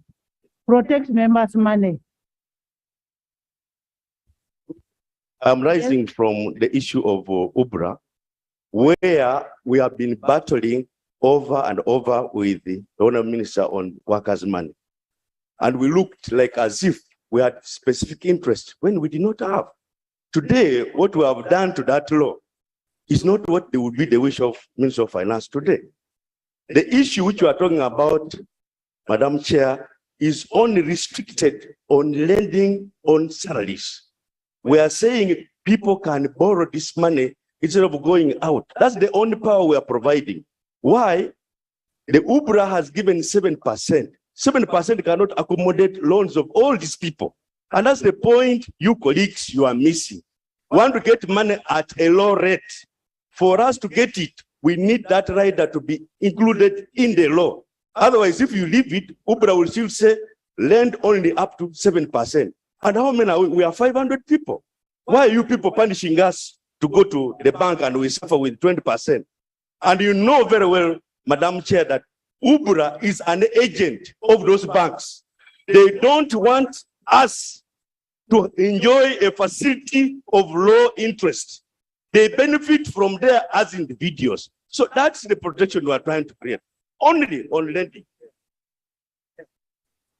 Protect members' money. I'm rising from the issue of UBRA, where we have been battling over and over with the Honourable Minister on workers' money. And we looked like as if we had specific interest when we did not have. Today, what we have done to that law is not what would be the wish of Minister of Finance today. The issue which you are talking about, Madam Chair, is only restricted on lending on salaries. We are saying people can borrow this money instead of going out. That's the only power we are providing. Why? The UBRA has given 7%. 7% cannot accommodate loans of all these people. And that's the point you colleagues, you are missing. We want to get money at a low rate. For us to get it, we need that rider to be included in the law. Otherwise, if you leave it, UBRA will still say, lend only up to 7%. And how many are we? We are 500 people. Why are you people punishing us to go to the bank and we suffer with 20%? And you know very well, Madam Chair, that UBRA is an agent of those banks. They don't want us to enjoy a facility of low interest. They benefit from there as individuals. So that's the protection we are trying to create. Only on lending.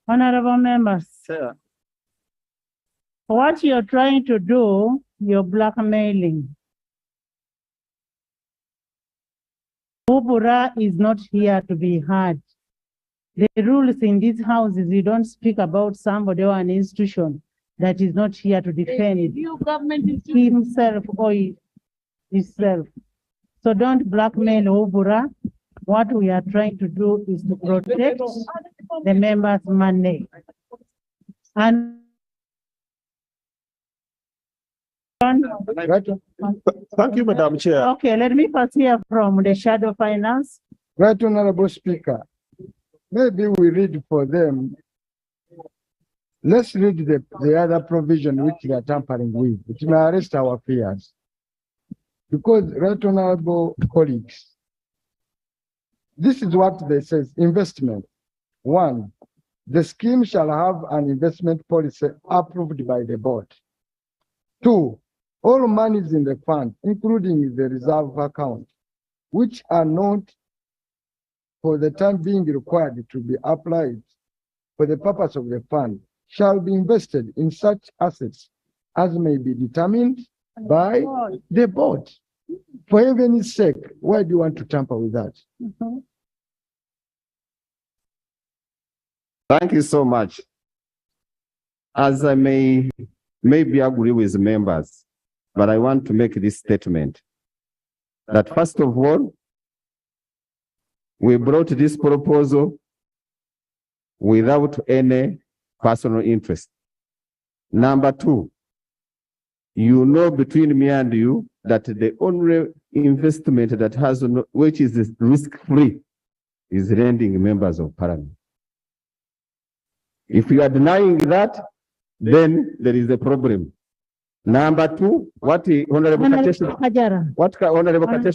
Honorable members, Sir. What you're trying to do, you're blackmailing. UBRA is not here to be heard. The rules in this house is you don't speak about somebody or an institution that is not here to defend himself or himself. So don't blackmail UBRA. What we are trying to do is to protect the members' money. And Thank you, Madam Chair. okay, let me first hear from the shadow finance. Right, Honorable Speaker. Maybe we read for them. Let's read the other provision which they are tampering with. It may arrest our fears. Because, right, Honorable colleagues, this is what they say, investment. 1, the scheme shall have an investment policy approved by the board. 2, all monies in the fund, including the reserve account, which are not for the time being required to be applied for the purpose of the fund, shall be invested in such assets as may be determined by the board. For heaven's sake, why do you want to tamper with that? Thank you so much. as I maybe agree with members, but I want to make this statement that first of all, we brought this proposal without any personal interest. Number two, you know between me and you that the only investment that has no, which is risk-free is lending members of parliament. If you are denying that, then there is a problem. Number two, what the Honorable Katesh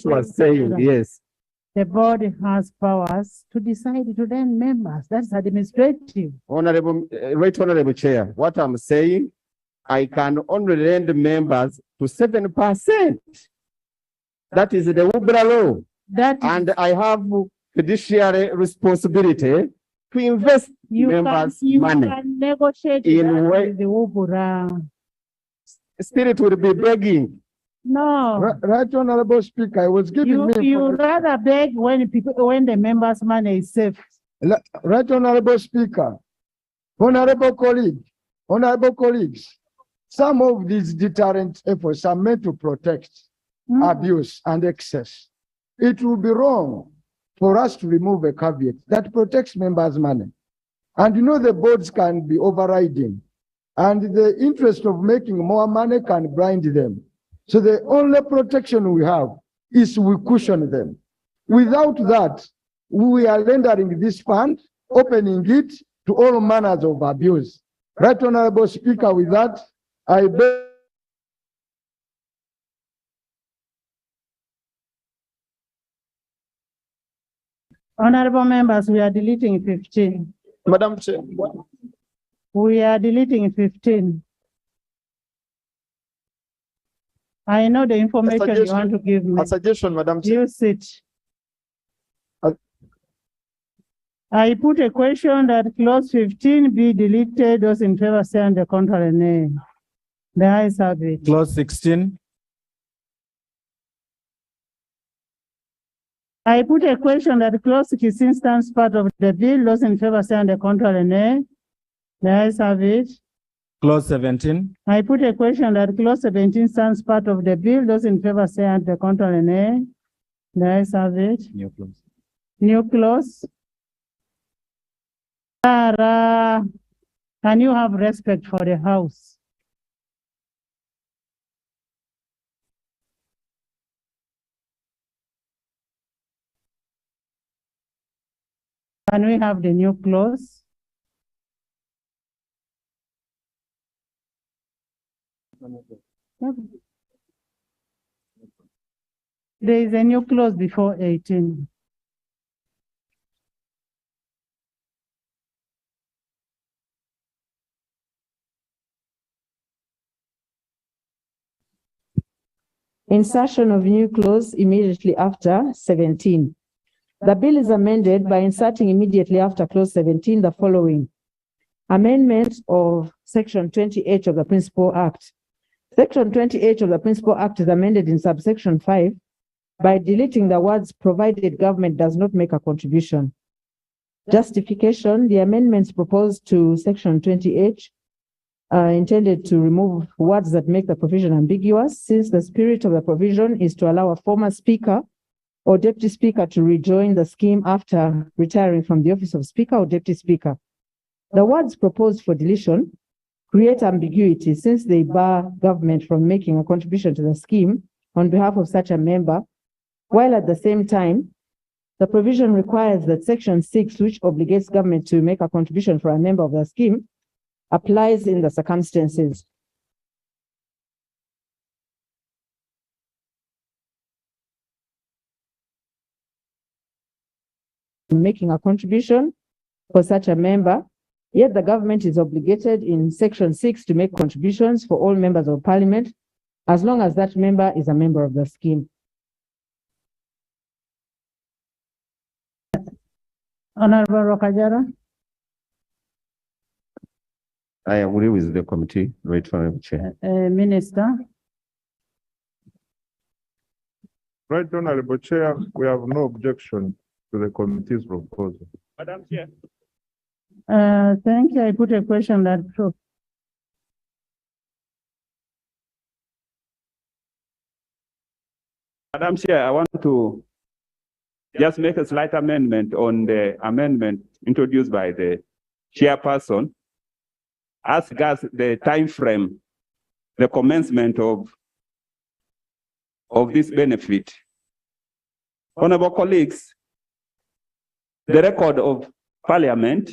was saying, yes. The board has powers to decide to lend members. That's administrative. Right Honorable Chair, what I'm saying, I can only lend members to 7%. That is the UBRA law. And I have fiduciary responsibility to invest members' money. Can negotiate in way, with the UBRA. Still it will be begging. No. Right, Honorable Speaker, I was giving You rather beg when the members' money is safe. Right, Honorable Speaker, honorable colleagues, some of these deterrent efforts are meant to protect abuse and excess. It will be wrong for us to remove a caveat that protects members' money. And you know the boards can be overriding, and the interest of making more money can blind them. So the only protection we have is we cushion them. Without that, we are rendering this fund, opening it to all manners of abuse. Right, Honorable Speaker, with that, I beg. Honorable members, we are deleting 15. Madam Chair. We are deleting 15. I know the information you want to give me. A suggestion, Madam Chair. Use it. I put a question that clause 15 be deleted. Those in favor say on the contrary, nay. The ayes have it. Clause 16. I put a question that clause 16 stands part of the bill. Those in favor say on the contrary, nay. The ayes have it. Clause 17. I put a question that clause 17 stands part of the bill. Those in favor say on the contrary, nay. The ayes have it. New clause. New clause. Sarah, can you have respect for the house? Can we have the new clause? There is a new clause before 18. Insertion of new clause immediately after 17. The bill is amended by inserting immediately after clause 17 the following. Amendment of section 28 of the Principal Act. Section 28 of the Principal Act is amended in subsection 5 by deleting the words provided government does not make a contribution. Justification, the amendments proposed to section 28 are intended to remove words that make the provision ambiguous, since the spirit of the provision is to allow a former speaker or deputy speaker to rejoin the scheme after retiring from the office of speaker or deputy speaker. The words proposed for deletion create ambiguity since they bar government from making a contribution to the scheme on behalf of such a member, while at the same time, the provision requires that section 6, which obligates government to make a contribution for a member of the scheme, applies in the circumstances. Making a contribution for such a member, yet the government is obligated in section 6 to make contributions for all members of parliament, as long as that member is a member of the scheme. Honorable Rokajara. I agree with the committee, right, Honorable Chair. Minister. Right, Honorable Chair, we have no objection to the committee's proposal. Madam Chair. Thank you. I put a question that Madam Chair, I want to just make a slight amendment on the amendment introduced by the chairperson as regards the time frame, the commencement of this benefit. Honorable colleagues, the record of Parliament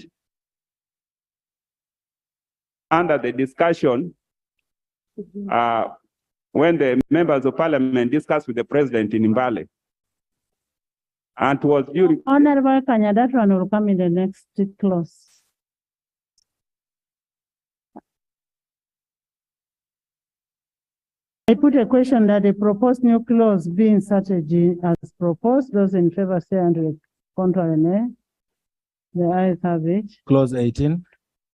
under the discussion when the members of Parliament discussed with the President in Mbale, and was during... Honorable Kanya, that one will come in the next clause. I put a question that the proposed new clause being strategy as proposed. Those in favor say and contrary nay. The ayes have it. Clause 18.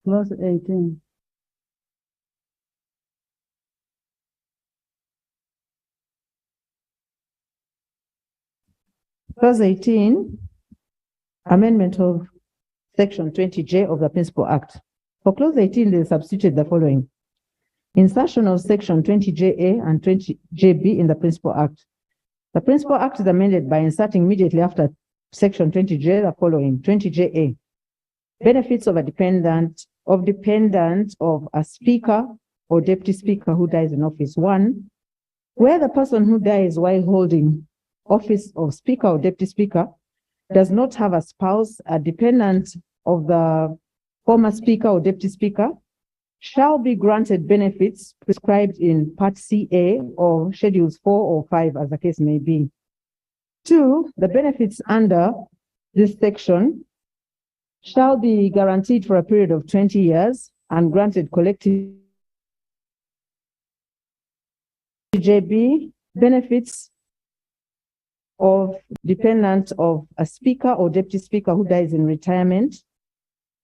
Clause 18. Clause 18, amendment of section 20J of the Principal Act. For clause 18, they substituted the following. Insertion of section 20JA and 20JB in the Principal Act. The Principal Act is amended by inserting immediately after section 20J the following. 20JA, benefits of a dependent of a speaker or deputy speaker who dies in office. 1, where the person who dies while holding office of speaker or deputy speaker does not have a spouse, a dependent of the former speaker or deputy speaker, shall be granted benefits prescribed in Part CA or Schedules 4 or 5, as the case may be. 2, the benefits under this section shall be guaranteed for a period of 20 years and granted collectively. JB, benefits of dependent of a speaker or deputy speaker who dies in retirement.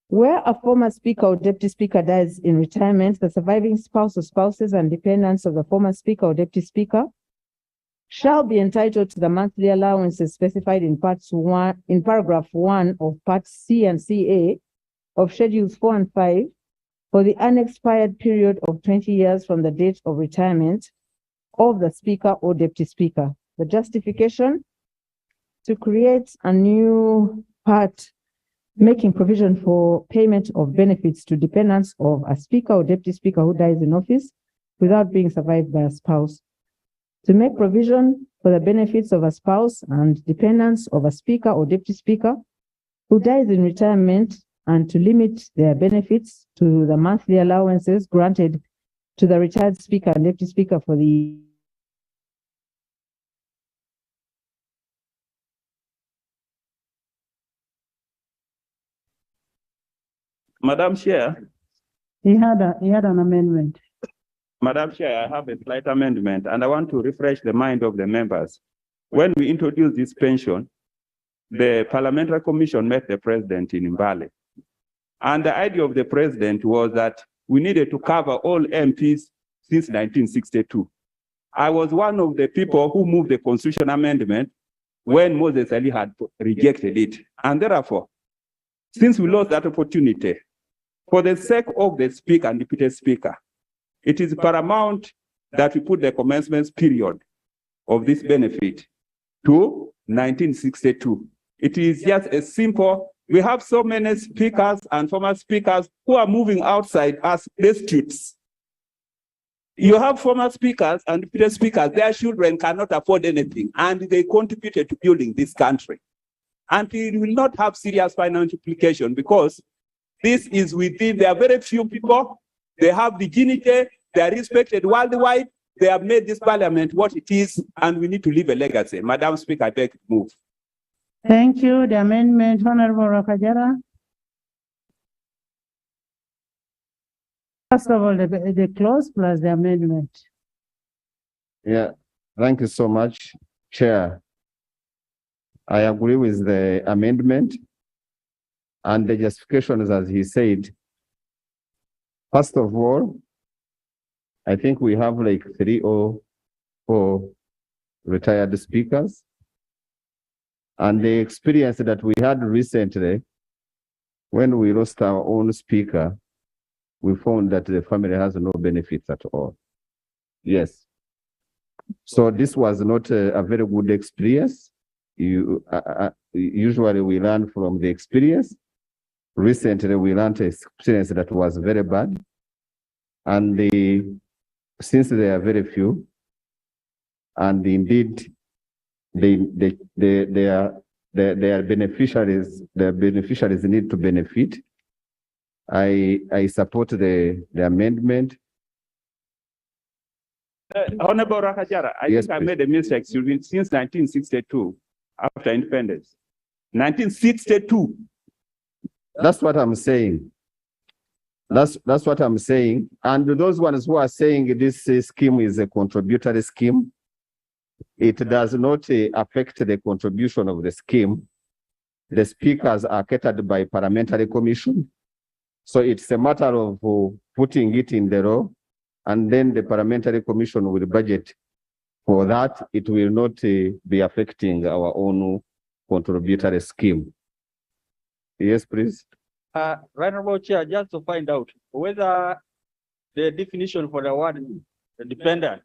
Where a former speaker or deputy speaker dies in retirement, the surviving spouse or spouses and dependents of the former speaker or deputy speaker shall be entitled to the monthly allowances specified in paragraph 1 of Part C and CA of Schedules 4 and 5 for the unexpired period of 20 years from the date of retirement of the speaker or deputy speaker. The justification: to create a new part making provision for payment of benefits to dependents of a speaker or deputy speaker who dies in office without being survived by a spouse. To make provision for the benefits of a spouse and dependents of a speaker or deputy speaker who dies in retirement, and to limit their benefits to the monthly allowances granted to the retired speaker and deputy speaker for the Madam Chair. He had an amendment. Madam Chair, I have a slight amendment, and I want to refresh the mind of the members. When we introduced this pension, the Parliamentary Commission met the President in Mbale. And the idea of the President was that we needed to cover all MPs since 1962. I was one of the people who moved the Constitution Amendment when Moses Ali had rejected it. And therefore, since we lost that opportunity, for the sake of the Speaker and Deputy Speaker, it is paramount that we put the commencement period of this benefit to 1962. It is just a simple, we have so many speakers and former speakers who are moving outside as destitutes. You have former speakers and deputy speakers, their children cannot afford anything, and they contributed to building this country. And it will not have serious financial implication because this is within, there are very few people, they have dignity, they are respected worldwide, they have made this parliament what it is, and we need to leave a legacy. Madam Speaker, I beg to move. Thank you. The amendment, Honorable Rakajara. First of all, the clause plus the amendment. Yeah, thank you so much, Chair. I agree with the amendment and the justifications as he said. First of all, I think we have like 3 or 4 retired speakers. And the experience that we had recently, when we lost our own speaker, we found that the family has no benefits at all. Yes. So this was not a very good experience. Usually we learn from the experience. Recently we learned an experience that was very bad. And since they are very few, and indeed they are beneficiaries, their beneficiaries need to benefit. I support the amendment. Honorable Rakajara, I Yes, think I please. made a mistake since 1962, after independence. 1962. That's what I'm saying. That's what I'm saying. And those ones who are saying this scheme is a contributory scheme, it does not affect the contribution of the scheme. The speakers are catered by parliamentary commission. So it's a matter of putting it in the law, and then the parliamentary commission will budget for that. It will not be affecting our own contributory scheme. Yes, please. Right, Honorable Chair, just to find out whether the definition for the word dependent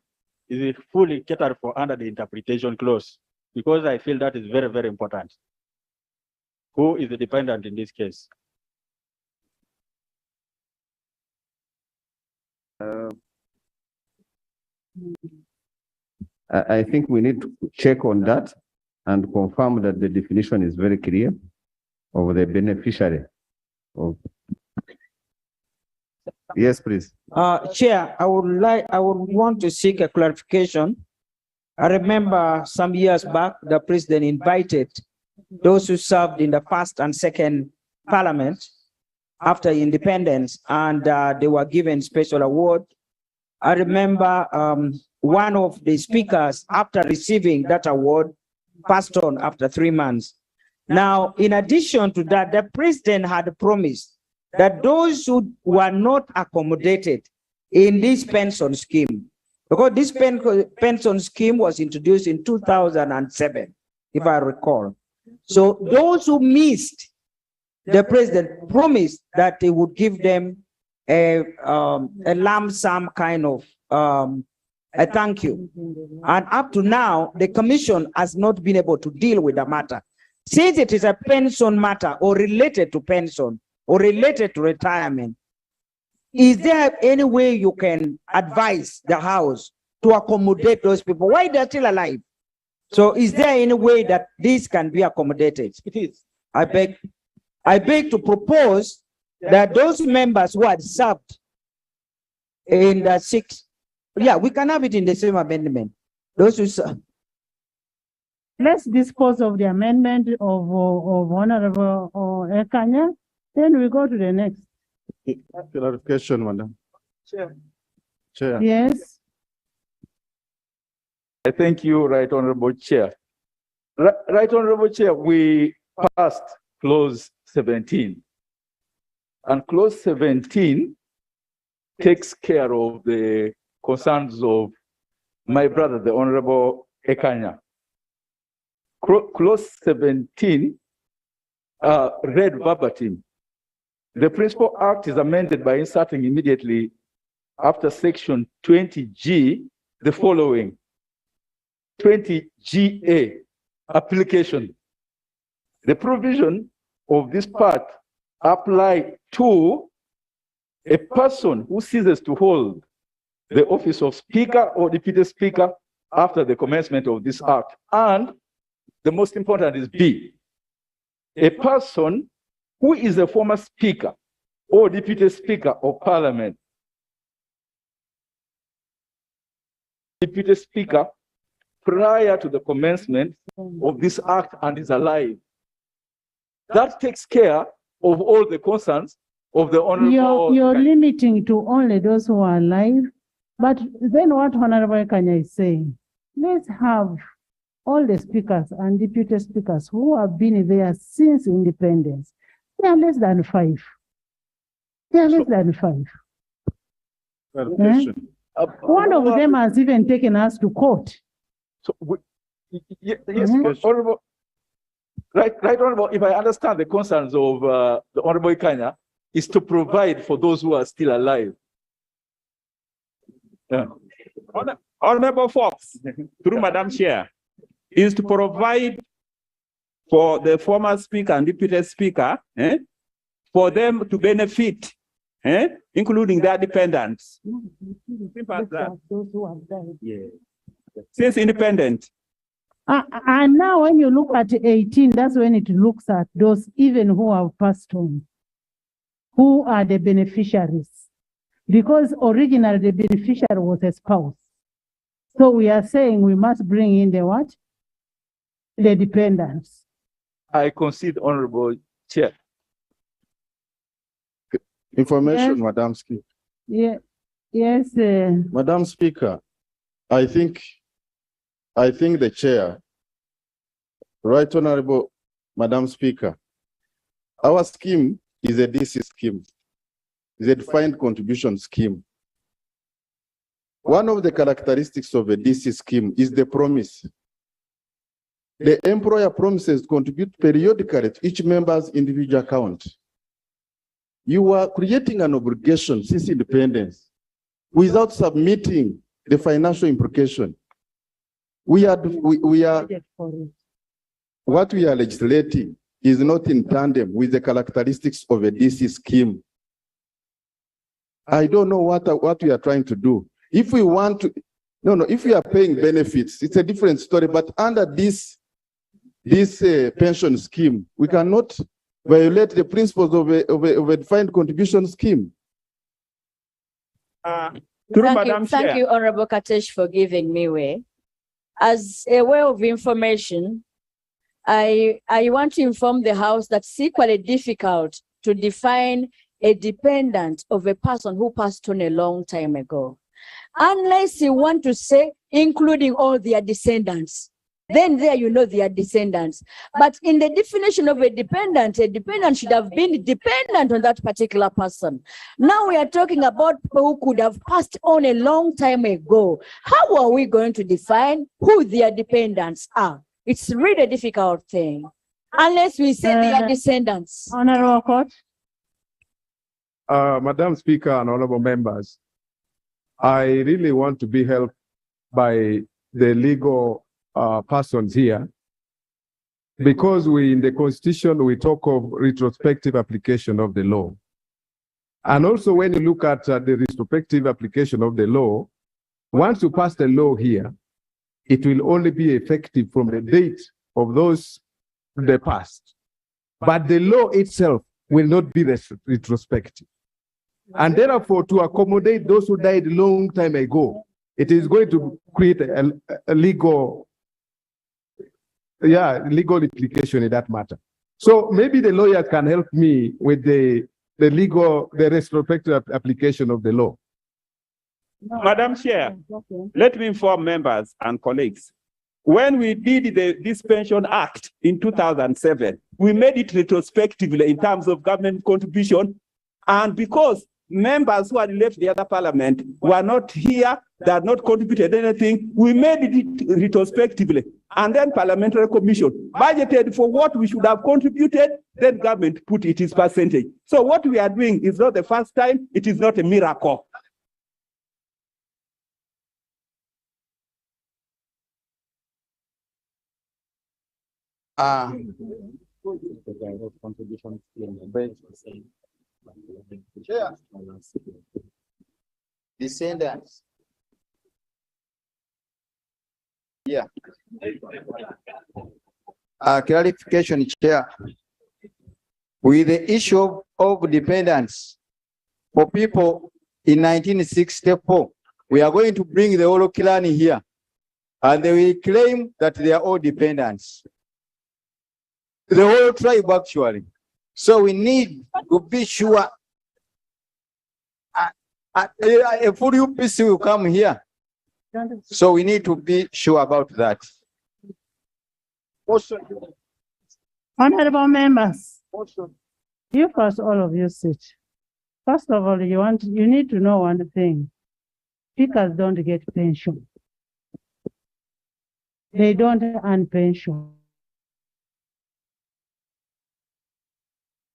is fully catered for under the interpretation clause, because I feel that is very, very important. Who is the dependent in this case? I think we need to check on that and confirm that the definition is very clear of the beneficiary. Yes, please. Chair, I would want to seek a clarification. I remember some years back, the president invited those who served in the first and second parliament after independence, and they were given special award. I remember one of the speakers, after receiving that award, passed on after 3 months. Now, in addition to that, the president had promised that those who were not accommodated in this pension scheme, because this pension scheme was introduced in 2007, if I recall. So those who missed, the president promised that he would give them a lump sum kind of a thank you. And up to now, the commission has not been able to deal with the matter. Since it is a pension matter or related to pension or related to retirement, is there any way you can advise the House to accommodate those people while they're still alive? So is there any way that this can be accommodated? It is. I beg to propose that those members who had served in the we can have it in the same amendment. Those who served. Let's dispose of the amendment of Honorable Ekanya. Then we go to the next. Clarification, Madam. Chair. Yes. I thank you, Right Honorable Chair. Right Honorable Chair, we passed clause 17. And clause 17 takes care of the concerns of my brother, the Honorable Ekanya. Clause 17 read verbatim. The Principal Act is amended by inserting immediately after section 20G the following: 20GA, application. The provision of this part apply to a person who ceases to hold the office of Speaker or Deputy Speaker after the commencement of this act. And the most important is B, a person who is a former Speaker or Deputy Speaker of Parliament, Deputy Speaker prior to the commencement of this act and is alive. That takes care of all the concerns of the Honorable. You're limiting to only those who are alive. But then what Honorable Kanya is saying, let's have all the speakers and deputy speakers who have been there since independence. They are less than 5. They are less than 5. One of them has even taken us to court. So, yes, Honorable. Right, Honorable, if I understand the concerns of the Honorable Kanya, is to provide for those who are still alive. Yeah. Honorable folks, through Madam Chair, is to provide for the former speaker and deputy speaker, for them to benefit, including their dependents. Simple as that. Since independent. And now when you look at 18, that's when it looks at those even who have passed on, who are the beneficiaries. Because originally the beneficiary was a spouse. So we are saying we must bring in the what? The dependents. I concede, Honorable Chair. Information, Yes. Madam Speaker. Yeah. Yes. Madam Speaker, I think the chair, Right Honorable Madam Speaker, our scheme is a DC scheme, is a defined contribution scheme. One of the characteristics of a DC scheme is the promise. The employer promises to contribute periodically to each member's individual account. You are creating an obligation since independence without submitting the financial implication. What we are legislating is not in tandem with the characteristics of a DC scheme. I don't know what we are trying to do. If we want to, if we are paying benefits, it's a different story, but under this pension scheme, we cannot violate the principles of a defined contribution scheme. Thank you, Honorable Katesh, for giving me way. As a way of information, I want to inform the House that it's equally difficult to define a dependent of a person who passed on a long time ago. Unless you want to say, including all their descendants, then there you know they are descendants. But in the definition of a dependent should have been dependent on that particular person. Now we are talking about people who could have passed on a long time ago. How are we going to define who their dependents are? It's really a difficult thing. Unless we say they are descendants. Honorable Court. Madam Speaker and honorable members, I really want to be helped by the legal persons here, because in the Constitution, we talk of retrospective application of the law. And also when you look at the retrospective application of the law, once you pass the law here, it will only be effective from the date of the past. But the law itself will not be retrospective. And therefore, to accommodate those who died a long time ago, it is going to create a legal implication in that matter. So maybe the lawyer can help me with the retrospective application of the law. Madam Chair, let me inform members and colleagues. When we did this Pension Act in 2007, we made it retrospectively in terms of government contribution. And because members who had left the other parliament were not here, they had not contributed anything, we made it retrospectively. And then parliamentary commission budgeted for what we should have contributed, then government put it its percentage. So what we are doing is not the first time, it is not a miracle. Descendants. Yeah. Clarification, Chair. With the issue of dependents for people in 1964, we are going to bring the whole clan here, and they will claim that they are all dependents. The whole tribe, actually. So we need to be sure a full UPC will come here. So we need to be sure about that. Honorable members, you first, all of you sit. First of all, you need to know one thing. Speakers don't get pension. They don't earn pension.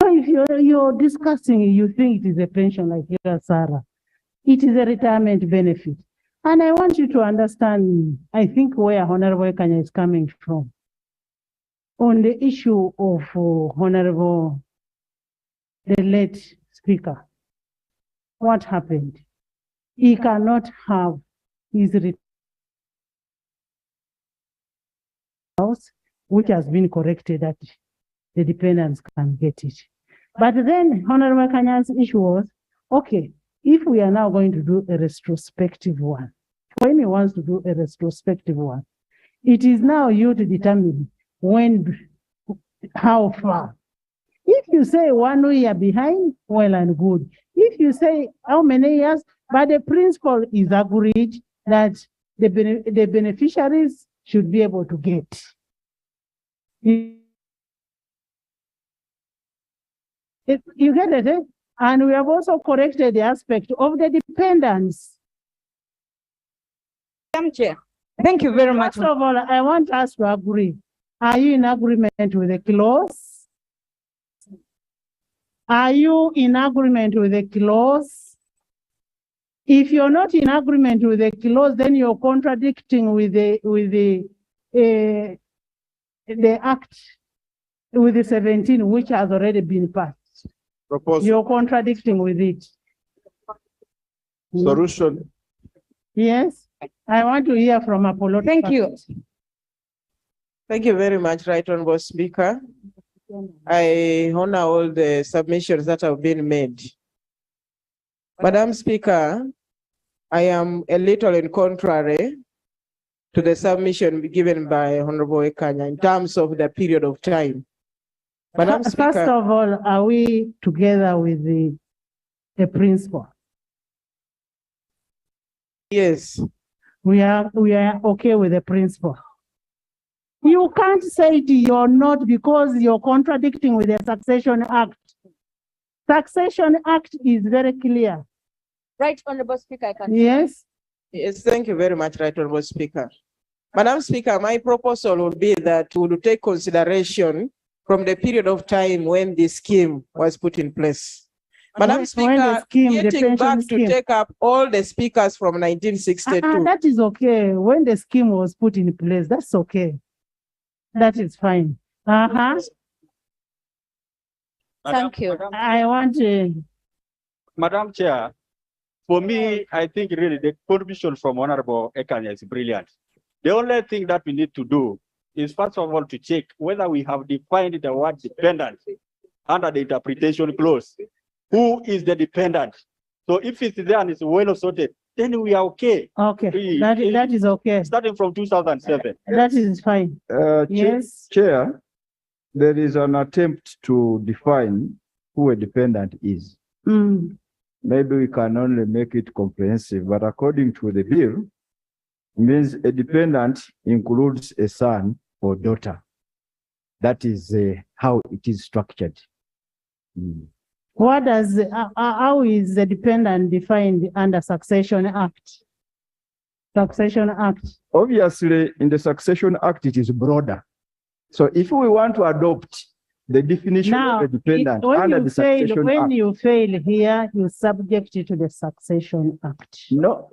So if you're discussing, you think it is a pension like you, Sarah. It is a retirement benefit. And I want you to understand, I think, where Honorable Kanya is coming from. On the issue of Honorable, the late speaker, what happened? He cannot have his house, which has been corrected that the dependents can get it. But then Honorable Kanya's issue was, okay, if we are now going to do a retrospective one, when he wants to do a retrospective one, it is now you to determine when, how far. If you say 1 year behind, well and good. If you say how many years, but the principle is agreed that the beneficiaries should be able to get. You get it, eh? And we have also corrected the aspect of the dependents. Madam Chair, thank you very much. First of all, I want us to agree. Are you in agreement with the clause? Are you in agreement with the clause? If you're not in agreement with the clause, then you're contradicting with the act, with the 17, which has already been passed. Proposal. You're contradicting with it. Solution. Yes, I want to hear from Apollo. Thank you. Thank you very much, Right Honorable Speaker. I honor all the submissions that have been made. Madam Speaker, I am a little in contrary to the submission given by Honorable Ekanya in terms of the period of time. Madam Speaker. First of all, are we together with the principal? Yes. We are okay with the principal. You can't say you're not because you're contradicting with the Succession Act. Succession Act is very clear. Right, Honorable Speaker, I can. Yes. Yes, thank you very much, Right Honorable Speaker. Madam Speaker, my proposal would be that we would take consideration from the period of time when the scheme was put in place. Madam Speaker, getting back to take up all the speakers from 1962. That is okay. When the scheme was put in place, that's okay. That is fine. Thank you. I want to. Madam Chair, for me, I think really the contribution from Honorable Ekanya is brilliant. The only thing that we need to do is first of all to check whether we have defined the word dependent under the interpretation clause. Who is the dependent? So if it's there and it's well sorted, then we are okay. Okay, that is okay. Starting from 2007. That is fine. Yes. Chair, there is an attempt to define who a dependent is. Maybe we can only make it comprehensive, but according to the bill, means a dependent includes a son or daughter. That is how it is structured. What does how is the dependent defined under Succession Act? Succession Act. Obviously, in the Succession Act, it is broader. So if we want to adopt the definition of a dependent under the Succession Act. When you fail here, you subject it to the Succession Act. No,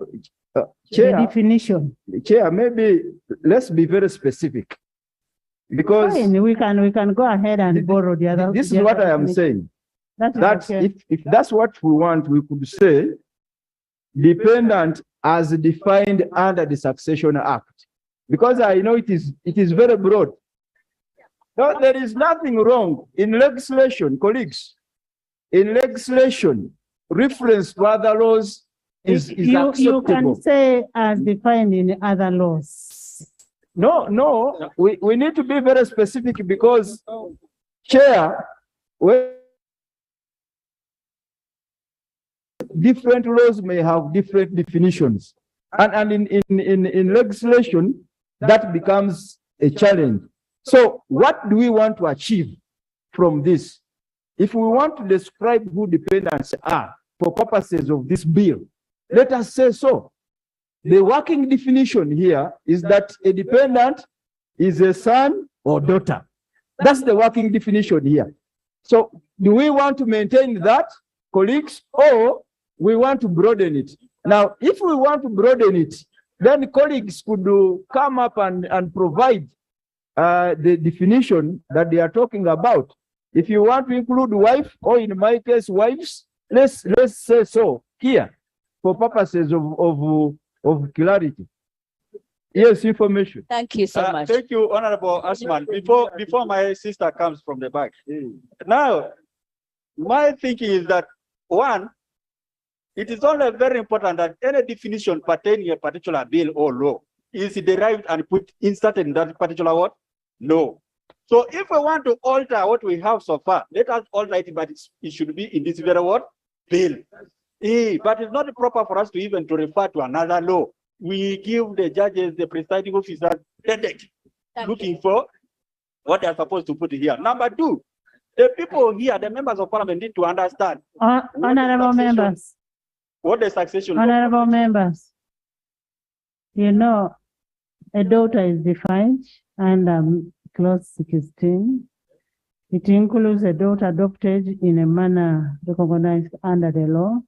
Chair, the definition. Chair, maybe let's be very specific. Because fine, we can go ahead and borrow the other. This is what I am saying. That's okay. If that's what we want, we could say dependent as defined under the Succession Act. Because I know it is very broad. No, there is nothing wrong in legislation, colleagues. In legislation, reference to other laws is acceptable. You can say as defined in other laws. No, we need to be very specific because, Chair, different laws may have different definitions. And in legislation, that becomes a challenge. So what do we want to achieve from this? If we want to describe who dependents are for purposes of this bill, let us say so. The working definition here is that a dependent is a son or daughter. That's the working definition here. So do we want to maintain that, colleagues, or we want to broaden it? Now, if we want to broaden it, then colleagues could come up and provide the definition that they are talking about. If you want to include wife, or in my case, wives, let's say so here for purposes of clarity. Yes, information. Thank you so much. Thank you, Honorable Asman. Before my sister comes from the back. Now, my thinking is that, one, it is only very important that any definition pertaining to a particular bill or law is derived and inserted in that particular what? No. So if we want to alter what we have so far, let us alter it, but it should be in this very what? Bill. But it's not proper for us to even to refer to another law. We give the judges, the presiding officer, headache looking for what they're supposed to put here. Number two, the people here, the members of parliament, need to understand. Honorable members. What the succession. Honorable members. You know, a daughter is defined under clause 16. It includes a daughter adopted in a manner recognized under the law.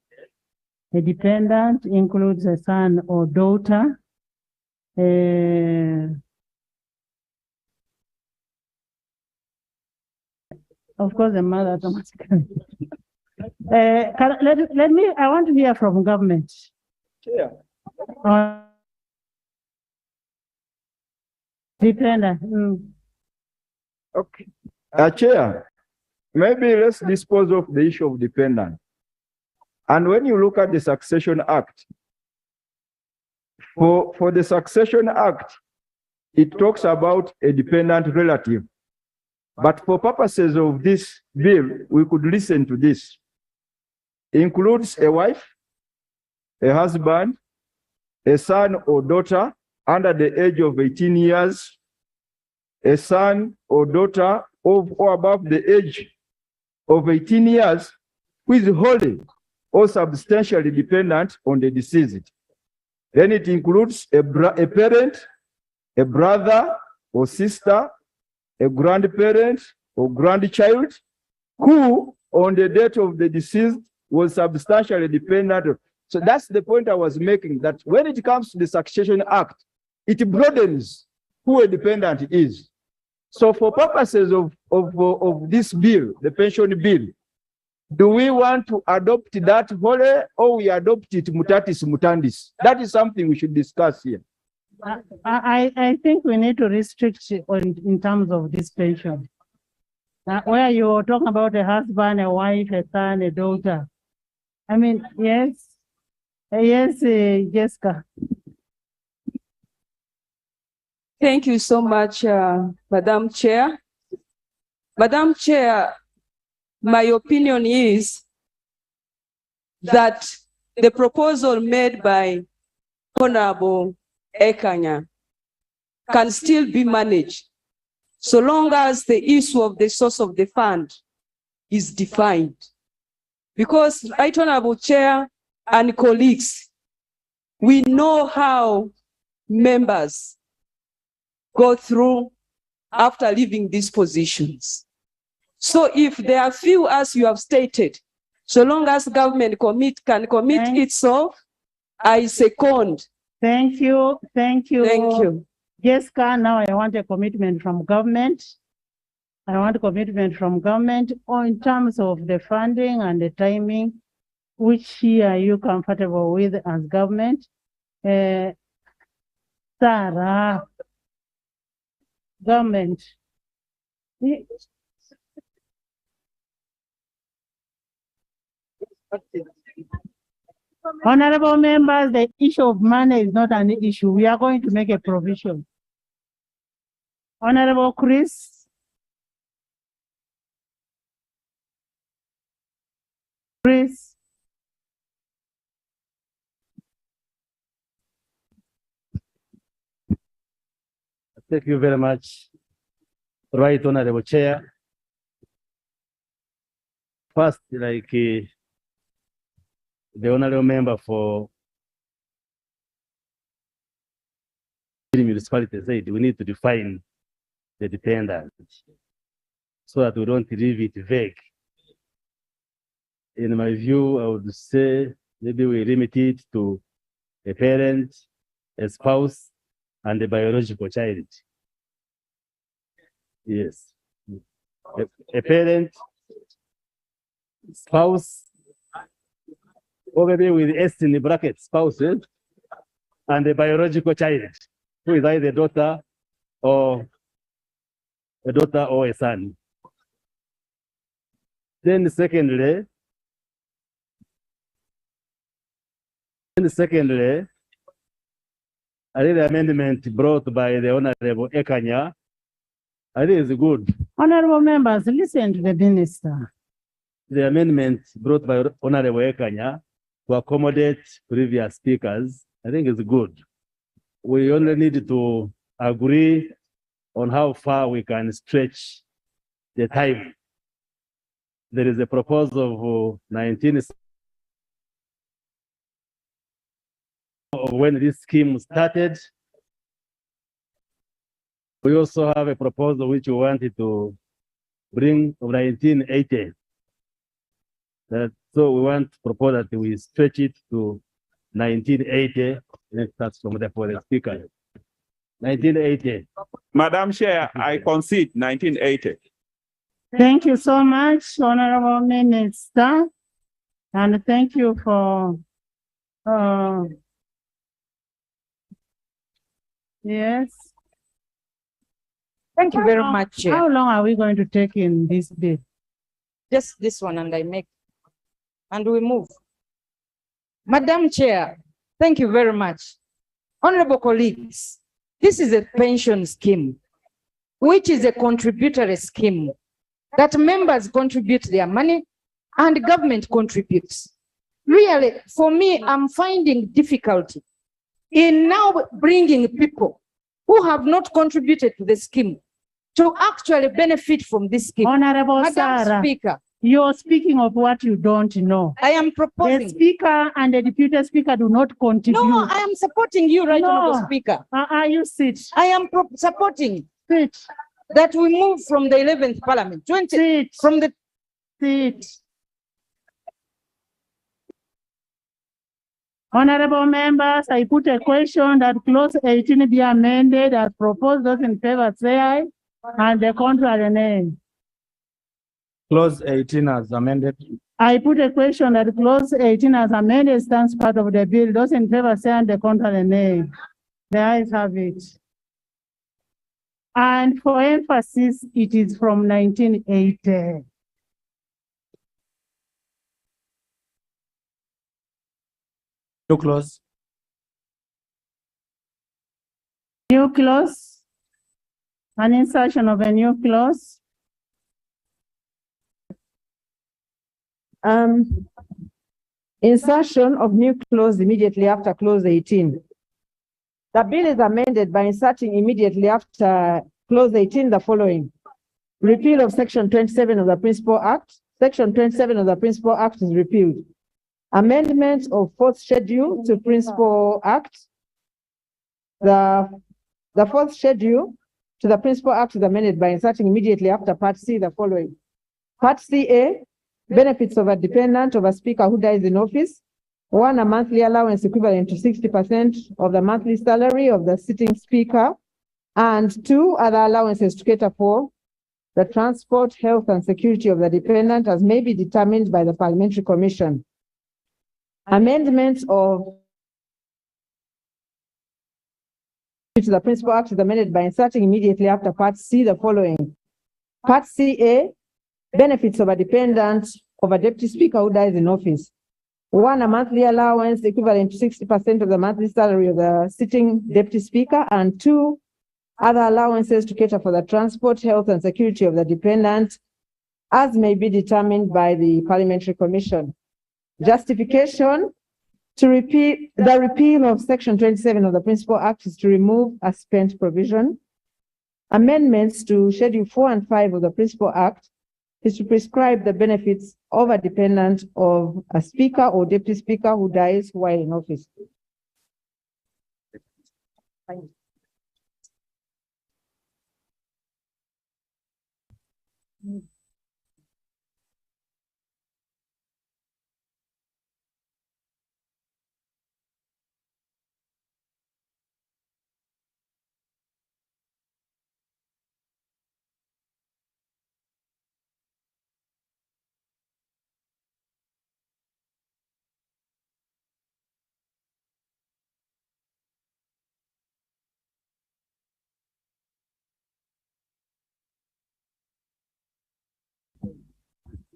A dependent includes a son or daughter. Of course, the mother automatically. I want to hear from government. Chair. Dependent. Okay. Chair, maybe let's dispose of the issue of dependent. And when you look at the Succession Act, for the Succession Act, it talks about a dependent relative. But for purposes of this bill, we could listen to this. It includes a wife, a husband, a son or daughter under the age of 18 years, a son or daughter of or above the age of 18 years who is wholly or substantially dependent on the deceased. Then it includes a parent, a brother or sister, a grandparent or grandchild who on the death of the deceased was substantially dependent. So that's the point I was making, that when it comes to the Succession Act, it broadens who a dependent is. So for purposes of this bill, the pension bill, do we want to adopt that wholly, or we adopt it mutatis mutandis? That is something we should discuss here. I think we need to restrict in terms of this pension. Where you're talking about a husband, a wife, a son, a daughter. I mean, yes, Jessica. Thank you so much, Madam Chair. Madam Chair, my opinion is that the proposal made by Honorable Ekanya can still be managed so long as the issue of the source of the fund is defined. Because, Right Honorable Chair and colleagues, we know how members go through after leaving these positions. So if there are few, as you have stated, so long as government can commit itself, I second. Thank you. Thank you. Jessica, now I want a commitment from government. I want a commitment from government in terms of the funding and the timing. Which are you comfortable with as government? Sarah, government. Honorable members, the issue of money is not an issue. We are going to make a provision. Honorable Chris. Thank you very much, Right Honorable Chair. First, like the Honorable Member for municipality said, we need to define the dependent so that we don't leave it vague. In my view, I would say maybe we limit it to a parent, a spouse, and a biological child. Yes. A parent, spouse, already with S in the bracket, spouses, and a biological child, who is either a daughter or a son. Then secondly, I think the amendment brought by the Honorable Ekanya, I think it's good. Honorable members, listen to the minister. The amendment brought by Honorable Ekanya to accommodate previous speakers, I think it's good. We only need to agree on how far we can stretch the time. There is a proposal of 19 when this scheme started. We also have a proposal which we wanted to bring of 1980. So we want to propose that we stretch it to 1980. Let's start from the for the speaker. 1980. Madam Chair, I concede 1980. Thank you so much, Honorable Minister. And thank you for, yes. Thank you very much, Chair. How long are we going to take in this bill? Just this one, and we move. Madam Chair, thank you very much. Honorable colleagues, this is a pension scheme, which is a contributory scheme that members contribute their money and government contributes. Really, for me, I'm finding difficulty in now bringing people who have not contributed to the scheme to actually benefit from this scheme. Honorable Madam Sarah, Speaker, you're speaking of what you don't know. I am proposing. The speaker and the deputy speaker do not contribute. No, I am supporting you, right, Honorable Speaker. You sit. I am supporting sit. That we move from the 11th Parliament. From the sit. Honorable members, I put a question that clause 18 be amended as proposed. Those in favor say aye, and the contrary nay. Clause 18 as amended. I put a question that clause 18 as amended stands part of the bill. Those in favor say aye, and the contrary nay. The ayes have it. And for emphasis, it is from 1980. New clause. New clause. An insertion of a new clause. Insertion of new clause immediately after clause 18. The bill is amended by inserting immediately after clause 18 the following. Repeal of section 27 of the Principal Act. Section 27 of the Principal Act is repealed. Amendment of fourth schedule to Principal Act. The fourth schedule to the Principal Act is amended by inserting immediately after Part C the following. Part CA, benefits of a dependent of a speaker who dies in office. 1, a monthly allowance equivalent to 60% of the monthly salary of the sitting speaker. And 2, other allowances to cater for the transport, health, and security of the dependent as may be determined by the Parliamentary Commission. Amendments of to the Principal Act is amended by inserting immediately after Part C the following. Part CA, benefits of a dependent of a deputy speaker who dies in office. 1, a monthly allowance equivalent to 60% of the monthly salary of the sitting deputy speaker. And 2, other allowances to cater for the transport, health, and security of the dependent as may be determined by the Parliamentary Commission. Justification to repeal the repeal of section 27 of the Principal Act is to remove a spent provision. Amendments to schedule 4 and 5 of the Principal Act is to prescribe the benefits of a dependent of a speaker or deputy speaker who dies while in office.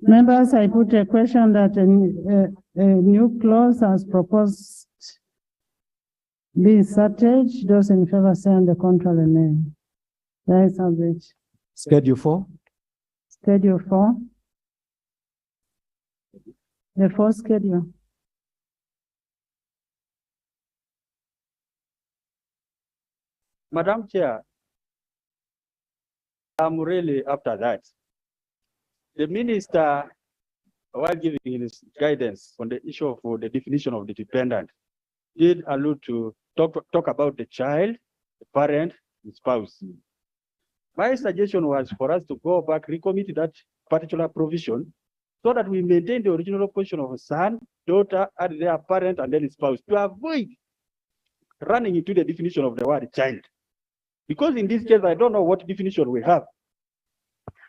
Members, I put a question that a new clause as proposed be inserted. Those in favor say on the contrary, nay. The ayes have it. Schedule 4. Schedule 4. The fourth schedule. Madam Chair, I'm really after that. The minister, while giving his guidance on the issue of the definition of the dependent, did allude to talk about the child, the parent, the spouse. My suggestion was for us to go back, recommit that particular provision so that we maintain the original position of a son, daughter, and their parent, and then spouse, to avoid running into the definition of the word child. Because in this case, I don't know what definition we have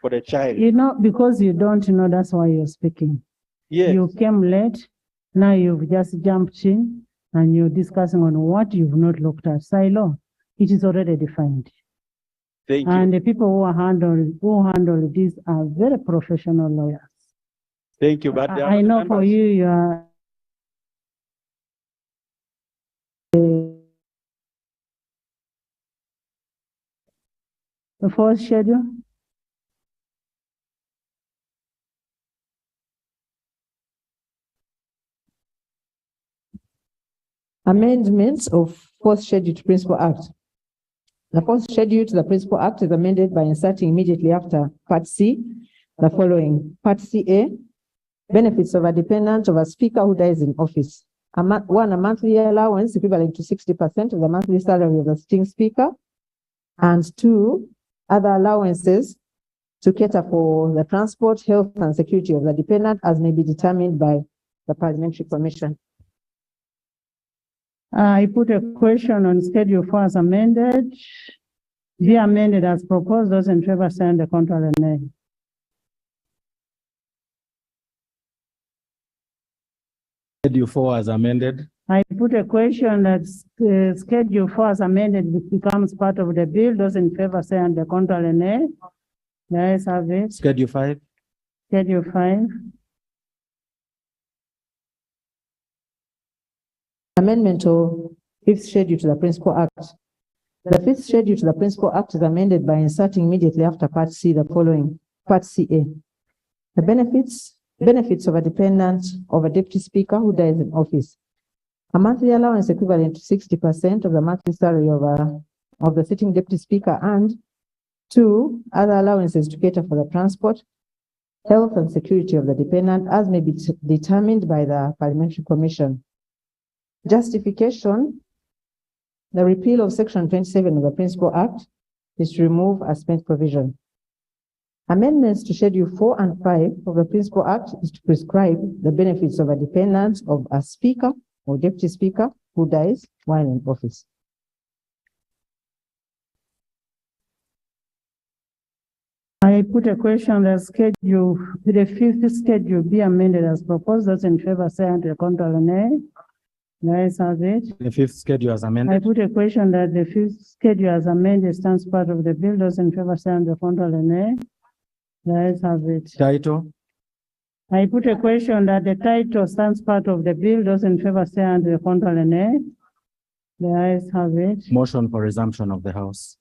for the child. You know, because you don't know, that's why you're speaking. Yes. You came late, now you've just jumped in and you're discussing on what you've not looked at. Silo, it is already defined. Thank you. And the people who handle this are very professional lawyers. Thank you, but I know for you, you are the fourth schedule. Amendments of fourth schedule to Principal Act. The fourth schedule to the Principal Act is amended by inserting immediately after Part C the following. Part CA, benefits of a dependent of a speaker who dies in office. A monthly allowance equivalent to 60% of the monthly salary of the sitting speaker. And 2, other allowances to cater for the transport, health, and security of the dependent as may be determined by the Parliamentary Commission. I put a question on Schedule 4 as amended. Be amended as proposed. Those in favor say on the contrary, nay. Schedule 4 as amended. I put a question that Schedule 4 as amended becomes part of the bill. Those in favor say on the contrary, nay. The ayes have it. Schedule 5. Schedule 5. Amendment of fifth schedule to the Principal Act. The fifth schedule to the Principal Act is amended by inserting immediately after Part C the following. Part CA. The benefits of a dependent of a deputy speaker who dies in office. A monthly allowance equivalent to 60% of the monthly salary of the sitting deputy speaker, and 2, other allowances to cater for the transport, health, and security of the dependent as may be determined by the Parliamentary Commission. Justification: the repeal of Section 27 of the Principal Act is to remove a spent provision. Amendments to Schedule 4 and 5 of the Principal Act is to prescribe the benefits of a dependent of a speaker or deputy speaker who dies while in office. I put a question that the fifth schedule be amended as proposed. Those in favor say on the contrary, nay. The ayes have it. The fifth schedule as amended. I put a question that the fifth schedule as amended stands part of the bill. Those in favor say on the contrary, nay. The ayes have it. Title. I put a question that the title stands part of the bill. Those in favor say on the contrary, nay. The ayes have it. Motion for resumption of the House.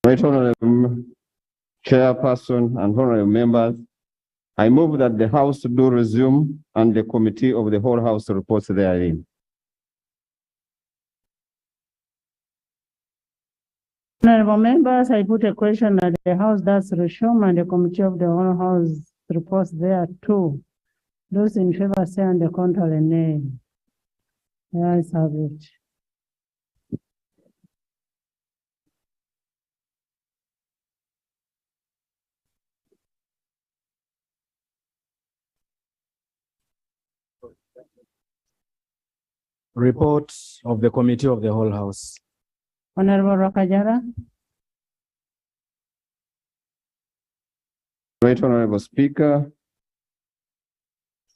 Right Honorable Chairperson and honorable members, I move that the House do resume and the Committee of the whole House reports therein. Honorable members, I put a question that the House does resume and the Committee of the whole House reports there too. Those in favor say on the contrary, nay. The ayes have it. Report of the Committee of the whole House. Honorable Rakajara. Right Honorable Speaker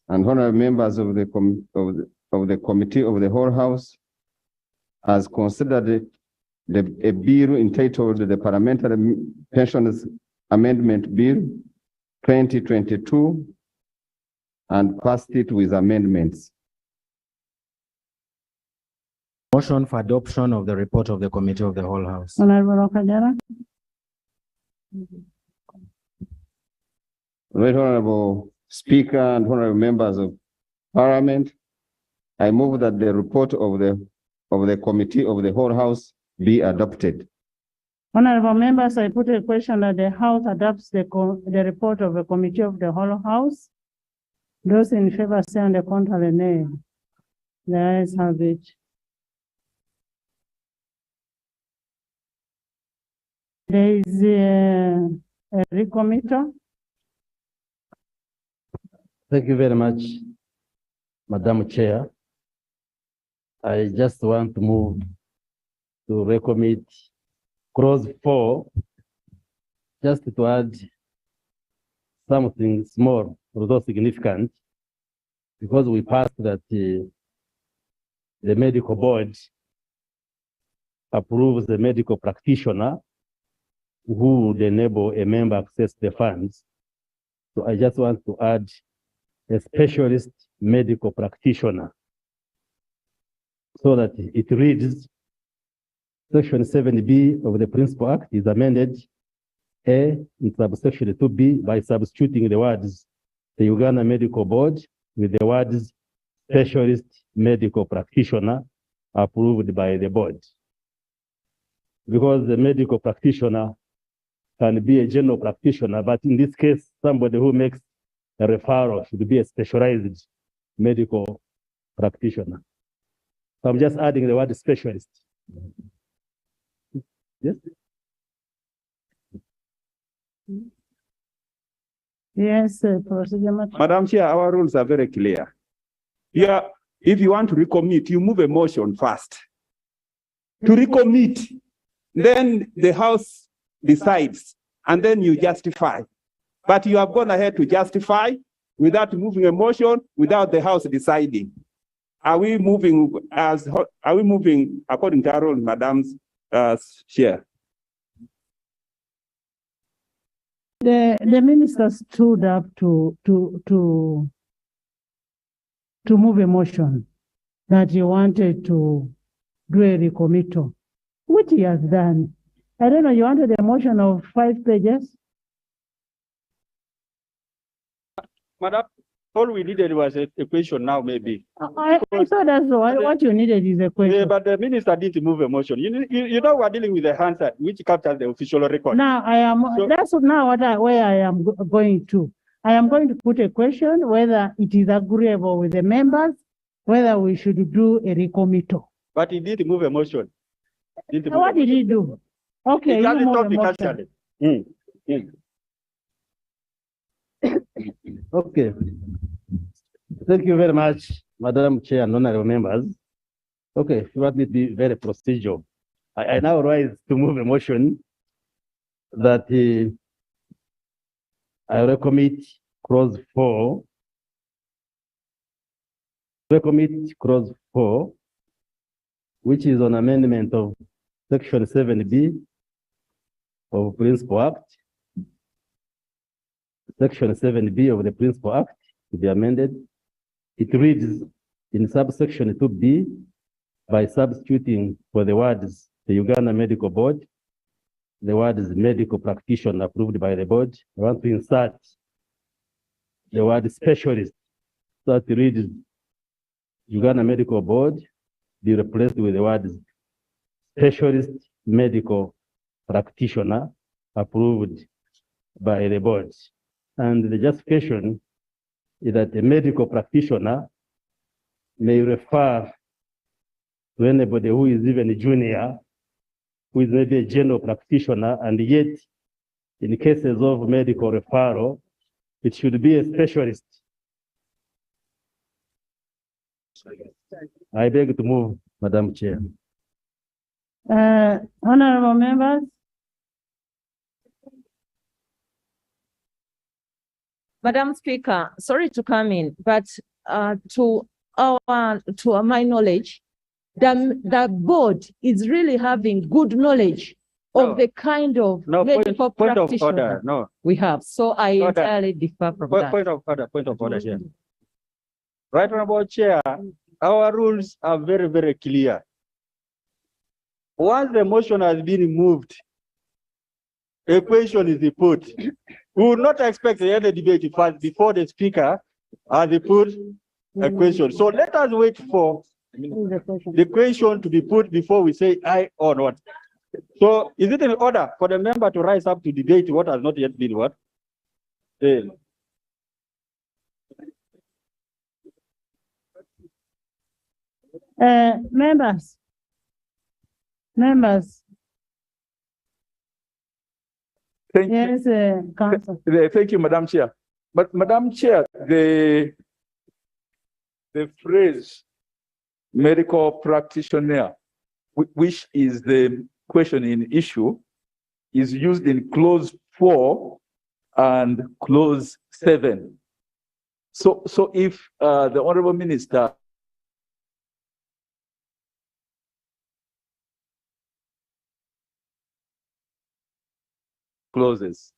and honorable members of the Committee of the whole House, has considered a bill entitled the Parliamentary Pensions Amendment Bill 2022 and passed it with amendments. Motion for adoption of the report of the Committee of the Whole House. Honorable Okajara. Right Honorable Speaker and honorable members of Parliament, I move that the report of the Committee of the Whole House be adopted. Honorable members, I put a question that the House adopts the report of the Committee of the Whole House. Those in favor say on the contrary, nay. The ayes have it. There is a recommitment. Thank you very much, Madam Chair. I just want to move to recommit clause 4, just to add something small, although significant, because we passed that the medical board approves the medical practitioner who would enable a member access the funds. So I just want to add a specialist medical practitioner so that it reads Section 7B of the Principal Act is amended A in subsection 2B by substituting the words the Uganda Medical Board with the words specialist medical practitioner approved by the board. Because the medical practitioner can be a general practitioner, but in this case, somebody who makes a referral should be a specialized medical practitioner. So I'm just adding the word specialist. Yes? Yes, Procedure. Madam Chair, our rules are very clear. Yeah, if you want to recommit, you move a motion first. To recommit, then the House decides, and then you justify. But you have gone ahead to justify without moving a motion, without the House deciding. Are we moving according to our rule, Madam's Chair? The minister stood up to move a motion that he wanted to do a recommittal, which he has done. I don't know, you wanted a motion of 5 pages? Madam, all we needed was a question now, maybe. I thought that's what you needed is a question. Yeah, but the minister didn't move a motion. You know, we're dealing with the answer, which captures the official record. Now that's now where I am going to. I am going to put a question whether it is agreeable with the members, whether we should do a recommittal. But he didn't move a motion. What did he do? Okay, he you move a talked motion. Okay. Thank you very much, Madam Chair and honorable members. Okay, if you want me to be very procedural, I now rise to move a motion that I recommit clause 4. Recommit clause 4, which is on amendment of Section 7B of Principal Act. Section 7B of the Principal Act to be amended. It reads in subsection 2B by substituting for the words the Uganda Medical Board, the words medical practitioner approved by the board. I want to insert the word specialist. So it reads Uganda Medical Board be replaced with the words specialist medical practitioner approved by the board. And the justification is that a medical practitioner may refer to anybody who is even a junior, who is maybe a general practitioner, and yet in cases of medical referral, it should be a specialist. I beg to move, Madam Chair. Honorable members. Madam Speaker, sorry to come in, but to my knowledge, the board is really having good knowledge of the kind of medical point of practitioner order. No. we have. So I Order. entirely differ from that. Point of order here. Right Honorable Chair, our rules are very, very clear. Once the motion has been moved, a question is put. We will not expect any debate first before the speaker has put a question. So let us wait for the question to be put before we say aye or not. So is it in order for the member to rise up to debate what has not yet been what? Members. Thank yes, Council. Thank you, Madam Chair. But Madam Chair, the phrase medical practitioner, which is the question in issue, is used in clause 4 and clause 7. So if the Honorable Minister clauses.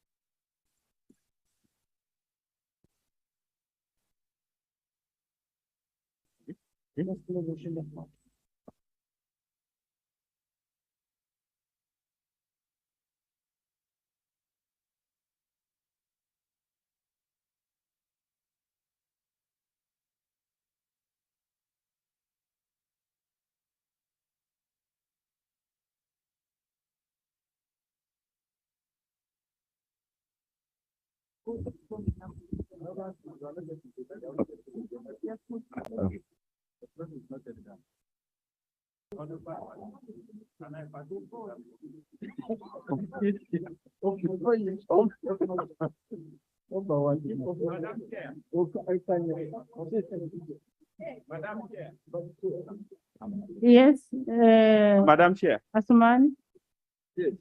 Yes. Madam Chair. Asuman. Yes.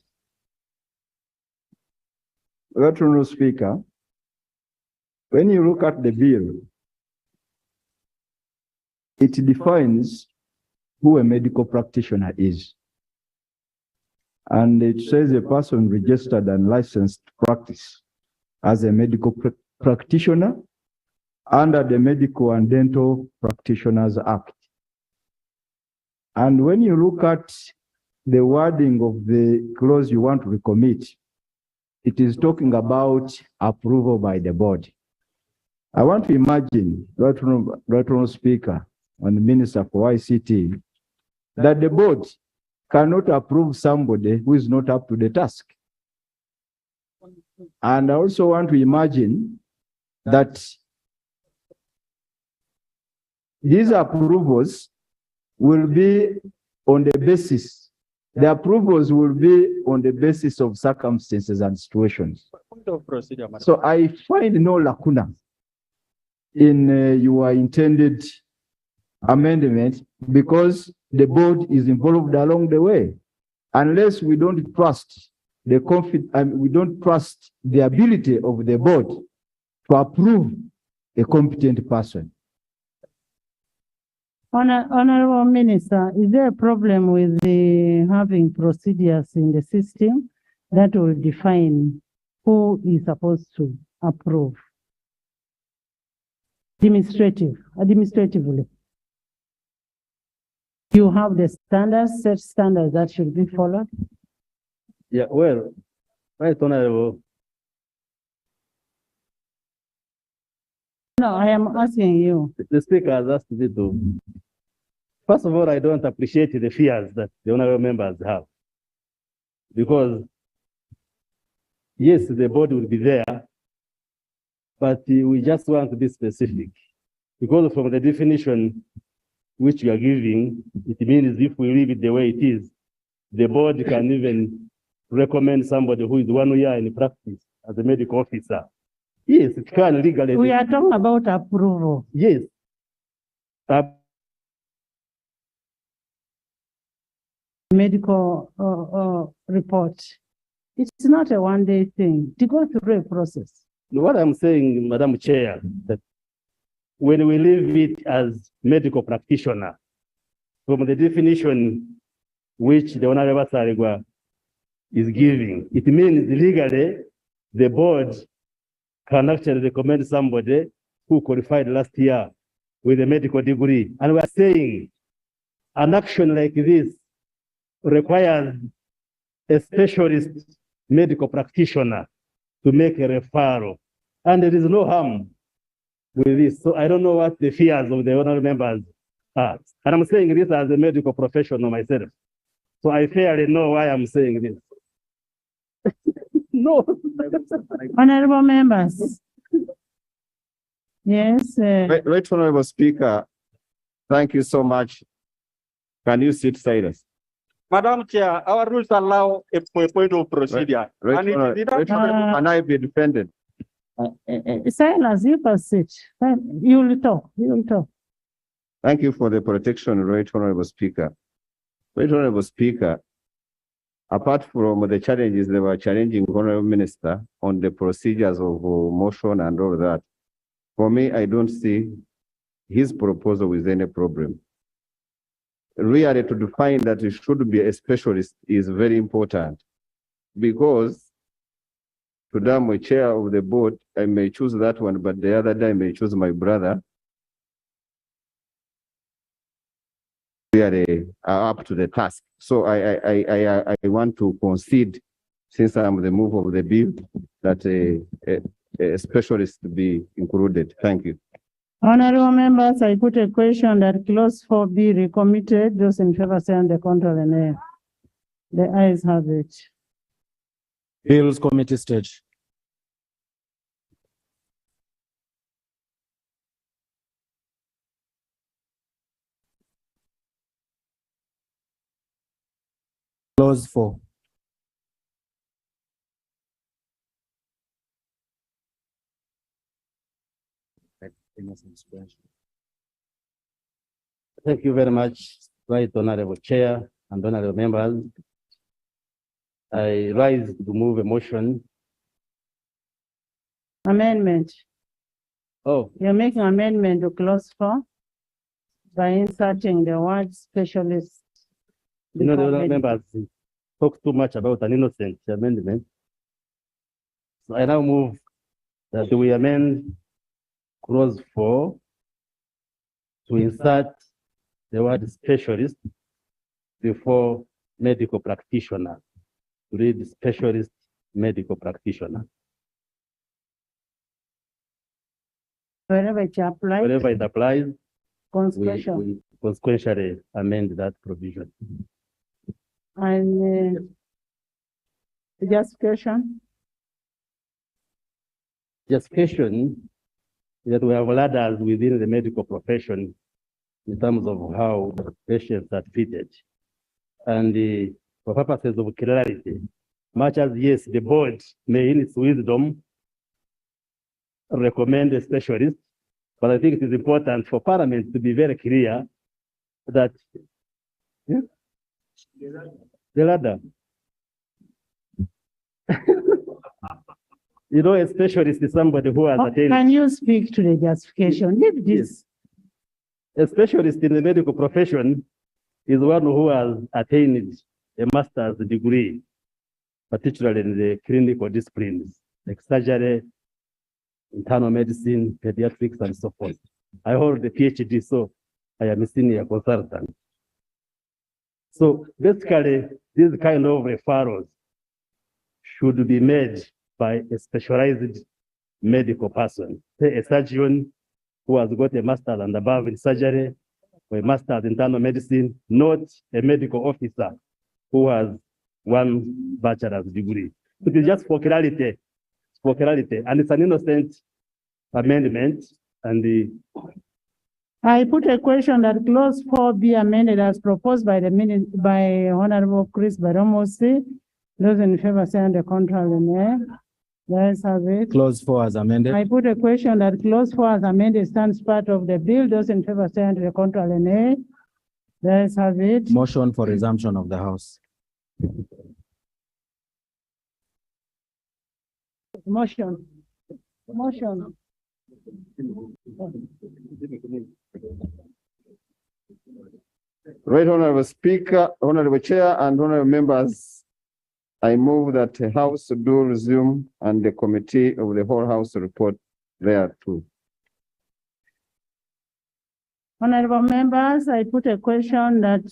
Honorable Speaker, when you look at the bill, it defines who a medical practitioner is. And it says a person registered and licensed to practice as a medical practitioner under the Medical and Dental Practitioners Act. And when you look at the wording of the clause you want to recommit, it is talking about approval by the board. I want to imagine, Right Honorable Speaker and the Minister for ICT, that the board cannot approve somebody who is not up to the task. And I also want to imagine that these approvals will be on the basis, the approvals will be on the basis of circumstances and situations. Point of procedure, Madam. So I find no lacuna in your intended amendment because the board is involved along the way. Unless we don't trust the we don't trust the ability of the board to approve a competent person. Honorable Minister, is there a problem with the having procedures in the system that will define who is supposed to approve? Administratively. You have the standards, set standards that should be followed? Yeah, well, Right Honorable. No, I am asking you. The Speaker has asked me to. First of all, I don't appreciate the fears that the honorable members have. Because, yes, the board will be there, but we just want to be specific. Because from the definition which you are giving, it means if we leave it the way it is, the board can even recommend somebody who is 1 year in practice as a medical officer. Yes, it can legally. We are talking about approval. Yes. Medical report. It's not a one-day thing. To go through a process. What I'm saying, Madam Chair, that when we leave it as medical practitioner, from the definition which the Honorable Sarigwa is giving, it means legally the board can actually recommend somebody who qualified last year with a medical degree. And we are saying an action like this requires a specialist medical practitioner to make a referral. And there is no harm with this. So I don't know what the fears of the honorable members are. And I'm saying this as a medical professional myself. So I fairly know why I'm saying this. No. Honorable members. Yes. Right, Honorable Speaker, thank you so much. Can you sit silence? Madam Chair, our rules allow a point of procedure. Right, can I be defended? Silence, you can sit. You will talk. You will talk. Thank you for the protection, Right Honorable Speaker. Right Honorable Speaker, apart from the challenges they were challenging Honorable Minister on the procedures of motion and all that, for me, I don't see his proposal with any problem. Really, to define that it should be a specialist is very important, because today I'm a chair of the board, I may choose that one, but the other day I may choose my brother. Really are up to the task. So I want to concede, since I'm the move of the bill, that a specialist be included. Thank you. Honorable members, I put a question that clause 4 be recommitted. Those in favor say on the contrary, nay. The ayes have it. Bills Committee stage. Clause 4. Thank you very much, Right Honorable Chair and Honorable members. I rise to move a motion. Amendment. Oh. You're making amendment to clause 4 by inserting the word specialist. You know, the honorable members talk too much about an innocent amendment. So I now move that we amend clause 4 to insert the word specialist before medical practitioner. To read specialist medical practitioner. Wherever it applies. Wherever it applies, Consequential. we consequentially amend that provision. And justification. Justification is that we have ladders within the medical profession in terms of how patients are treated. And for purposes of clarity, much as yes, the board may in its wisdom recommend a specialist, but I think it is important for Parliament to be very clear that the ladder. You know, a specialist is somebody who has attained. Can you speak to the justification? Leave this. A specialist in the medical profession is one who has attained a master's degree, particularly in the clinical disciplines like surgery, internal medicine, pediatrics, and so forth. I hold a PhD, so I am a senior consultant. So basically, these kind of referrals should be made by a specialized medical person, say a surgeon who has got a master's and above in surgery, or a master's in internal medicine, not a medical officer who has one bachelor's degree. It is just for clarity, and it's an innocent amendment. And I put a question that clause 4 be amended as proposed by by Honorable Chris Baromosi. Those in favor say on the contrary, nay. Let's have it. Clause 4 as amended. I put a question that clause 4 as amended stands part of the bill. Those in favor say on the contrary, nay. Let's have it. Motion for resumption of the House. Motion. Motion. Right, Honorable Speaker, Honorable Chair, and Honorable Members, I move that the House do resume and the Committee of the whole House report thereto. Honorable members, I put a question that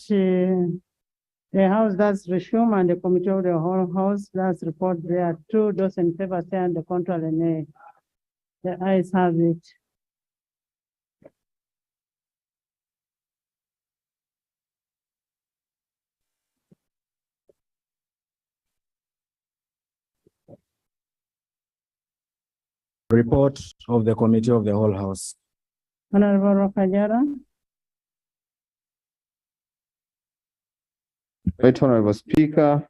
the House does resume and the Committee of the whole House does report thereto. Those in favor say and the contrary nay. The ayes have it. Report of the Committee of the Whole House. Honorable Wakajara. Right, Honorable Speaker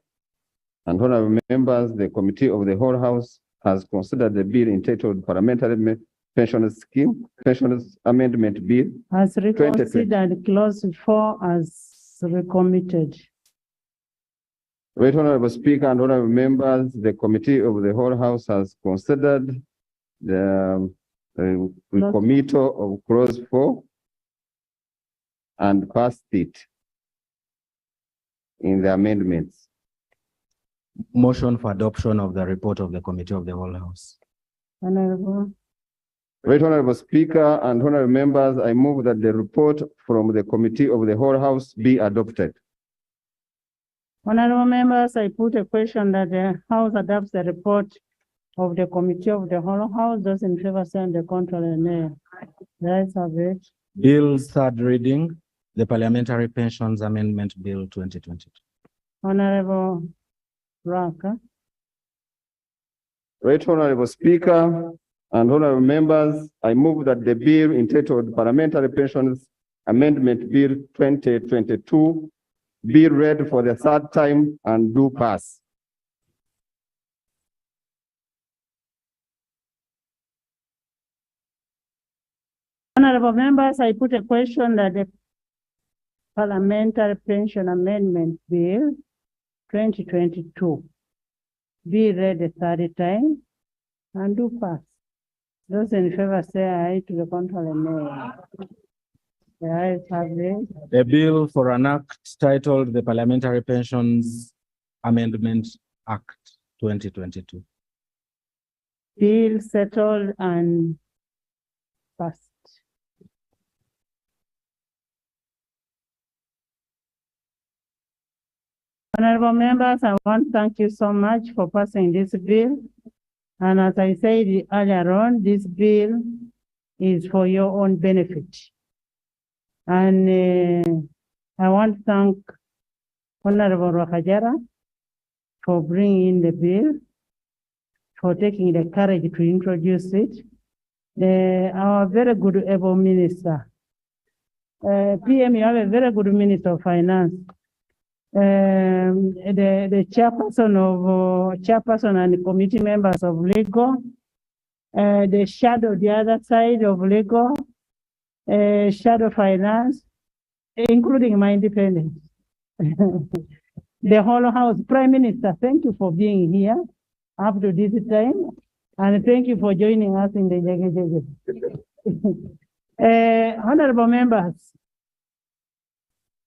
and Honorable Members, the Committee of the whole House has considered the bill entitled Parliamentary Pensions Scheme, Pensions Amendment Bill. Has reconsidered clause 4 as recommitted. Right, Honorable Speaker and Honorable Members, the Committee of the whole House has considered the recommittal of clause 4 and passed it in the amendments. Motion for adoption of the report of the Committee of the Whole House. Honorable. Right, Honorable Speaker and Honorable Members, I move that the report from the Committee of the whole House be adopted. Honorable members, I put a question that the House adopts the report of the Committee of the whole House. Those in favor say and the contrary nay. The ayes have it. Bill's third reading, the Parliamentary Pensions Amendment Bill 2022. Honorable Raka. Right, Honorable Speaker and Honorable Members, I move that the bill entitled Parliamentary Pensions Amendment Bill 2022 be read for the third time and do pass. Honorable members, I put a question that the Parliamentary Pension Amendment Bill 2022 be read a third time and do pass. Those in favor say aye, to the contrary nay. The ayes have it. A bill for an act titled the Parliamentary Pensions Amendment Act 2022. Bill settled and passed. Honorable members, I want to thank you so much for passing this bill. And as I said earlier on, this bill is for your own benefit. And I want to thank Honorable Wakajara for bringing in the bill, for taking the courage to introduce it. Our very good able minister, PM, you have a very good minister of finance. The chairperson and the committee members of legal, the shadow, the other side of legal, shadow finance, including my independence. The whole house, Prime Minister, thank you for being here up to this time, and thank you for joining us in the Honorable members.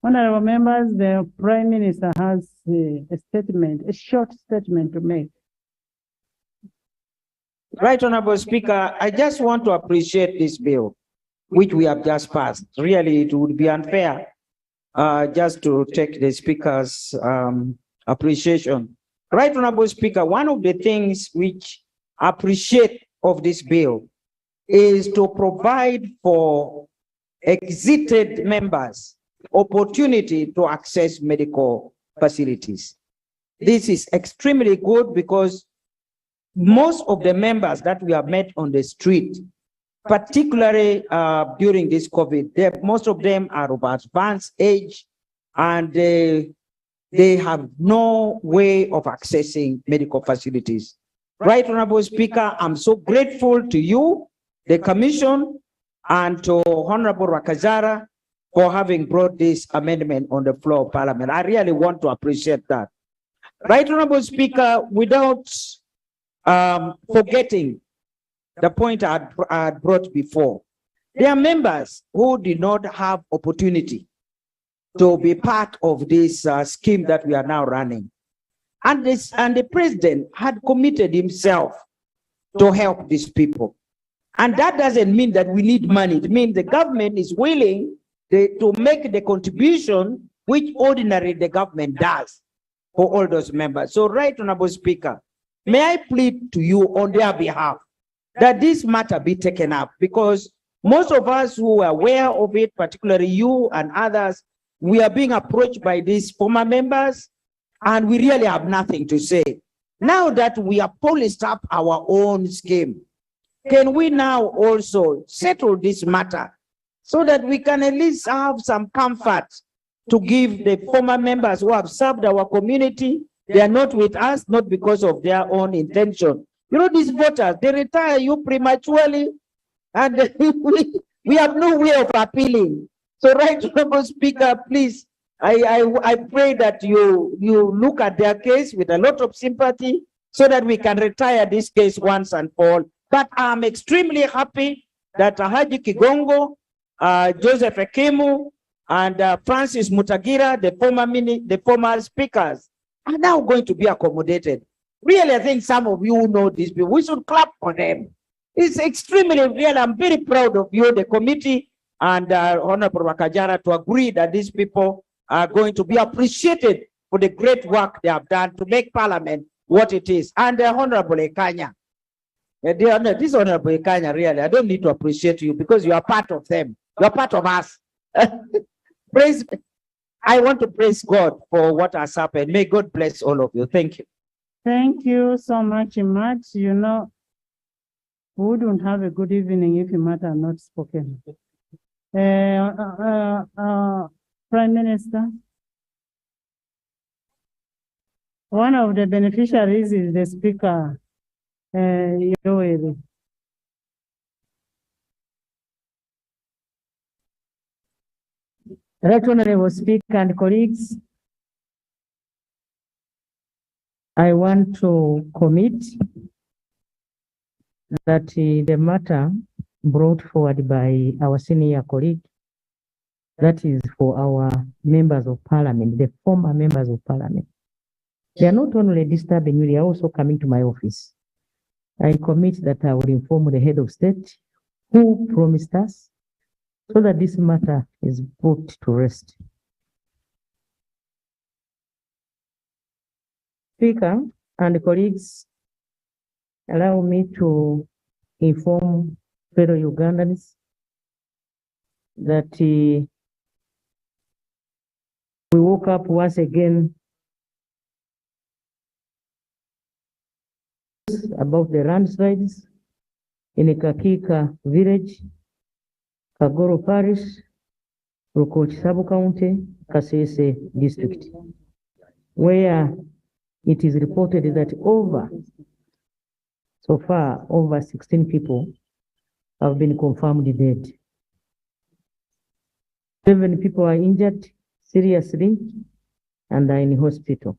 Honorable members, the Prime Minister has a statement, a short statement to make. Right, Honorable Speaker, I just want to appreciate this bill, which we have just passed. Really, it would be unfair just to take the Speaker's appreciation. Right, Honorable Speaker, one of the things which I appreciate of this bill is to provide for exited members opportunity to access medical facilities. This is extremely good because most of the members that we have met on the street, particularly during this COVID, most of them are of advanced age and they have no way of accessing medical facilities. Right, Honorable Speaker, I'm so grateful to you, the Commission, and to Honorable Wakajara for having brought this amendment on the floor of Parliament. I really want to appreciate that. Right, Honorable Speaker, without forgetting the point I had brought before, there are members who did not have opportunity to be part of this scheme that we are now running. And the president had committed himself to help these people. And that doesn't mean that we need money. It means the government is willing to make the contribution which ordinarily the government does for all those members. So, Right Honorable Speaker, may I plead to you on their behalf that this matter be taken up, because most of us who are aware of it, particularly you and others, we are being approached by these former members, and we really have nothing to say. Now that we have policed up our own scheme, can we now also settle this matter so that we can at least have some comfort to give the former members who have served our community? They are not with us, not because of their own intention. You know, these voters, they retire you prematurely, and we have no way of appealing. So, Right Honorable Speaker, please, I pray that you look at their case with a lot of sympathy so that we can retire this case once and for all. But I'm extremely happy that Haji Kigongo, Joseph Ekemu, and Francis Mutagira, the former speakers, are now going to be accommodated. Really, I think some of you know these people. We should clap for them. It's extremely real. I'm very proud of you, the committee, and Honorable Wakajara, to agree that these people are going to be appreciated for the great work they have done to make Parliament what it is. And Honorable Ekanya, this Honorable Ekanya, really, I don't need to appreciate you because you are part of them. You are part of us. I want to praise God for what has happened. May God bless all of you. Thank you. Thank you so much, Matt. You know, we wouldn't have a good evening if Matt had not spoken. Prime Minister, one of the beneficiaries is the Speaker, Yoweri. Right Honorable Speaker and colleagues, I want to commit that the matter brought forward by our senior colleague, that is for our members of Parliament, the former members of Parliament. They are not only disturbing you, they are also coming to my office. I commit that I will inform the head of state who promised us so that this matter is put to rest. Speaker and colleagues, allow me to inform fellow Ugandans that we woke up once again about the landslides in Kakika village, Kagoro Parish, Rukochi Sub-County, Kasese district, where it is reported that so far over 16 people have been confirmed dead. 7 people are injured seriously and are in hospital,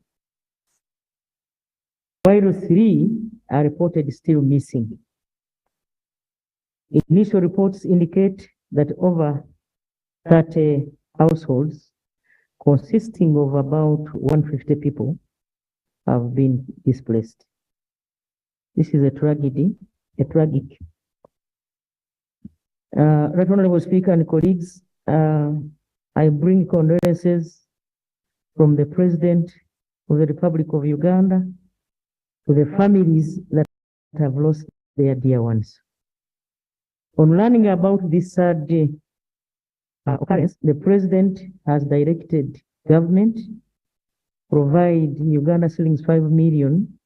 while 3 are reported still missing. Initial reports indicate that over 30 households consisting of about 150 people have been displaced. This is a tragedy, tragic. Right Honorable Speaker and colleagues, I bring condolences from the President of the Republic of Uganda to the families that have lost their dear ones. On learning about this sad occurrence, the President has directed government provide Uganda shillings 5 million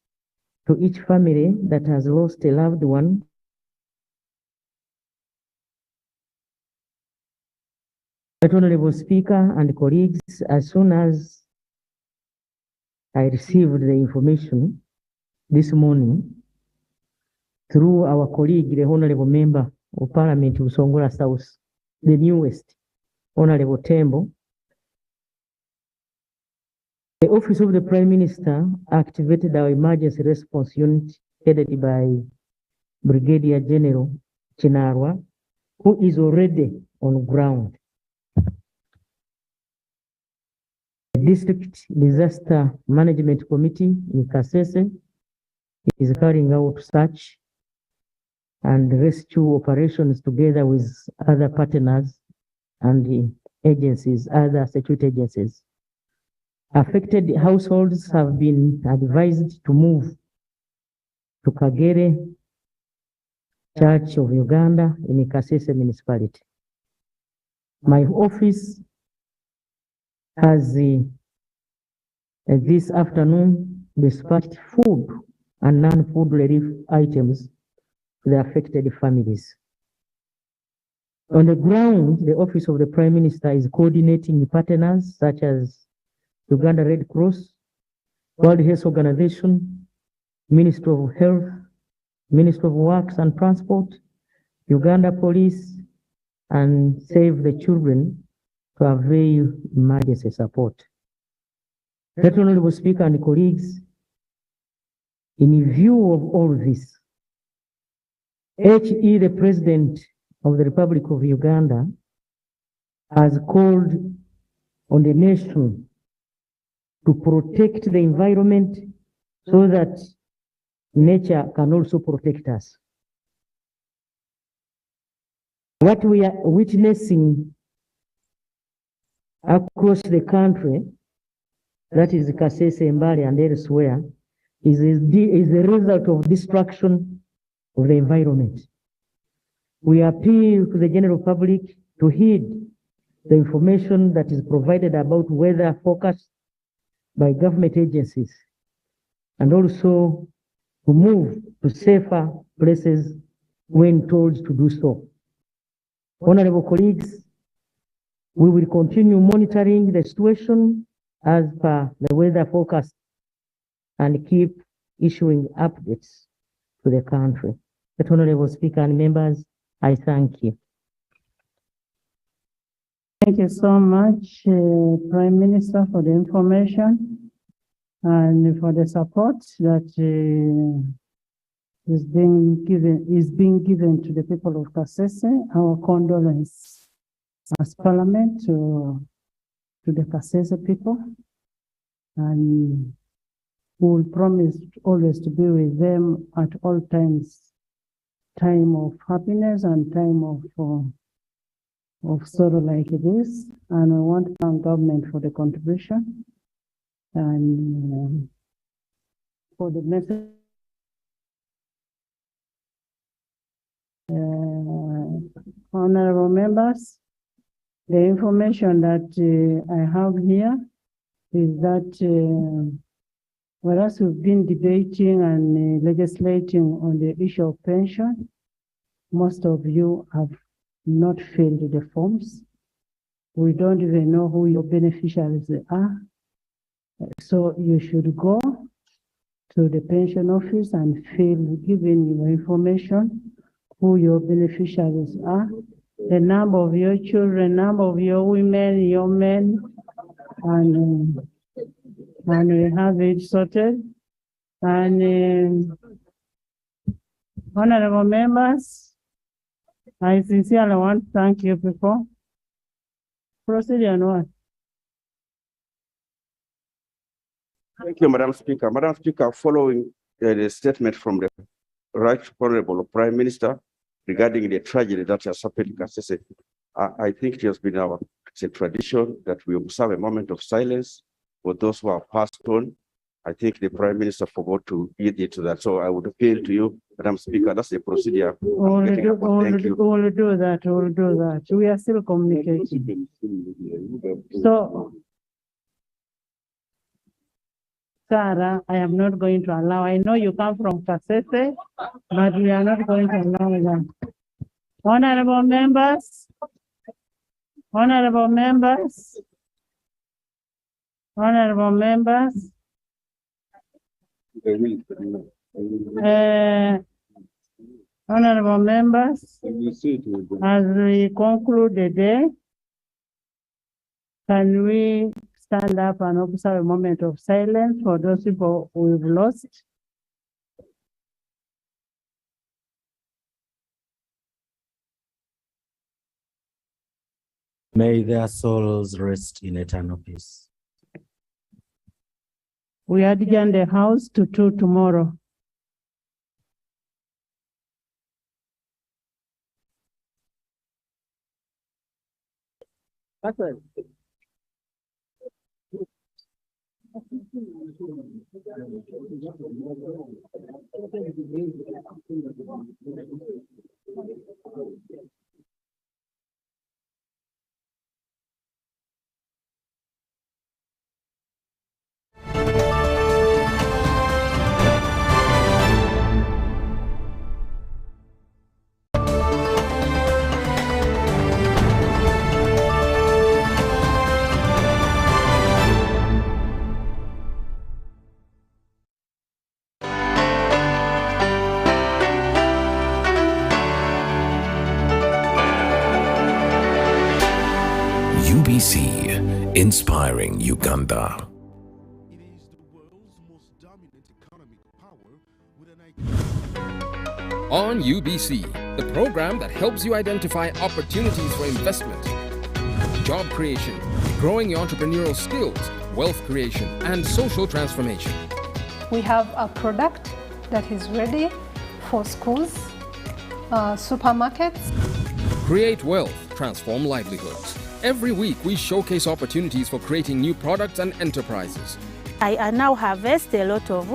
to each family that has lost a loved one. Honorable Speaker and colleagues, as soon as I received the information this morning through our colleague, the Honorable Member of Parliament of Songola South, the newest, Honorable Tembo, the Office of the Prime Minister activated our emergency response unit headed by Brigadier General Chinarwa, who is already on ground. District Disaster Management Committee in Kasese is carrying out search and rescue operations together with other partners and the agencies, other security agencies. Affected households have been advised to move to Kagere Church of Uganda in Kasese municipality. My office has this afternoon dispatched food and non-food relief items to the affected families. On the ground, the Office of the Prime Minister is coordinating partners such as Uganda Red Cross, World Health Organization, Ministry of Health, Ministry of Works and Transport, Uganda Police, and Save the Children to avail emergency support. Right Honorable Speaker and colleagues, in view of all this, HE, the President of the Republic of Uganda, has called on the nation to protect the environment so that nature can also protect us. What we are witnessing across the country, that is Kasese, Mbale, and elsewhere, is a result of destruction of the environment. We appeal to the general public to heed the information that is provided about weather forecast by government agencies, and also to move to safer places when told to do so. Honorable colleagues, we will continue monitoring the situation as per the weather forecast and keep issuing updates to the country. But Honorable Speaker and members, I thank you. Thank you so much, Prime Minister, for the information and for the support that is being given to the people of Kasese. Our condolence as Parliament to the Kasese people, and we will promise always to be with them at all times, time of happiness and time of sorrow like this. And I want to thank government for the contribution and for the message. Honorable members, the information that I have here is that whereas we've been debating and legislating on the issue of pension, most of you have not filled the forms. We don't even know who your beneficiaries are. So you should go to the pension office and giving your information, who your beneficiaries are, the number of your children, number of your women, your men, and we have it sorted. And honorable members, I sincerely want to thank you before. Proceed on what? Thank you, Madam Speaker. Madam Speaker, following the statement from the Right Honorable Prime Minister regarding the tragedy that has happened in Kasese, I think it has been it's a tradition that we observe a moment of silence for those who are passed on. I think the Prime Minister forgot to lead into that. So I would appeal to you, Madam Speaker, that's the procedure. We'll do that. We are still communicating. So, Sarah, I am not going to allow. I know you come from Kasese, but we are not going to allow that. Honorable members, honorable members, honorable members. Honorable members, as we conclude the day, can we stand up and observe a moment of silence for those people we've lost? May their souls rest in eternal peace. We adjourn the House to 2 tomorrow. UBC, inspiring Uganda. On UBC, the program that helps you identify opportunities for investment, job creation, growing your entrepreneurial skills, wealth creation, and social transformation. We have a product that is ready for schools, supermarkets. Create wealth, transform livelihoods. Every week, we showcase opportunities for creating new products and enterprises. I now harvest a lot of